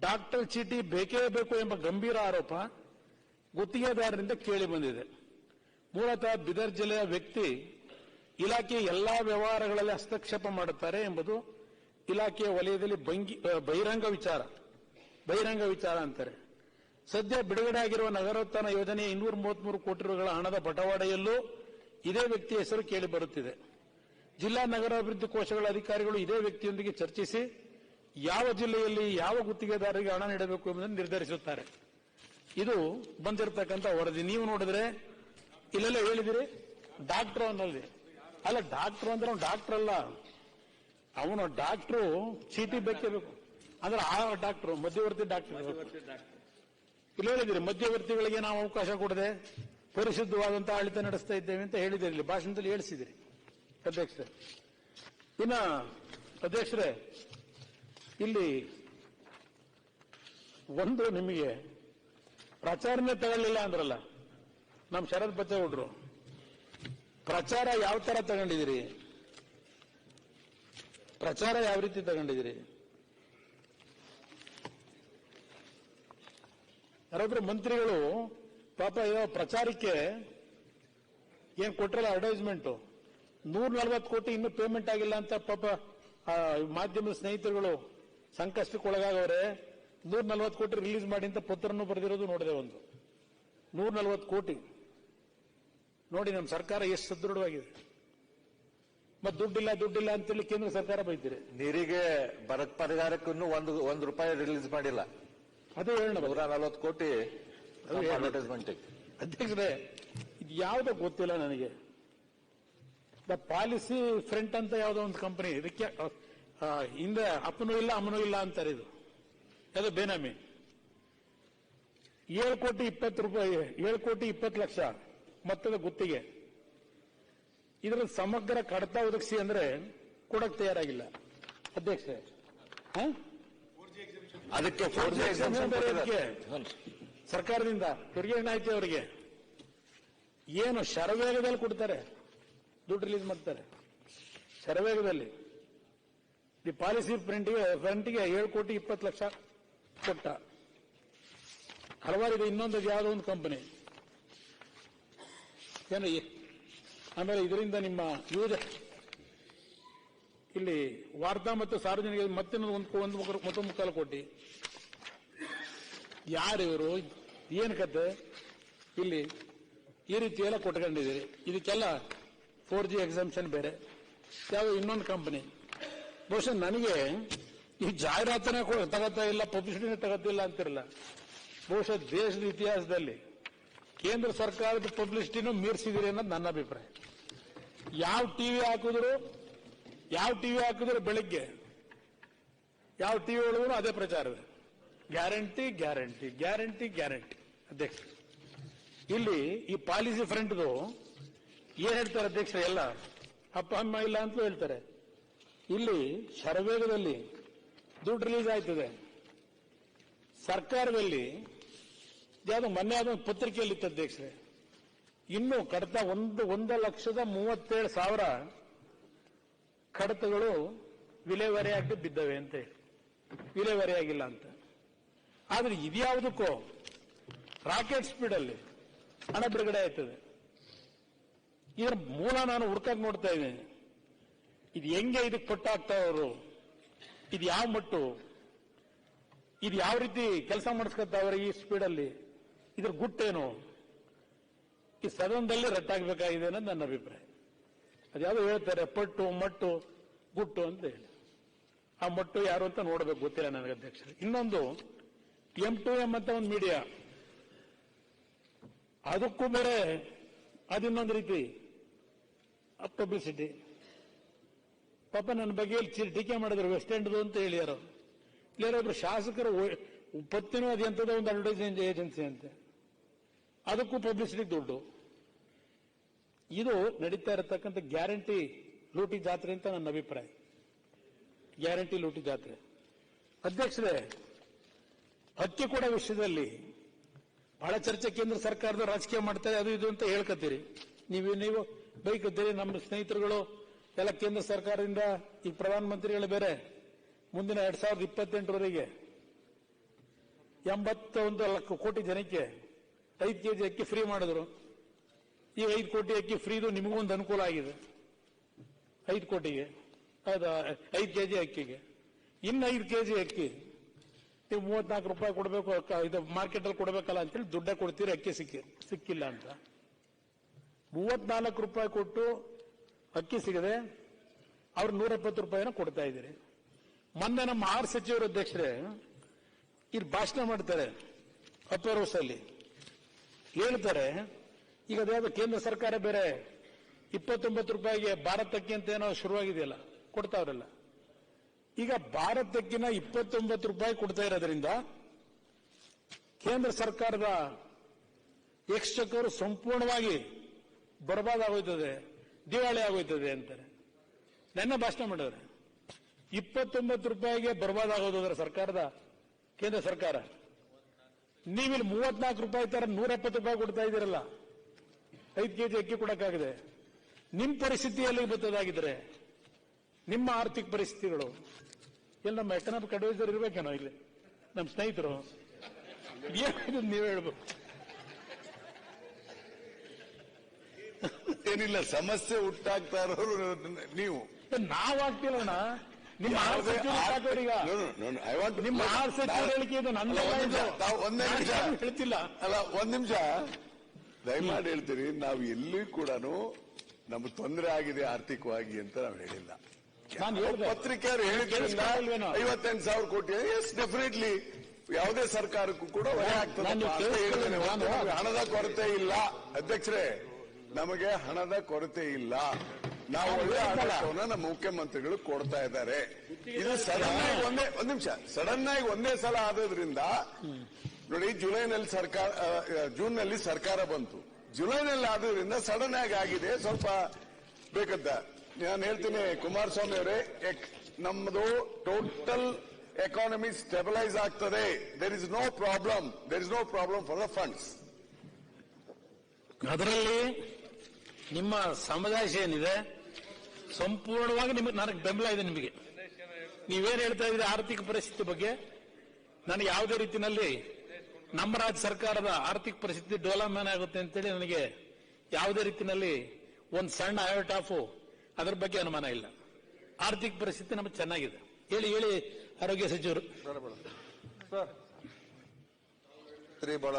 ಡಾಕ್ಟರ್ ಚೀಟಿ ಬೇಕೇ ಬೇಕು ಎಂಬ ಗಂಭೀರ ಆರೋಪ ಗುತ್ತಿಗೆದಾರರಿಂದ ಕೇಳಿ ಬಂದಿದೆ. ಮೂಲತಃ ಬಿದರ್ ಜಿಲ್ಲೆಯ ವ್ಯಕ್ತಿ ಇಲಾಖೆಯ ಎಲ್ಲಾ ವ್ಯವಹಾರಗಳಲ್ಲಿ ಹಸ್ತಕ್ಷೇಪ ಮಾಡುತ್ತಾರೆ ಎಂಬುದು ಇಲಾಖೆಯ ವಲಯದಲ್ಲಿ ಬಹಿರಂಗ ವಿಚಾರ ಅಂತಾರೆ. ಸದ್ಯ ಬಿಡುಗಡೆ ಆಗಿರುವ ನಗರೋತ್ಥಾನ ಯೋಜನೆಯ 233 ಕೋಟಿ ರುಗಳ ಹಣದ ಬಟವಾಡೆಯಲ್ಲೂ ಇದೇ ವ್ಯಕ್ತಿಯ ಹೆಸರು ಕೇಳಿ ಬರುತ್ತಿದೆ. ಜಿಲ್ಲಾ ನಗರಾಭಿವೃದ್ಧಿ ಕೋಶಗಳ ಅಧಿಕಾರಿಗಳು ಇದೇ ವ್ಯಕ್ತಿಯೊಂದಿಗೆ ಚರ್ಚಿಸಿ ಯಾವ ಜಿಲ್ಲೆಯಲ್ಲಿ ಯಾವ ಗುತ್ತಿಗೆದಾರರಿಗೆ ಹಣ ನೀಡಬೇಕು ಎಂಬುದನ್ನು ನಿರ್ಧರಿಸುತ್ತಾರೆ. ಇದು ಬಂದಿರತಕ್ಕಂಥ ವರದಿ. ನೀವು ನೋಡಿದ್ರೆ ಇಲ್ಲೆಲ್ಲ ಹೇಳಿದಿರಿ ಡಾಕ್ಟರ್ ಅನ್ನೋದು. ಅಲ್ಲ, ಡಾಕ್ಟರ್ ಅಂದ್ರೆ ಅವ್ನು ಡಾಕ್ಟರ್ ಅಲ್ಲ, ಅವನು ಡಾಕ್ಟ್ರು ಚೀಟಿ ಬೇಕೇ ಬೇಕು ಅಂದ್ರೆ ಆ ಡಾಕ್ಟರ್ ಮಧ್ಯವರ್ತಿ ಡಾಕ್ಟರ್. ಇಲ್ಲಿ ಹೇಳಿದಿರಿ ಮಧ್ಯವರ್ತಿಗಳಿಗೆ ನಾವು ಅವಕಾಶ ಕೊಡದೆ ಪರಿಶುದ್ಧವಾದಂತಹ ಆಡಳಿತ ನಡೆಸ್ತಾ ಇದ್ದೇವೆ ಅಂತ ಹೇಳಿದಿರಿ, ಇಲ್ಲಿ ಭಾಷಣದಲ್ಲಿ ಹೇಳಿಸಿದಿರಿ ಅಧ್ಯಕ್ಷರೇ. ಇನ್ನ ಅಧ್ಯಕ್ಷರೇ, ಇಲ್ಲಿ ಒಂದು ನಿಮಗೆ ಪ್ರಚಾರನೇ ತಗೊಳ್ಳಿಲ್ಲ ಅಂದ್ರಲ್ಲ ನಮ್ಮ ಶರತ್ ಬಚ್ಚೇಗೌಡರು, ಪ್ರಚಾರ ಯಾವ ತರ ತಗೊಂಡಿದ್ದೀರಿ? ಪ್ರಚಾರ ಯಾವ ರೀತಿ ತಗೊಂಡಿದ್ದೀರಿ? ಯಾರಾದ್ರೂ ಮಂತ್ರಿಗಳು ಪಾಪ ಯಾವ ಪ್ರಚಾರಕ್ಕೆ ಏನ್ ಕೊಟ್ಟಿರಲ್ಲ ಅಡ್ವರ್ಟೈಸ್ಮೆಂಟ್ 140 ಕೋಟಿ ಇನ್ನೂ ಪೇಮೆಂಟ್ ಆಗಿಲ್ಲ ಅಂತ ಪಾಪ ಮಾಧ್ಯಮದ ಸ್ನೇಹಿತರುಗಳು ಸಂಕಷ್ಟಕ್ಕೆ ಒಳಗಾಗವ್ರೆ. 140 ಕೋಟಿ ರಿಲೀಸ್ ಮಾಡಿ ಅಂತ ಪತ್ರನೂ ಬರೆದಿರೋದು ನೋಡಿದೆ. ಒಂದು 140 ಕೋಟಿ ನೋಡಿ ನಮ್ಮ ಸರ್ಕಾರ ಎಷ್ಟು ಸದೃಢವಾಗಿದೆ. ಮತ್ತೆ ದುಡ್ಡಿಲ್ಲ ಅಂತೇಳಿ ಕೇಂದ್ರ ಸರ್ಕಾರ ಬೈತೀರಿ. ನೀರಿಗೆ ಬರ ಪರಿಹಾರಕ್ಕೂ ಒಂದು ರೂಪಾಯಿ ರಿಲೀಸ್ ಮಾಡಿಲ್ಲ. ಅದೇ ಹೇಳೋಣ, 140 ಕೋಟಿ ಅಡ್ವರ್ಟೈಸ್ಮೆಂಟ್. ಅಧ್ಯಕ್ಷರೇ, ಇದು ಯಾವುದೋ ಗೊತ್ತಿಲ್ಲ ನನಗೆ. ದ ಪಾಲಿಸಿ ಫ್ರಂಟ್ ಅಂತ ಯಾವುದೋ ಒಂದು ಕಂಪನಿ, ಇದಕ್ಕೆ ಹಿಂದೆ ಅಪ್ಪನೂ ಇಲ್ಲ ಅಮ್ಮನೂ ಇಲ್ಲ ಅಂತಾರೆ. ಇದು ಯಾವುದೋ ಬೇನಾಮಿ 7 ಕೋಟಿ 20 ರೂಪಾಯಿ 7 ಕೋಟಿ 20 ಲಕ್ಷ ಮೊತ್ತದ ಗುತ್ತಿಗೆ. ಇದರ ಸಮಗ್ರ ಕಡತ ಒದಗಿಸಿ ಅಂದ್ರೆ ಕೊಡಕ್ ತಯಾರಾಗಿಲ್ಲ ಅಧ್ಯಕ್ಷರೇ. ಅದಕ್ಕೆ 4G exemption ಕೊಟ್ಟಿದ್ದಾರೆ. ಸರ್ಕಾರದಿಂದ ತೆರಿಗೆ ಏನಾಯ್ತು ಅವರಿಗೆ ಏನು ಶರವೇಗದಲ್ಲಿ ಕೊಡ್ತಾರೆ, ದುಡ್ಡು ರಿಲೀಸ್ ಮಾಡ್ತಾರೆ ಶರವೇಗದಲ್ಲಿ. ದಿ ಪಾಲಿಸಿ ಫ್ರಂಟಿಗೆ 7 ಕೋಟಿ 20 ಲಕ್ಷ ಕೊಟ್ಟ. ಹಲವಾರಿದೆ. ಇನ್ನೊಂದು ಯಾವುದೋ ಒಂದು ಕಂಪನಿ ಏನು. ಆಮೇಲೆ ಇದರಿಂದ ನಿಮ್ಮ ಯೂಸ್ ಇಲ್ಲಿ ವಾರ್ತಾ ಮತ್ತು ಸಾರ್ವಜನಿಕ ಮತ್ತೊಂದು 1.25 ಕೋಟಿ. ಯಾರು ಇವರು, ಏನು ಕತೆ ಇಲ್ಲಿ ಈ ರೀತಿ ಎಲ್ಲ ಕೊಟ್ಕೊಂಡಿದ್ದೀರಿ. ಇದಕ್ಕೆಲ್ಲ 4G ಎಕ್ಸಾಮ್ಷನ್ ಬೇರೆ, ಯಾವ ಇನ್ನೊಂದು ಕಂಪನಿ. ಬಹುಶಃ ನನಗೆ ಈ ಜಾಹೀರಾತನೇ ತಗೋತಾ ಇಲ್ಲ, ಪಬ್ಲಿಸಿಟಿನೇ ತಗೋತಿಲ್ಲ ಅಂತಿರಲ್ಲ. ಬಹುಶಃ ದೇಶದ ಇತಿಹಾಸದಲ್ಲಿ ಕೇಂದ್ರ ಸರ್ಕಾರದ ಪಬ್ಲಿಸಿಟಿನೂ ಮೀರಿಸಿದಿರಿ ಅನ್ನೋದು ನನ್ನ ಅಭಿಪ್ರಾಯ. ಯಾವ ಟಿವಿ ಹಾಕಿದ್ರು ಬೆಳಿಗ್ಗೆ ಯಾವ ಟಿವಿ ಒಳಗೂ ಅದೇ ಪ್ರಚಾರವೇ, ಗ್ಯಾರಂಟಿ ಗ್ಯಾರಂಟಿ ಗ್ಯಾರಂಟಿ ಗ್ಯಾರಂಟಿ. ಅಧ್ಯಕ್ಷ, ಇಲ್ಲಿ ಈ ಪಾಲಿಸಿ ಫ್ರಂಟ್ದು ಏನ್ ಹೇಳ್ತಾರೆ ಅಧ್ಯಕ್ಷರು, ಎಲ್ಲ ಅಪ್ಪ ಅಮ್ಮ ಇಲ್ಲ ಅಂತಲೂ ಹೇಳ್ತಾರೆ. ಇಲ್ಲಿ ಶರವೇಗದಲ್ಲಿ ದುಡ್ಡು ರಿಲೀಸ್ ಆಯ್ತದೆ. ಸರ್ಕಾರದಲ್ಲಿ ಯಾವುದು ಮೊನ್ನೆ ಅದೊಂದು ಪತ್ರಿಕೆಯಲ್ಲಿ ಇತ್ತು ಅಧ್ಯಕ್ಷರೇ, ಇನ್ನು ಕಡತ 1,37,000 ಕಡತಗಳು ವಿಲೇವಾರಿಯಾಗಿ ಬಿದ್ದವೆ ಅಂತ ಹೇಳಿ, ವಿಲೇವಾರಿಯಾಗಿಲ್ಲ ಅಂತ. ಆದ್ರೆ ಇದ್ಯಾವುದಕ್ಕೋ ರಾಕೆಟ್ ಸ್ಪೀಡ್ ಅಲ್ಲಿ ಹಣ ಬಿಡುಗಡೆ ಆಯ್ತದೆ. ಇದರ ಮೂಲ ನಾನು ಹುಡುಕಕ್ಕೆ ನೋಡ್ತಾ ಇದ್ದೇನೆ. ಇದು ಹೆಂಗೆ ಇದಕ್ಕೆ ಪಟ್ಟಾಗ್ತಾವರು, ಇದು ಯಾವ ಮಟ್ಟು, ಇದು ಯಾವ ರೀತಿ ಕೆಲಸ ಮಾಡಿಸ್ಕೊತಾವ್ರೆ ಈ ಸ್ಪೀಡಲ್ಲಿ, ಇದ್ರ ಗುಟ್ಟೇನು, ಈ ಸದನದಲ್ಲಿ ರಟ್ಟಾಗಬೇಕಾಗಿದೆ ಅನ್ನೋದು ನನ್ನ ಅಭಿಪ್ರಾಯ. ಅದ್ಯಾವುದೋ ಹೇಳ್ತಾರೆ ಪಟ್ಟು ಮಟ್ಟು ಗುಟ್ಟು ಅಂತ ಹೇಳಿ. ಆ ಮಟ್ಟು ಯಾರು ಅಂತ ನೋಡಬೇಕು, ಗೊತ್ತಿಲ್ಲ ನನಗೆ ಅಧ್ಯಕ್ಷರು. ಇನ್ನೊಂದು M2M ಅಂತ ಒಂದು ಮೀಡಿಯಾ, ಅದಕ್ಕೂ ಬೇರೆ ಅದಿನ್ನೊಂದು ರೀತಿ ಪಬ್ಲಿಸಿಟಿ. ಪಾಪ ನನ್ನ ಬಗ್ಗೆ ಟೀಕೆ ಮಾಡಿದ್ರು ವೆಸ್ಟ್ ಎಂಡ್ದು ಅಂತ ಹೇಳಿಯಾರು. ಇಲ್ಲಾರೊಬ್ರು ಶಾಸಕರು ಪತ್ತಿನೂ ಅದೆಂಥದ್ದು ಒಂದು ಅಡ್ವರ್ಟೈಸಿಂಗ್ ಏಜೆನ್ಸಿ ಅಂತೆ, ಅದಕ್ಕೂ ಪಬ್ಲಿಸಿಟಿ ದುಡ್ಡು. ಇದು ನಡೀತಾ ಇರತಕ್ಕಂಥ ಗ್ಯಾರಂಟಿ ಲೂಟಿ ಜಾತ್ರೆ ಅಂತ ನನ್ನ ಅಭಿಪ್ರಾಯ. ಗ್ಯಾರಂಟಿ ಲೂಟಿ ಜಾತ್ರೆ. ಅಧ್ಯಕ್ಷರೇ, ಅಕ್ಕಿ ಕೂಡ ವಿಷಯದಲ್ಲಿ ಬಹಳ ಚರ್ಚೆ ಕೇಂದ್ರ ಸರ್ಕಾರದ ರಾಜಕೀಯ ಮಾಡ್ತಾರೆ, ಅದು ಇದು ಅಂತ ಹೇಳ್ಕತ್ತೀರಿ. ನೀವು ಬೈಕತ್ತೀರಿ. ನಮ್ಮ ಸ್ನೇಹಿತರುಗಳು ಎಲ್ಲ ಕೇಂದ್ರ ಸರ್ಕಾರದಿಂದ ಈ ಪ್ರಧಾನಮಂತ್ರಿಗಳು ಬೇರೆ ಮುಂದಿನ 2028 81 ಲಕ್ಷ ಕೋಟಿ ಜನಕ್ಕೆ 5 ಕೆಜಿ ಅಕ್ಕಿ ಫ್ರೀ ಮಾಡಿದ್ರು. ಈ 5 ಕೋಟಿ ಅಕ್ಕಿ ಫ್ರೀದು ನಿಮಗೊಂದು ಅನುಕೂಲ ಆಗಿದೆ. 5 ಕೋಟಿಗೆ 5 ಕೆಜಿ ಅಕ್ಕಿಗೆ ಇನ್ನು 5 ಕೆಜಿ ಅಕ್ಕಿ ನೀವು 34 ರೂಪಾಯಿ ಕೊಡಬೇಕು, ಇದು ಮಾರ್ಕೆಟ್ ಅಲ್ಲಿ ಕೊಡಬೇಕಲ್ಲ ಅಂತೇಳಿ ದುಡ್ಡೇ ಕೊಡ್ತೀರಿ, ಅಕ್ಕಿ ಸಿಕ್ಕಿಲ್ಲ ಅಂತ. 34 ರೂಪಾಯಿ ಕೊಟ್ಟು ಅಕ್ಕಿ ಸಿಗದೆ ಅವ್ರು 170 ರೂಪಾಯಿನ ಕೊಡ್ತಾ ಇದ್ದೀರಿ. ಮೊನ್ನೆ ನಮ್ಮ 6 ಸಚಿವರು ಅಧ್ಯಕ್ಷರೇ ಇಲ್ಲಿ ಭಾಷಣ ಮಾಡ್ತಾರೆ ಅಪ್ಪರ್ ಹೌಸ್ ಅಲ್ಲಿ, ಹೇಳ್ತಾರೆ ಈಗ ಅದ್ಯಾವುದು ಕೇಂದ್ರ ಸರ್ಕಾರ ಬೇರೆ 29 ರೂಪಾಯಿಗೆ ಭಾರತ್ ಅಕ್ಕಿ ಅಂತ ಏನೋ ಶುರುವಾಗಿದೆಯಲ್ಲ, ಕೊಡ್ತಾವ್ರಲ್ಲ. ಈಗ ಭಾರತ್ ಅಕ್ಕಿನ 29 ರೂಪಾಯಿ ಕೊಡ್ತಾ ಇರೋದ್ರಿಂದ ಕೇಂದ್ರ ಸರ್ಕಾರದ ಎಕ್ಸ್ಚಕರ್ ಸಂಪೂರ್ಣವಾಗಿ ಬರ್ಬಾದ್ ಆಗೋಯ್ತದೆ, ದಿವಾಳಿ ಆಗೋಯ್ತದೆ ಅಂತಾರೆ. ನನ್ನ ಭಾಷಣ ಮಾಡಿದ್ರೆ 29 ರೂಪಾಯಿಗೆ ಬರ್ಬಾದ್ ಆಗೋದ್ರ ಸರ್ಕಾರದ ಕೇಂದ್ರ ಸರ್ಕಾರ, ನೀವಿಲ್ಲಿ 34 ರೂಪಾಯಿ ತರ 170 ರೂಪಾಯಿ ಕೊಡ್ತಾ ಇದ್ದೀರಲ್ಲ, 5 ಕೆಜಿ ಅಕ್ಕಿ ಕೊಡಕ್ಕಾಗಿದೆ. ನಿಮ್ಮ ಪರಿಸ್ಥಿತಿಯಲ್ಲಿ ಬರ್ತದಾಗಿದ್ರೆ ನಿಮ್ಮ ಆರ್ಥಿಕ ಪರಿಸ್ಥಿತಿಗಳು ಎಲ್ಲ ನಮ್ಮ ಎಕನಾಮಿಕ್ ಅಡ್ವೈಸರ್ ಇರ್ಬೇಕೇನೋ ಇಲ್ಲಿ ನಮ್ಮ ಸ್ನೇಹಿತರು, ಏನಿದೆ ನೀವೇ ಹೇಳ್ಬೇಕು. ಏನಿಲ್ಲ, ಸಮಸ್ಯೆ ಹುಟ್ಟಾಗ್ತಾ ಇರೋರು ನೀವು. ನಾವಾಗ್ತಿಲ್ಲಣ್ಣ, ನಿಮ್ಮ ಈಗ ನಿಮ್ಮ 6 ಸಚಿವರು ಹೇಳಿಕೆ ಇದು ಒಂದೇ ನಿಮಿಷ ಹೇಳ್ತಿಲ್ಲ ಅಲ್ಲ, ಒಂದ್ ನಿಮಿಷ ದಯಮಾಡಿ ಹೇಳ್ತೀರಿ. ನಾವು ಎಲ್ಲಿ ಕೂಡ ನಮ್ಗೆ ತೊಂದರೆ ಆಗಿದೆ ಆರ್ಥಿಕವಾಗಿ ಅಂತ ನಾವು ಹೇಳಿಲ್ಲ. ಪತ್ರಿಕೆಯವರು ಹೇಳಿದ್ರಿಂದ 58,000 ಕೋಟಿ, ಎಸ್ ಡೆಫಿನೆಟ್ಲಿ ಯಾವುದೇ ಸರ್ಕಾರಕ್ಕೂ ಕೂಡ ಹೊರೆ ಆಗ್ತದೆ. ಹಣದ ಕೊರತೆ ಇಲ್ಲ ಅಧ್ಯಕ್ಷರೇ, ನಮಗೆ ಹಣದ ಕೊರತೆ ಇಲ್ಲ. ನಾವು ಒಳ್ಳೆ ಆಡಳಿತವನ್ನ ನಮ್ಮ ಮುಖ್ಯಮಂತ್ರಿಗಳು ಕೊಡ್ತಾ ಇದ್ದಾರೆ. ಇದು ಸಡನ್ ಆಗಿ ಒಂದ್ ನಿಮಿಷ ಸಡನ್ ಆಗಿ ಒಂದೇ ಸಲ ಆದ್ರಿಂದ ನೋಡಿ, ಜೂನ್ ನಲ್ಲಿ ಸರ್ಕಾರ ಬಂತು, ಜುಲೈನಲ್ಲಿ ಆದ್ರಿಂದ ಸಡನ್ ಆಗಿ ಆಗಿದೆ. ಸ್ವಲ್ಪ ಬೇಕಂತ ನಾನು ಹೇಳ್ತೀನಿ ಕುಮಾರಸ್ವಾಮಿ ಅವರೇ, ನಮ್ಮದು ಟೋಟಲ್ ಎಕಾನಮಿ ಸ್ಟೆಬಿಲೈಸ್ ಆಗ್ತದೆ. There is no problem for the funds. ಅದರಲ್ಲಿ ನಿಮ್ಮ ಸಮುದಾಯ ಏನಿದೆ ಸಂಪೂರ್ಣವಾಗಿ ನಿಮಗೆ ನನಗೆ ಬೆಂಬಲ ಇದೆ. ನಿಮಗೆ ನೀವೇನು ಹೇಳ್ತಾ ಇದ್ದೀರಿ ಆರ್ಥಿಕ ಪರಿಸ್ಥಿತಿ ಬಗ್ಗೆ, ನನಗೆ ಯಾವುದೇ ರೀತಿಯಲ್ಲಿ ನಮ್ಮ ರಾಜ್ಯ ಸರ್ಕಾರದ ಆರ್ಥಿಕ ಪರಿಸ್ಥಿತಿ ಡೆವಲಪ್ಮೆಂಟ್ ಆಗುತ್ತೆ ಅಂತೇಳಿ ನನಗೆ ಯಾವುದೇ ರೀತಿಯಲ್ಲಿ ಒಂದು ಸಣ್ಣ ಐವಟ್ ಆಫ್ ಅದರ ಬಗ್ಗೆ ಅನುಮಾನ ಇಲ್ಲ. ಆರ್ಥಿಕ ಪರಿಸ್ಥಿತಿ ನಮಗೆ ಚೆನ್ನಾಗಿದೆ. ಹೇಳಿ ಆರೋಗ್ಯ ಸಚಿವರು. ಬಹಳ